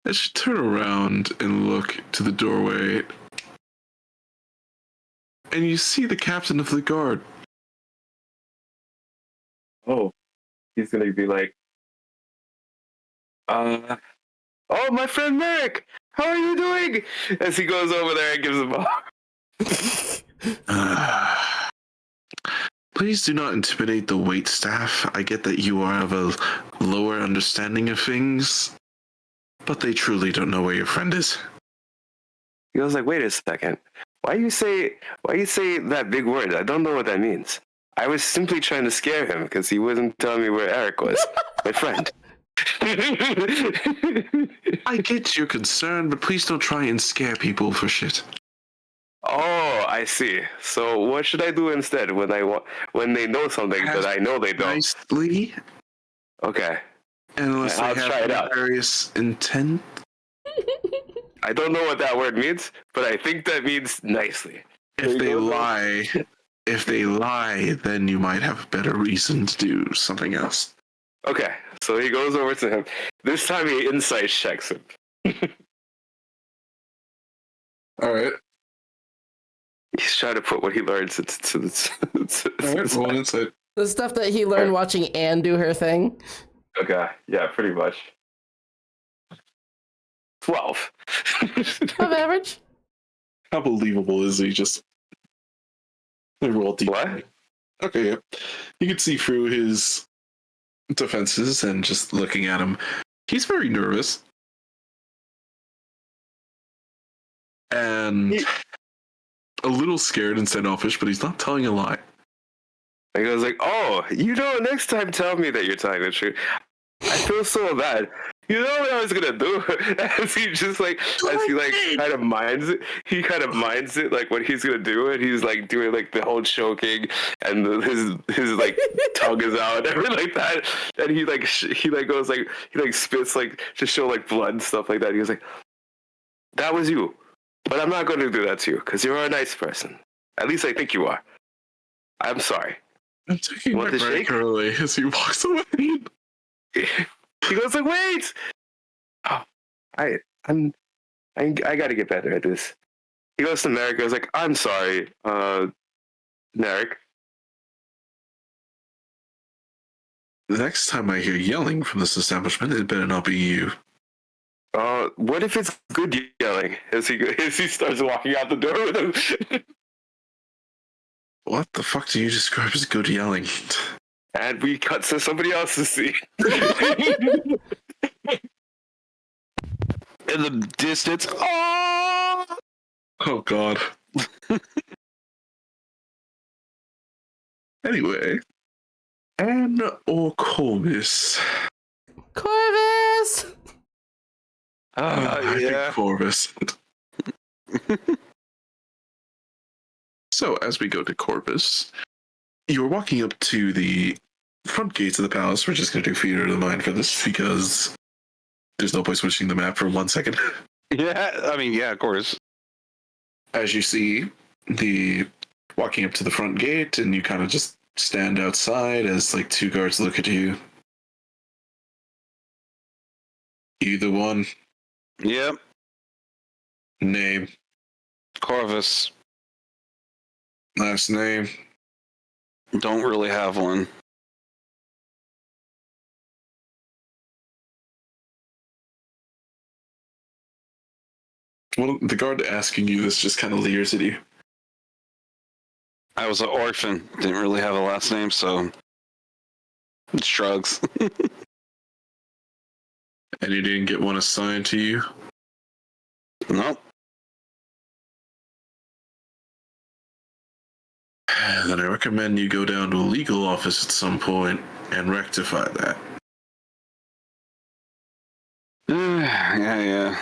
As you turn around and look to the doorway, and you see the captain of the guard. Oh, he's gonna be like, oh, my friend Merrick, how are you doing? As he goes over there and gives him a hug. Please do not intimidate the wait staff. I get that you are of a lower understanding of things, but they truly don't know where your friend is. He goes like, wait a second. Why you say that big word? I don't know what that means. I was simply trying to scare him because he wouldn't tell me where Eric was, my friend. I get your concern, but please don't try and scare people for shit. Oh, I see. So what should I do instead when they know something that I know they don't? Nicely, Okay. and unless I'll they try it have out. nefarious intent. I don't know what that word means, but I think that means nicely. If they lie, then you might have a better reason to do something else. Okay, so he goes over to him. This time he insight checks him. All right. He's trying to put what he learns into the. All right. Roll an insight. The stuff that he learned watching Anne do her thing. Okay, yeah, pretty much. 12. Above average. How believable is he? Just roll deep. What? Okay. Yeah. You can see through his defenses and just looking at him. He's very nervous. And a little scared and standoffish, but he's not telling a lie. He goes like, oh, next time tell me that you're telling the truth. I feel so bad. You know what I was gonna do? As he kind of minds it, like what he's gonna do, and he's like doing like the whole choking, and his like tongue is out and everything like that, and he goes like he like spits like to show like blood and stuff like that. He goes like, that was you, but I'm not gonna do that to you because you're a nice person. At least I think you are. I'm sorry. I'm taking Want my the break shake? early as he walks away. He goes like, wait! Oh, I gotta get better at this. He goes to Merrick, goes like, I'm sorry, Merrick. The next time I hear yelling from this establishment, it better not be you. What if it's good yelling? As he starts walking out the door with him. What the fuck do you describe as good yelling? And we cut to somebody else's scene. In the distance, oh! Oh god. Anyway, Anne or Corvus? Corvus! I think Corvus. So, as we go to Corvus, you're walking up to the front gates of the palace. We're just going to do theater of the mind for this because there's no point switching the map for 1 second. Yeah, I mean, yeah, of course. As you see walking up to the front gate, and you kind of just stand outside as like 2 guards look at you. Either one. Yep, Name. Corvus. Last name. Don't really have one. Well, the guard asking you this just kind of leers at you. I was an orphan. Didn't really have a last name, so it shrugs. And you didn't get one assigned to you? Nope. Then I recommend you go down to a legal office at some point and rectify that. Yeah.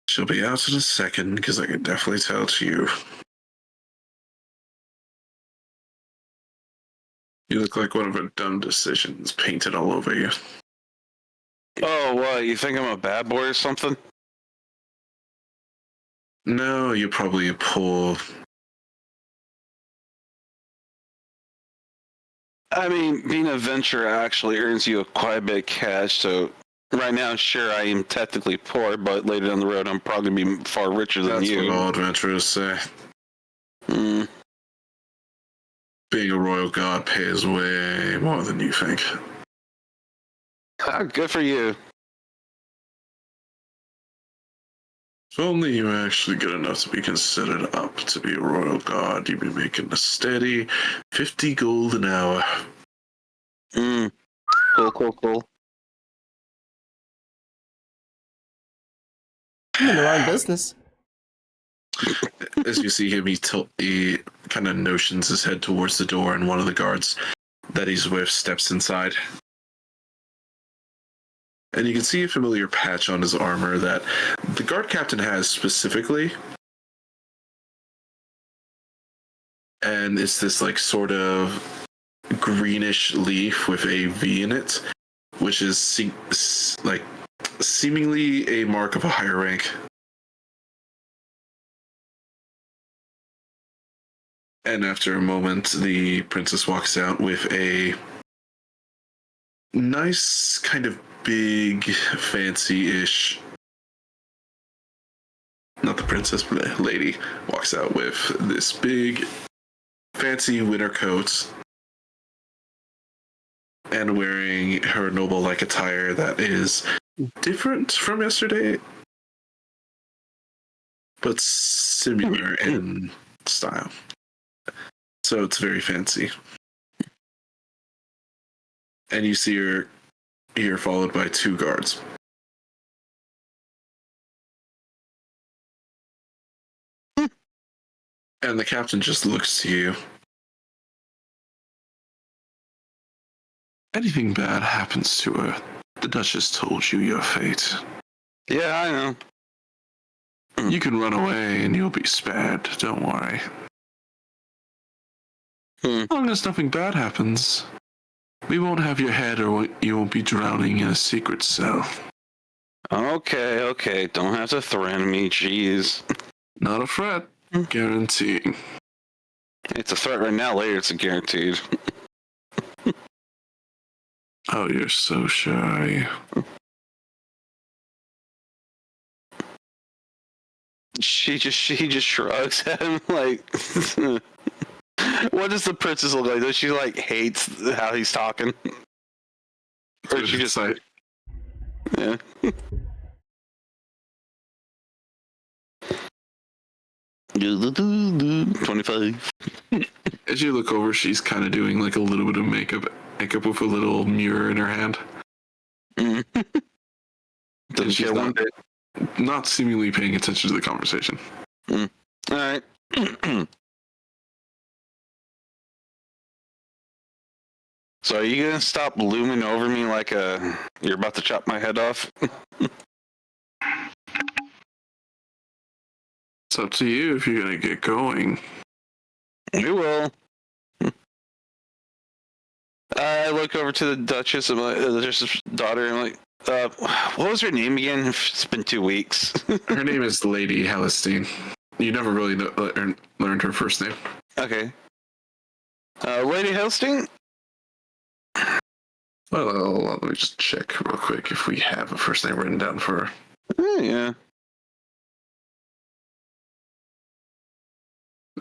She'll be out in a second, because I can definitely tell it's you. You look like one of her dumb decisions painted all over you. Oh, what? You think I'm a bad boy or something? No, you're probably a poor... I mean, being a venture actually earns you quite a bit of cash, so right now, sure, I am technically poor, but later down the road, I'm probably going to be far richer than That's you. what all adventurers say. Being a royal god pays way more than you think. Good for you. If only you were actually good enough to be considered up to be a royal god, you'd be making a steady 50 gold an hour. Cool. I'm in the wrong business. As you see him, he kind of notions his head towards the door, and one of the guards that he's with steps inside. And you can see a familiar patch on his armor that the guard captain has specifically. And it's this like sort of greenish leaf with a V in it, which is seemingly a mark of a higher rank. And after a moment, the princess walks out with a nice, kind of big, fancy-ish... Not the princess, but the lady walks out with this big, fancy winter coat and wearing her noble-like attire that is different from yesterday, but similar in style. So it's very fancy. And you see her here followed by two guards. And the captain just looks to you. Anything bad happens to her, the Duchess told you your fate. Yeah, I know. You can run away and you'll be spared, don't worry. As long as nothing bad happens, we won't have your head or you won't be drowning in a secret cell. Okay. Don't have to threaten me, jeez. Not a threat, guaranteeing. It's a threat right now, later it's a guaranteed. Oh, you're so shy. She just shrugs at him like what does the princess look like? Does she like hates how he's talking? Or she just like, yeah. 25. as you look over, she's kind of doing like a little bit of makeup with a little mirror in her hand. Doesn't she's care one bit. Not seemingly paying attention to the conversation. All right. So are you gonna stop looming over me like you're about to chop my head off? It's up to you if you're gonna get going. You will. I look over to the Duchess and the Duchess' daughter and I'm like, what was her name again? It's been 2 weeks. Her name is Lady Halistine. You never really learned her first name. Okay. Lady Helsting? Well, let me just check real quick if we have a first name written down for her. Yeah.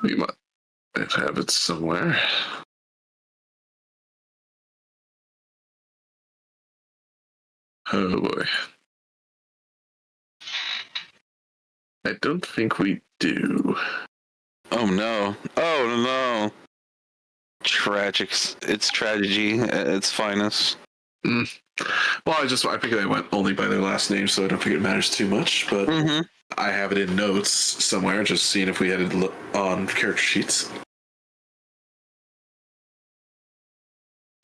We might have it somewhere. Oh boy. I don't think we do. Oh no. Tragic. It's tragedy at its finest. Well, I think they went only by their last name, so I don't think it matters too much, but I have it in notes somewhere, just seeing if we had it on character sheets.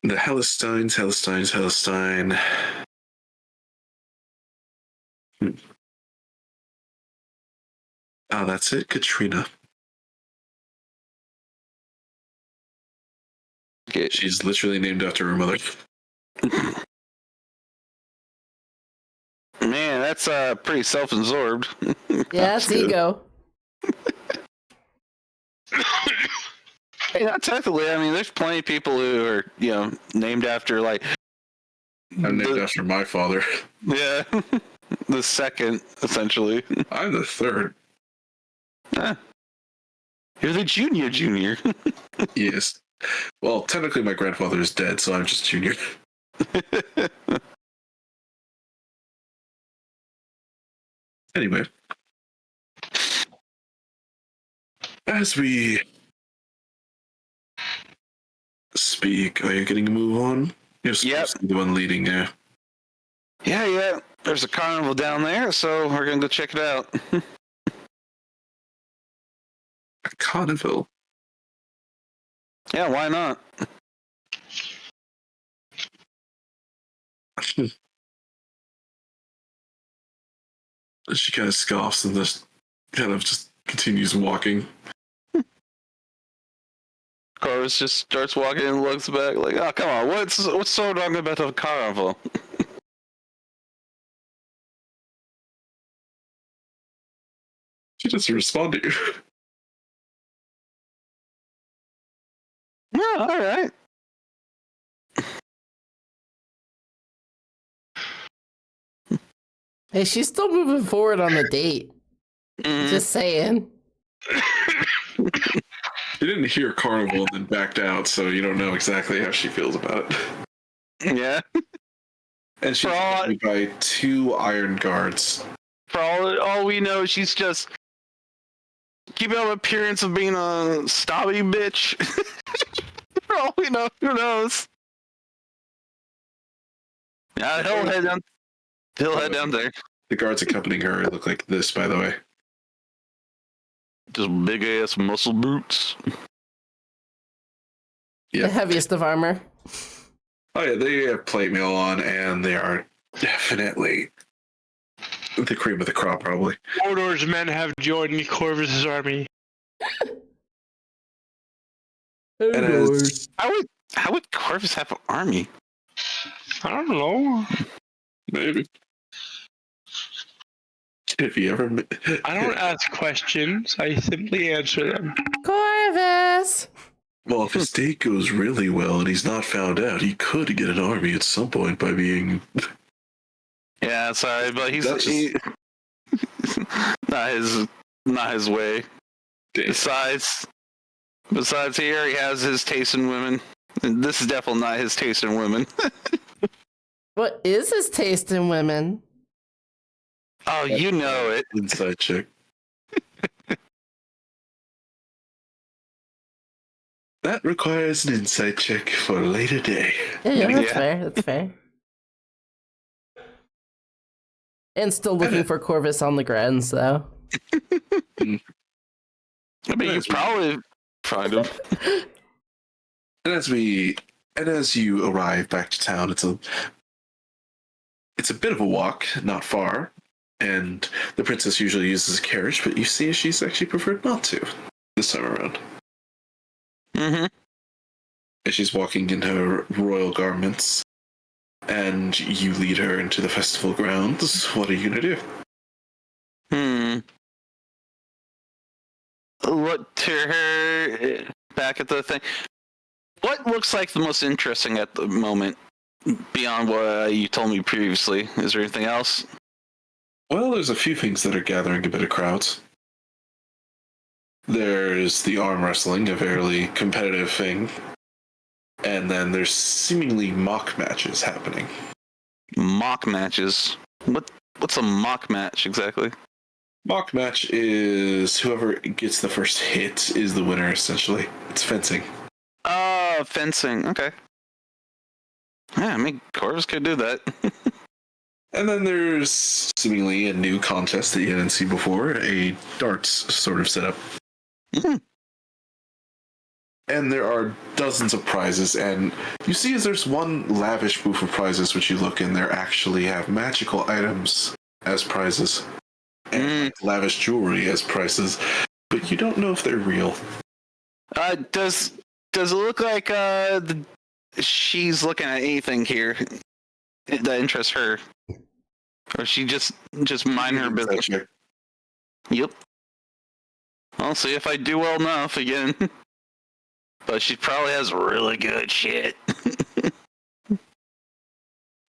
The Hellestein. Oh, that's it, Katrina. Okay. She's literally named after her mother. Man, that's pretty self-absorbed. Yeah, it's ego. Hey, not technically. I mean, there's plenty of people who are, named after like. I'm named after my father. Yeah, the second, essentially. I'm the third. You're the junior. Yes. Well, technically my grandfather is dead, so I'm just junior. Anyway. As we speak, are you getting to move on? You're supposed to be the one leading there. Yeah. There's a carnival down there, so we're gonna go check it out. A carnival? Yeah, why not? She kind of scoffs and just continues walking. Corvus just starts walking and looks back like, oh, come on, what's so wrong about a carnival? She doesn't respond to you. Yeah, all right. Hey, she's still moving forward on the date. Just saying. She didn't hear carnival and then backed out, so you don't know exactly how she feels about it. Yeah. And she's accompanied by 2 iron guards. For all we know, she's just keeping up appearance of being a snobby bitch. For all we know, who knows? Yeah, he'll head down. He'll head down there. The guards accompanying her look like this, by the way. Just big ass muscle boots. The heaviest of armor. Oh yeah, they have plate mail on, and they are definitely the cream of the crop, probably. Mordor's men have joined Corvus' army. And How would Corvus have an army? I don't know. Maybe. If you ever... I don't ask questions. I simply answer them. Corvus! Well, if his date goes really well and he's not found out, he could get an army at some point by being... Yeah, sorry, but he's That's not his way. Besides here, he has his taste in women. And this is definitely not his taste in women. What is his taste in women? Oh, you know it. Inside chick. That requires an inside check for a later day. Yeah, that's fair. That's fair. And still looking for Corvus on the grounds, though. I mean, you probably find him. And as you arrive back to town, it's a bit of a walk, not far, and the princess usually uses a carriage, but you see she's actually preferred not to this time around. Mm-hmm. And she's walking in her royal garments, and you lead her into the festival grounds. What are you gonna do? Look to her back at the thing. What looks like the most interesting at the moment, beyond what you told me previously? Is there anything else? Well, there's a few things that are gathering a bit of crowds. There's the arm wrestling, a fairly competitive thing. And then there's seemingly mock matches happening. Mock matches? What's a mock match exactly? Mock match is whoever gets the first hit is the winner, essentially. It's fencing. Oh, fencing. Okay. Yeah, I mean, Corvus could do that. And then there's seemingly a new contest that you didn't see before, a darts sort of setup. Mm-hmm. And there are dozens of prizes, and you see as there's one lavish booth of prizes, which you look in, there actually have magical items as prizes, and lavish jewelry as prizes, but you don't know if they're real. Does it look like she's looking at anything here that interests her, or she just mind her business? Yep. I'll see if I do well enough again. But she probably has really good shit.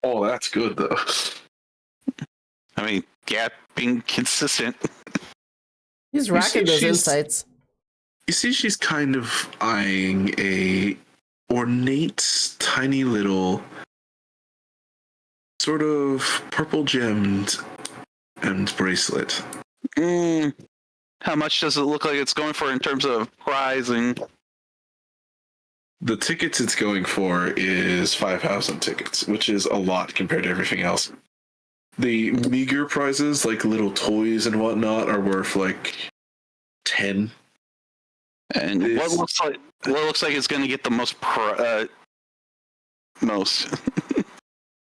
Oh, that's good though. I mean, yeah, being consistent. He's racking those she's- insights. You see, she's kind of eyeing a ornate, tiny little, sort of purple gemmed and bracelet. How much does it look like it's going for in terms of pricing? The tickets it's going for is 5,000 tickets, which is a lot compared to everything else. The meager prizes, like little toys and whatnot, are worth like 10. And what looks like it's going to get the most most?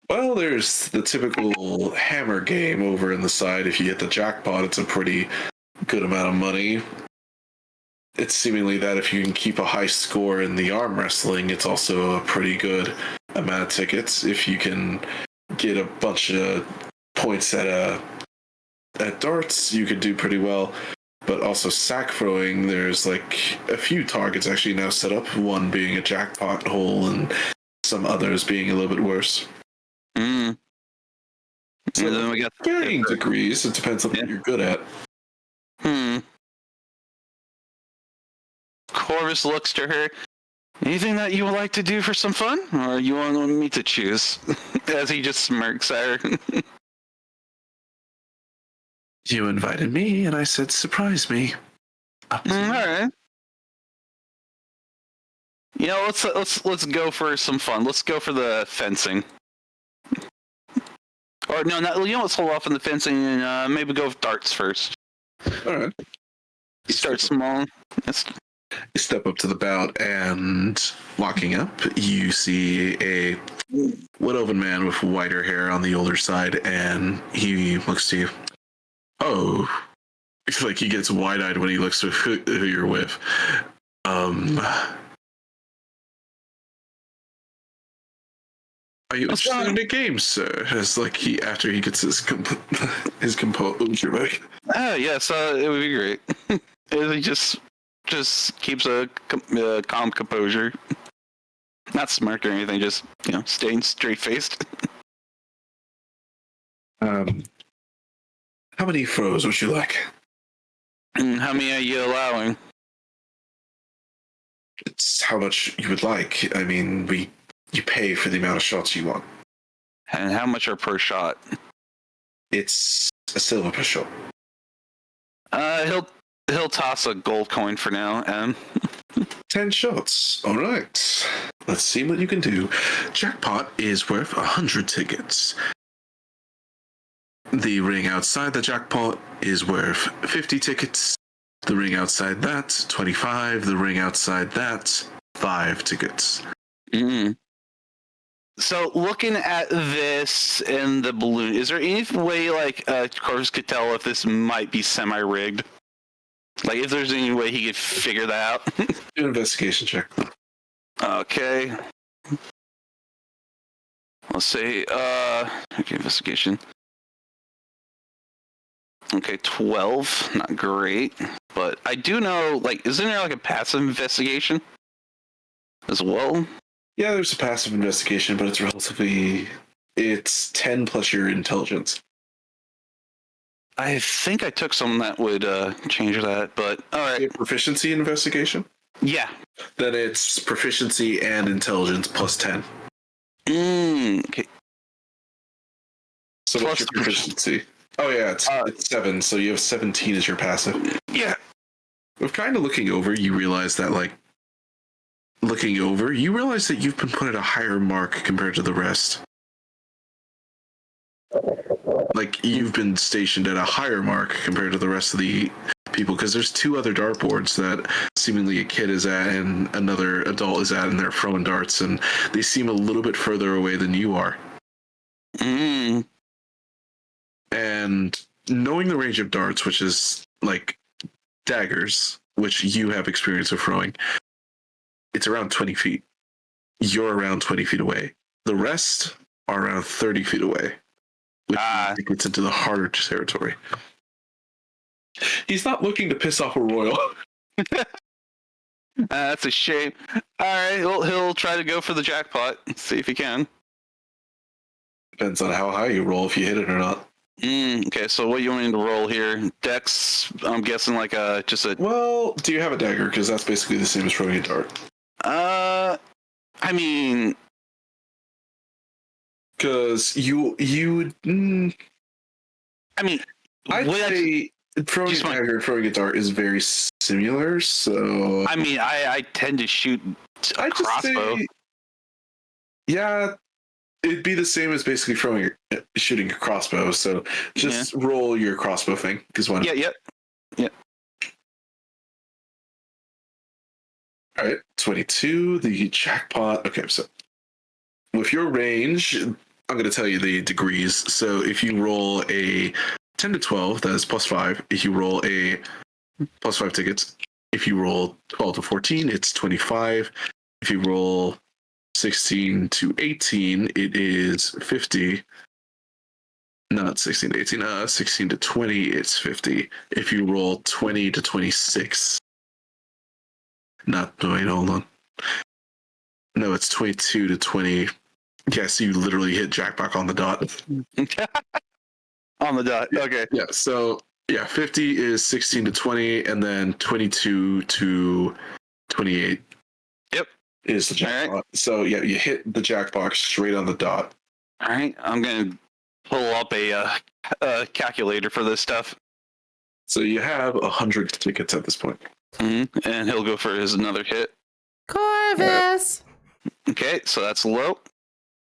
Well, there's the typical hammer game over in the side. If you hit the jackpot, it's a pretty good amount of money. It's seemingly that if you can keep a high score in the arm wrestling, it's also a pretty good amount of tickets. If you can get a bunch of points at darts, you could do pretty well. But also sack throwing, there's like a few targets actually now set up, one being a jackpot hole and some others being a little bit worse. So And then we got varying degrees, it depends on what you're good at. Corvus looks to her. Anything that you would like to do for some fun? Or you want me to choose? As he just smirks at her. You invited me, and I said, surprise me. Alright. You know, let's go for some fun. Let's go for the fencing. Or no, not, you know, let's hold off on the fencing and maybe go with darts first. All right. You start small. You step up to the bout, and walking up, you see a wood-elven man with whiter hair on the older side, and he looks to you. Oh, it's like he gets wide-eyed when he looks to who you're with. Are you interested in the game, sir? It's like after he gets his composure back. Yes, it would be great. He just keeps a calm composure, not smirk or anything. Just staying straight faced. How many throws would you like? How many are you allowing? It's how much you would like. I mean, you pay for the amount of shots you want. And how much are per shot? It's a silver per shot. He'll toss a gold coin for now. 10 shots. All right. Let's see what you can do. Jackpot is worth 100 tickets. The ring outside the jackpot is worth 50 tickets. The ring outside that, 25. The ring outside that, 5 tickets. So looking at this and the balloon, is there any way Corvus could tell if this might be semi-rigged? Like if there's any way he could figure that out? Do an investigation check. Okay. Let's see. Okay, investigation. Okay, 12. Not great. But I do know, isn't there a passive investigation as well? Yeah, there's a passive investigation, but it's 10 plus your intelligence. I think I took some that would change that, but alright. Your proficiency in investigation? Yeah. Then it's proficiency and intelligence plus 10. Okay. So what's your proficiency? Oh yeah, it's 7, so you have 17 as your passive. Yeah. With kind of looking over, you realize that you've been put at a higher mark compared to the rest. You've been stationed at a higher mark compared to the rest of the people because there's 2 other dartboards that seemingly a kid is at and another adult is at, and they're throwing darts, and they seem a little bit further away than you are. Mm. And knowing the range of darts, which is like daggers, which you have experience of throwing, it's around 20 feet. You're around 20 feet away. The rest are around 30 feet away, which gets into the harder territory. He's not looking to piss off a royal. That's a shame. All right, he'll try to go for the jackpot. See if he can. Depends on how high you roll, if you hit it or not. Okay, so what you want me to roll here? Dex, I'm guessing like just a... Well, do you have a dagger? Because that's basically the same as throwing a dart. I mean... Because you would... I mean... I'd say throwing a dagger and throwing a dart is very similar, so... I mean, I tend to shoot a crossbow. Say, yeah, it'd be the same as basically shooting a crossbow, so just roll your crossbow thing. Yeah. All right, 22, the jackpot. Okay, so with your range, I'm going to tell you the degrees. So if you roll a 10 to 12, that is +5. If you roll a +5 tickets, if you roll 12 to 14, it's 25. If you roll 16 to 18, it is 50. Not 16 to 18, 16 to 20, it's 50. If you roll 20 to 26, wait, hold on. No, it's 22 to 20. Yeah, so you literally hit jackpot on the dot. On the dot, okay. Yeah, so 50 is 16 to 20, and then 22 to 28. Yep. Is the jackpot. Right. So yeah, you hit the jackpot straight on the dot. All right, I'm going to pull up a calculator for this stuff. So you have 100 tickets at this point. Mm-hmm. And he'll go for another hit. Corvus! Okay, so that's low.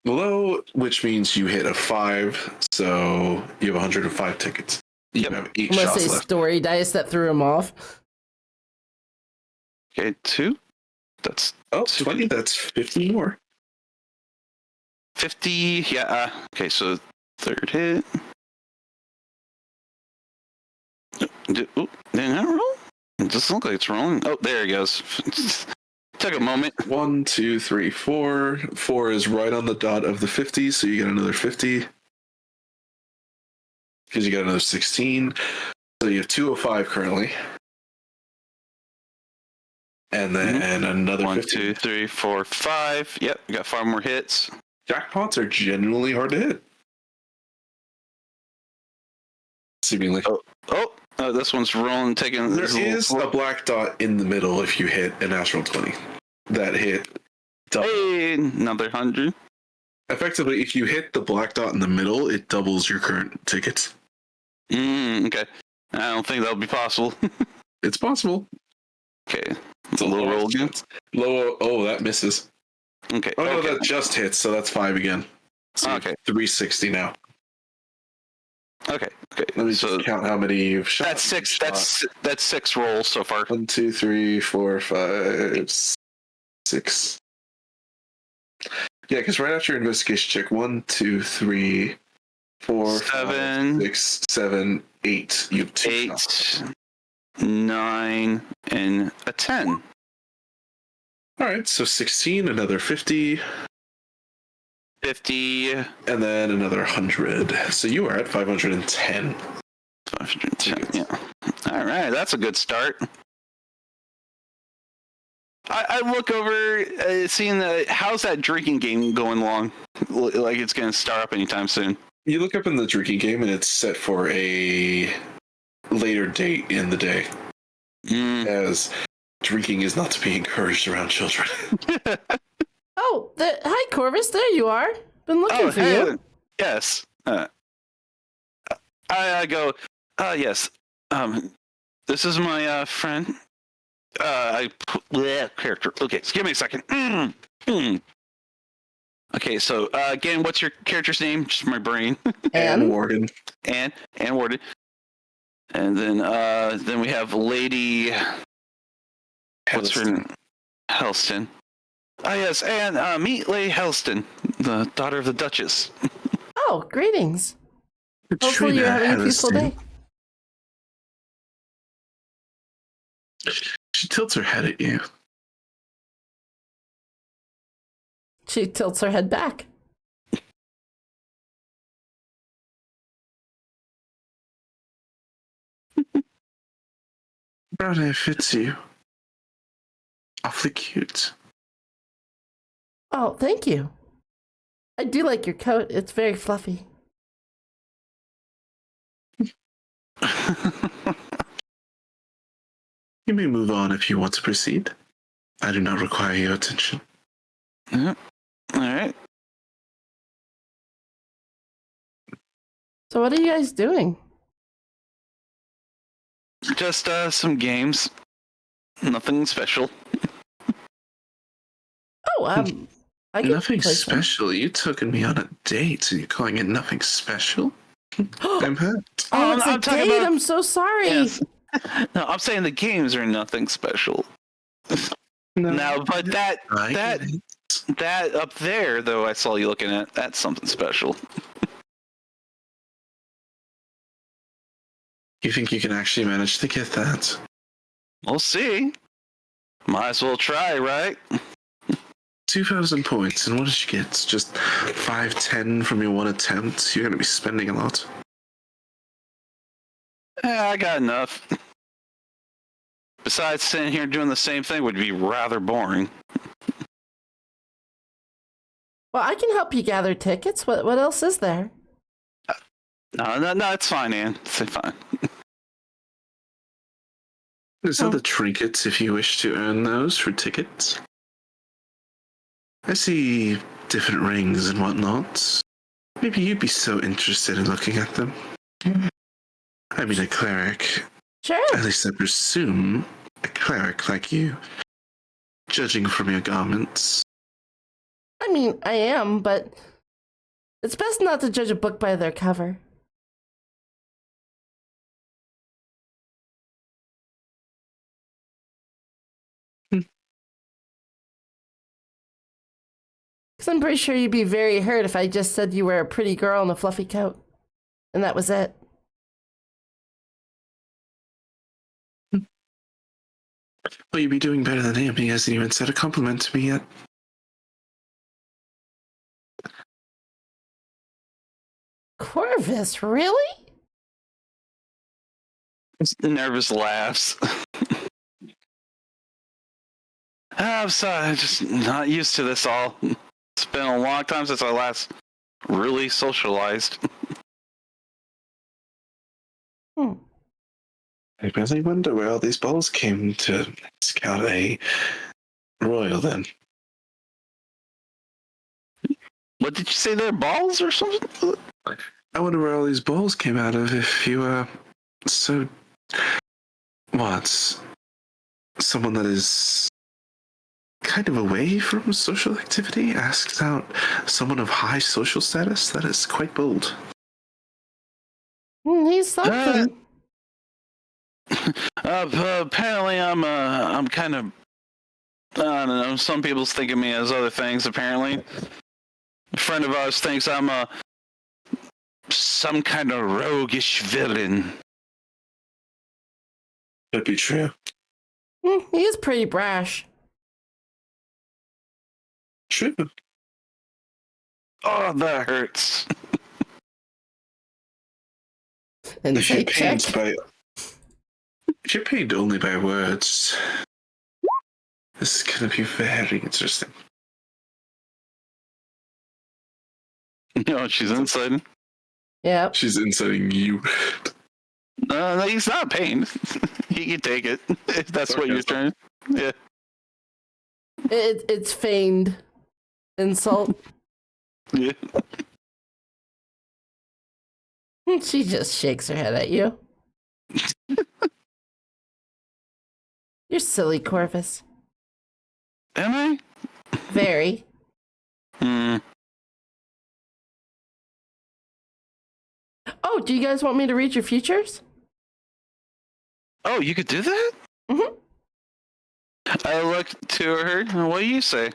Low, which means you hit a 5, so you have 105 tickets. You have 8 shots left. Say story dice that threw him off. Okay, 2. That's 20. That's 50 more. 50. Yeah. Okay, so third hit. Didn't that roll? It doesn't look like it's rolling. Oh, there he goes. Took a moment. 1, 2, 3, 4. 4 is right on the dot of the 50, so you get another 50. Because you got another 16. So you have 205 currently. And then another 1, 50. 2, 3, 4, 5. Yep, we got 5 more hits. Jackpots are genuinely hard to hit. Seemingly. Oh, this one's rolling, taking... There is a black dot in the middle if you hit a natural 20. That hit. Hey, another 100. Effectively, if you hit the black dot in the middle, it doubles your current tickets. Okay. I don't think that'll be possible. It's possible. Okay. It's a low roll again. Low. Oh, that misses. Okay. Oh, no, that just hits, so that's 5 again. So okay. 360 now. Okay. Let me just count how many you've shot. That's 6. That's 6 rolls so far. 1, 2, 3, 4, 5, 6. Yeah, because right after your investigation check, 1, 2, 3, 4, 7, 5, 6, 7, 8. You have 2 8, shots. 9, and a 10. All right, so 16, another 50. 50. And then another 100. So you are at 510. 510, yeah. All right, that's a good start. I look over, seeing how's that drinking game going along? Like it's going to start up anytime soon. You look up in the drinking game, and it's set for a later date in the day. As drinking is not to be encouraged around children. Oh, hi, Corvus. There you are. Been looking for you. Yes. I go, yes. This is my friend. Character. Okay, so give me a second. Okay, so again, what's your character's name? Just my brain. Anne Warden. Anne Warden. And then we have Lady. What's her name? Helston. Ah, yes, and meet Lady Helston, the daughter of the Duchess. Oh, greetings. Hopefully Katrina you're having a peaceful Hennessy. day. She tilts her head at you. She tilts her head back. Brown hair fits you. Awfully cute. Oh, thank you. I do like your coat. It's very fluffy. You may move on if you want to proceed. I do not require your attention. Yep. All right. So what are you guys doing? Just some games. Nothing special. Oh, I can Nothing play some. special. You took me on a date and you're calling it nothing special? I'm hurt. Oh, it's a I'm talking date. about- I'm so sorry. Yes. No, I'm saying the games are nothing special. No, but that I that get it. that up there though I saw you looking at, that's something special. You think you can actually manage to get that? We'll see. Might as well try, right? 2,000 points, and what did you get? Just 510 from your one attempt? You're going to be spending a lot. I got enough. Besides, sitting here doing the same thing would be rather boring. Well, I can help you gather tickets. What else is there? No, it's fine, Ann. It's fine. There's other trinkets if you wish to earn those for tickets. I see different rings and whatnot. Maybe you'd be so interested in looking at them. I mean, a cleric. Sure. At least I presume a cleric like you. Judging from your garments. I mean, I am, but it's best not to judge a book by their cover. Because I'm pretty sure you'd be very hurt if I just said you were a pretty girl in a fluffy coat. And that was it. Well, you'd be doing better than him. He hasn't even said a compliment to me yet. Corvus, really? Nervous laughs. I'm sorry, I'm just not used to this all. It's been a long time since I last really socialized. I really wonder where all these balls came to scout a royal then. What did you say there? Balls or something? I wonder where all these balls came out of if you were so... What? Someone that is kind of away from social activity asks out someone of high social status? That is quite bold. He's something. Apparently I'm kind of, I don't know, some people think of me as other things, apparently. A friend of ours thinks I'm some kind of roguish villain. Could be true. He is pretty brash. True. Oh, that hurts. If you're Insight check. pained by... If you're pained only by words, this is going to be very interesting. No, she's inside. Yep. She's inciting you. No, he's not pained. He can take it if that's what you're trying. Yeah. It's feigned insult. Yeah. She just shakes her head at you. You're silly, Corvus. Am I? Very. Oh, do you guys want me to read your futures? Oh, you could do that? Mm-hmm. I looked to her. What do you say?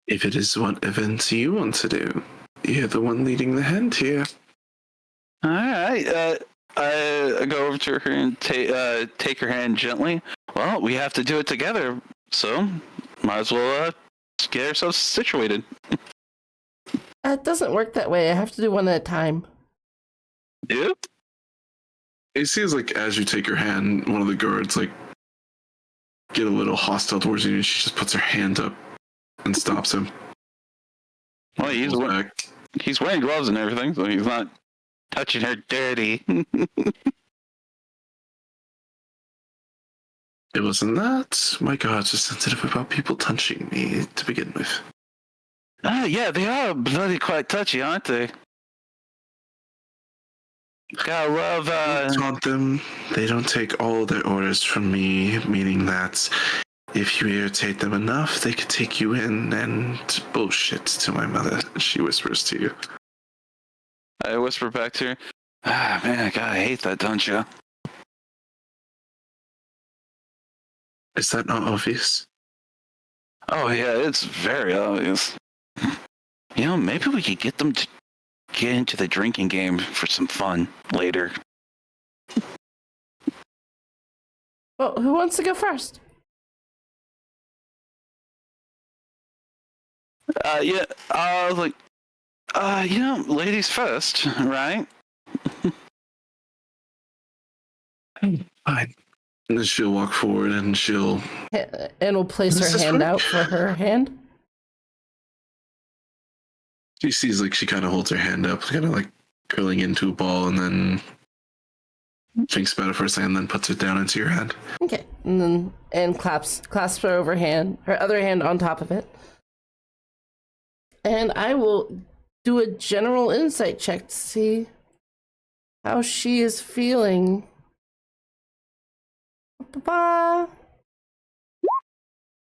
If it is what events you want to do, you're the one leading the hand here. All right. I go over to her and take her hand gently. Well, we have to do it together, so might as well get ourselves situated. It doesn't work that way. I have to do one at a time. Yeah. It seems like as you take her hand, one of the guards like get a little hostile towards you, and she just puts her hand up and stops him. Well, he's wearing gloves and everything, so he's not touching her dirty. It wasn't that. My guards are sensitive about people touching me to begin with. Yeah, they are bloody quite touchy, aren't they? Gotta love, I taught them they don't take all their orders from me, meaning that if you irritate them enough, they could take you in and bullshit to my mother, she whispers to you. I whisper back to her, man, God, I hate that, don't you? Is that not obvious? Oh, yeah, it's very obvious. You know, maybe we could get them to get into the drinking game for some fun later. Well, who wants to go first? Yeah, I was like, ladies first, right? Fine. And then she'll walk forward and she'll... And will place Does her this hand work? out for her hand. She sees like she kind of holds her hand up, kind of like curling into a ball, and then thinks about it for a second, then puts it down into your hand. Okay, and clasps her her other hand on top of it. And I will do a general insight check to see how she is feeling. Ba-ba.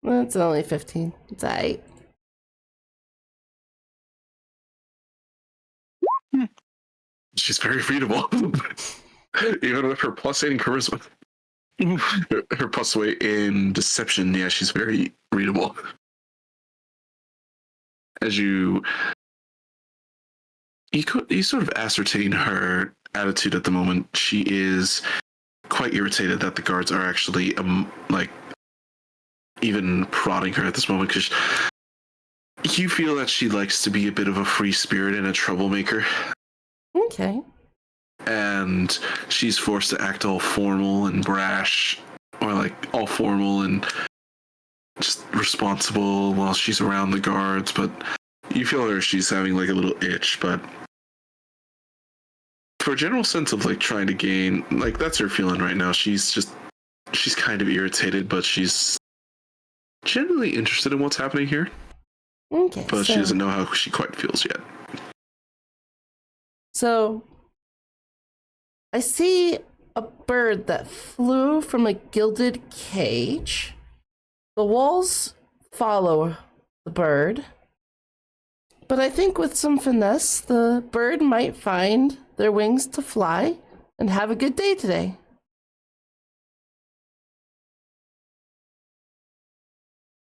That's only 15. It's alright. She's very readable. Even with her +8 in charisma. Her +8 in deception, yeah, she's very readable. As you sort of ascertain her attitude at the moment, she is quite irritated that the guards are actually even prodding her at this moment, because you feel that she likes to be a bit of a free spirit and a troublemaker. Okay. And she's forced to act all formal and brash, or like all formal and just responsible while she's around the guards, but you feel her, she's having like a little itch, but for a general sense of like trying to gain, like that's her feeling right now. She's kind of irritated, but she's generally interested in what's happening here. Okay. But she doesn't know how she quite feels yet. So I see a bird that flew from a gilded cage. The walls follow the bird. But I think with some finesse, the bird might find their wings to fly and have a good day today.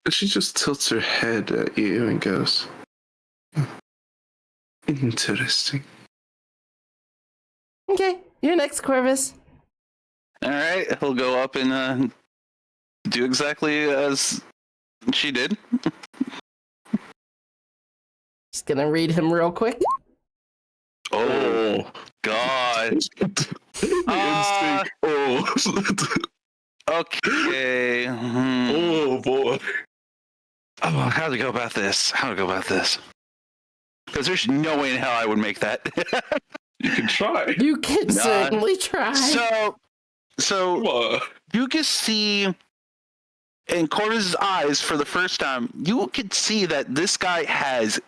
She just tilts her head at you and goes, interesting. Okay, you're next, Corvus. All right, he'll go up and do exactly as she did. Just gonna read him real quick. Oh, God. The instinct. Okay. Oh, boy. Oh, how to go about this? Because there's no way in hell I would make that. You can try. You can certainly try. So you can see in Corvus' eyes for the first time, you could see that this guy has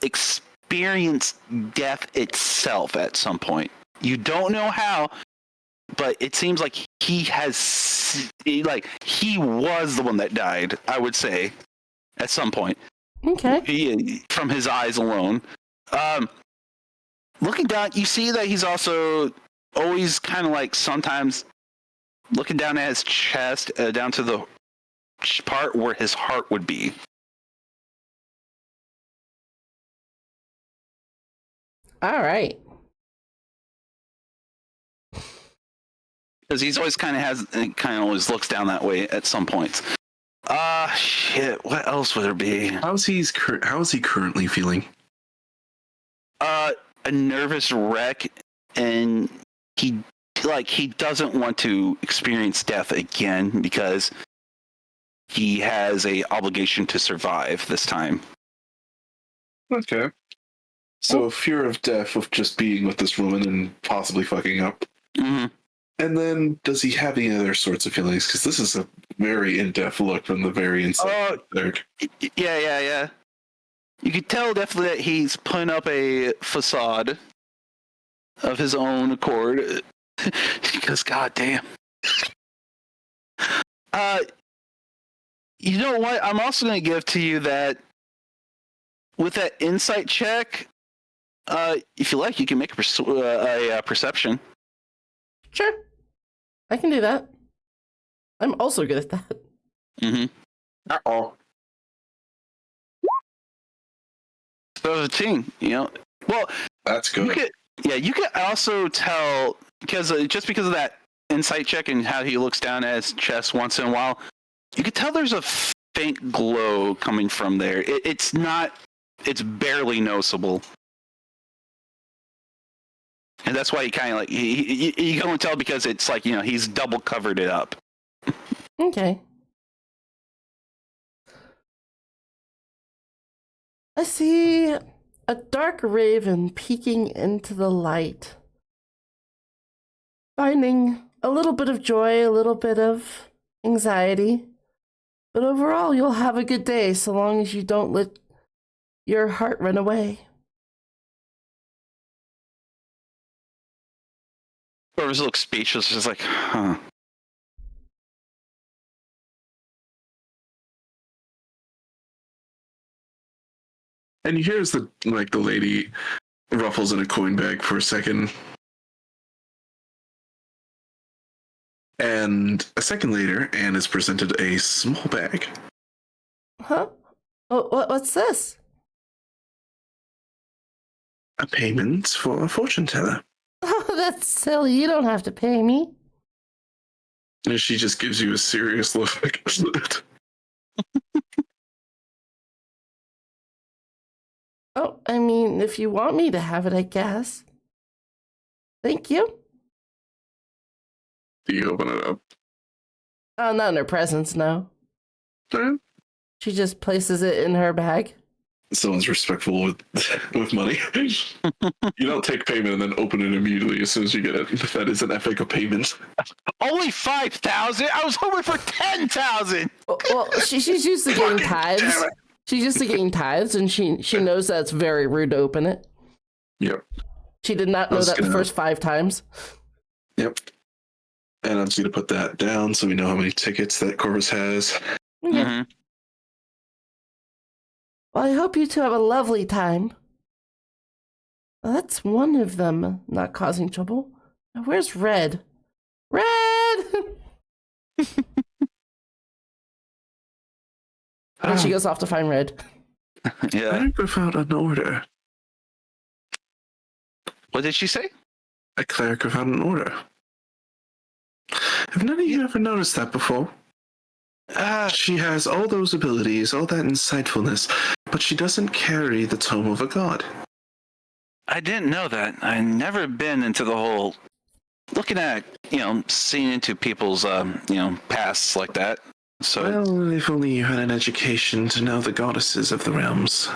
experienced death itself at some point. You don't know how, but it seems like he was the one that died, I would say, at some point. Okay. From his eyes alone. looking down, you see that he's also always kind of like sometimes looking down at his chest, down to the part where his heart would be. All right. Because he's always kind of always looks down that way at some points. Shit. What else would there be? How is he currently feeling? A nervous wreck, and he doesn't want to experience death again because he has a obligation to survive this time. Okay. So fear of death of just being with this woman and possibly fucking up. Mm-hmm. And then does he have any other sorts of feelings? Because this is a very in-depth look from the very inside. Yeah. You could tell definitely that he's putting up a facade of his own accord. Because goddamn. You know what? I'm also going to give to you that with that insight check, if you like, you can make a perception. Sure. I can do that. I'm also good at that. Mm-hmm. Uh-oh. 17, you know. Well, That's good. You could also tell, because just because of that insight check and how he looks down at his chest once in a while, you could tell there's a faint glow coming from there. It's barely noticeable. And that's why he kind of like, you can only tell because it's like, you know, he's double covered it up. Okay. I see a dark raven peeking into the light, finding a little bit of joy, a little bit of anxiety. But overall, you'll have a good day so long as you don't let your heart run away. Corvus looks speechless, just like, huh. And you hear as the lady ruffles in a coin bag for a second. And a second later, Anne is presented a small bag. Huh? Oh, what's this? A payment for a fortune teller. Oh, that's silly. You don't have to pay me. And she just gives you a serious look. Oh, I mean, if you want me to have it, I guess. Thank you. Do you open it up? Oh, not in her presence, no. She just places it in her bag. Someone's respectful with money. You don't take payment and then open it immediately as soon as you get it. That is an epic of payment. Only 5,000? I was hoping for 10,000! Well, she's used to getting tithes. She's used to getting tithes, and she knows that's very rude to open it. Yep. She did not know that the first 5 times. Yep. And I'm just going to put that down so we know how many tickets that Corvus has. Okay. Mm-hmm. Well, I hope you two have a lovely time. Well, that's one of them not causing trouble. Now, where's Red? Red! And then she goes off to find Red. Yeah. I without an order. What did she say? A cleric without an order. Have none of you ever noticed that before? She has all those abilities, all that insightfulness, but she doesn't carry the tome of a god. I didn't know that. I've never been into the whole looking at, seeing into people's, pasts like that. So, well, if only you had an education to know the goddesses of the realms.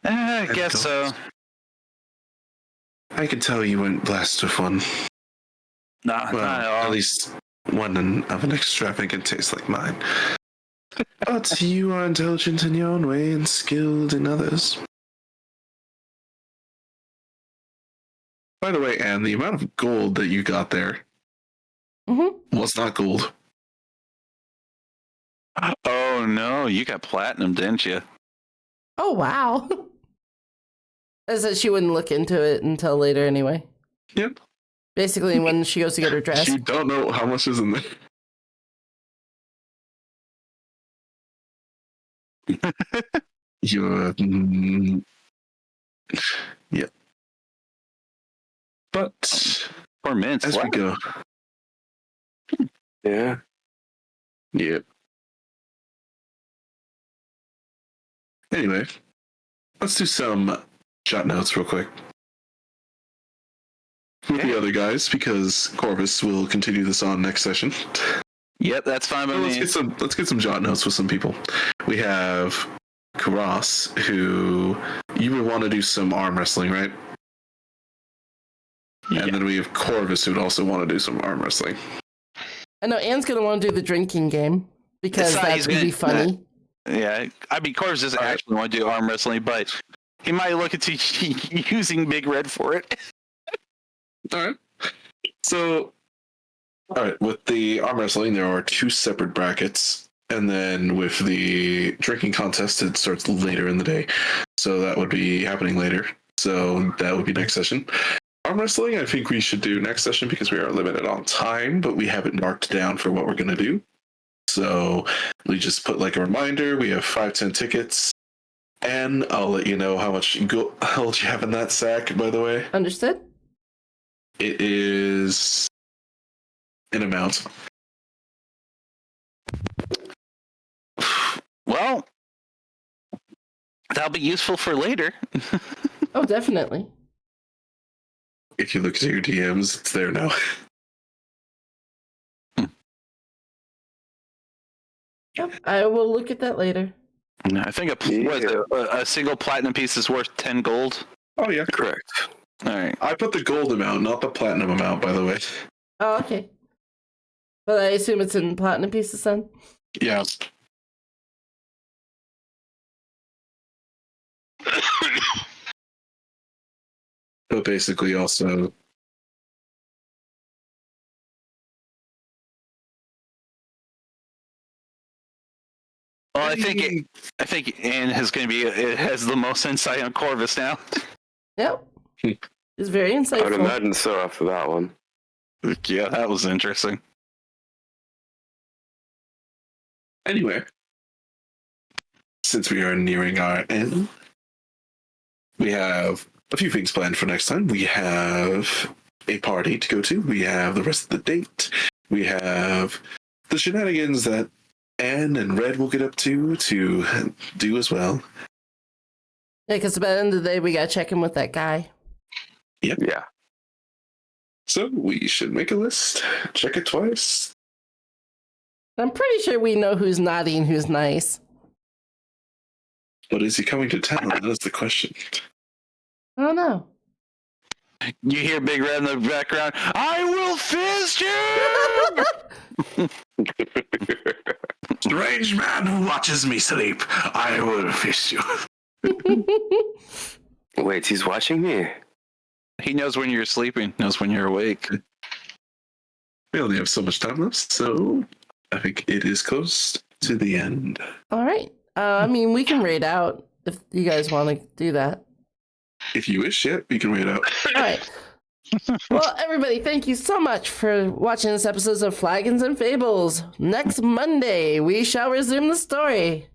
I guess so. I could tell you weren't blessed with one. Nah, Well, not at all. at least one of an extravagant taste like mine. But you are intelligent in your own way and skilled in others. By the way, Anne, the amount of gold that you got there was not gold. Oh no, you got platinum, didn't you? Oh, wow. I said she wouldn't look into it until later anyway. Yep. Basically, when she goes to get her dress. You don't know how much is in there. You're, yeah. But 4 minutes. as we go, Yeah. yep. Anyway, let's do some shot notes real quick with the other guys because Corvus will continue this on next session. Yep, that's fine by So me. let's get some jot notes with some people. We have Karras, who you would want to do some arm wrestling, right? Yeah. And then we have Corvus, who'd also want to do some arm wrestling. I know Anne's going to want to do the drinking game because It's not- that's he's going to be gonna- funny. Yeah, I mean, Corvus doesn't actually want to do arm wrestling, but he might look into using Big Red for it. All right. So, all right, with the arm wrestling, there are 2 separate brackets. And then with the drinking contest, it starts later in the day. So that would be happening later. So that would be next session. Arm wrestling, I think we should do next session because we are limited on time, but we have it marked down for what we're going to do. So we just put like a reminder. We have 5-10 tickets. And I'll let you know how much gold you have in that sack, by the way. Understood? It is an amount. Well, that'll be useful for later. Oh, definitely. If you look at your DMs, it's there now. Yep, I will look at that later. I think a single platinum piece is worth 10 gold. Oh, yeah. Correct. All right. I put the gold amount, not the platinum amount, by the way. Oh, okay. But I assume it's in platinum pieces then? Yeah. But basically also... Well, I think Anne is going to be has the most insight on Corvus now. Yep. It's very I would insightful. imagine so after that one. Yeah, that was interesting. Anyway, since we are nearing our end, we have a few things planned for next time. We have a party to go to. We have the rest of the date. We have the shenanigans that Anne and Red will get up to do as well. Yeah, because by the end of the day, we got to check in with that guy. Yeah. So we should make a list, check it twice. I'm pretty sure we know who's naughty and who's nice. But is he coming to town? That is the question. I don't know. You hear Big Red in the background. I will fist you. Strange man who watches me sleep, I will fist you. Wait, he's watching me? He knows when you're sleeping. Knows when you're awake. We only have so much time left, so I think it is close to the end. All right. I mean, we can raid out if you guys want to do that. If you wish, yeah, we can read out. All right. Well, everybody, thank you so much for watching this episode of Flagons and Fables. Next Monday, we shall resume the story.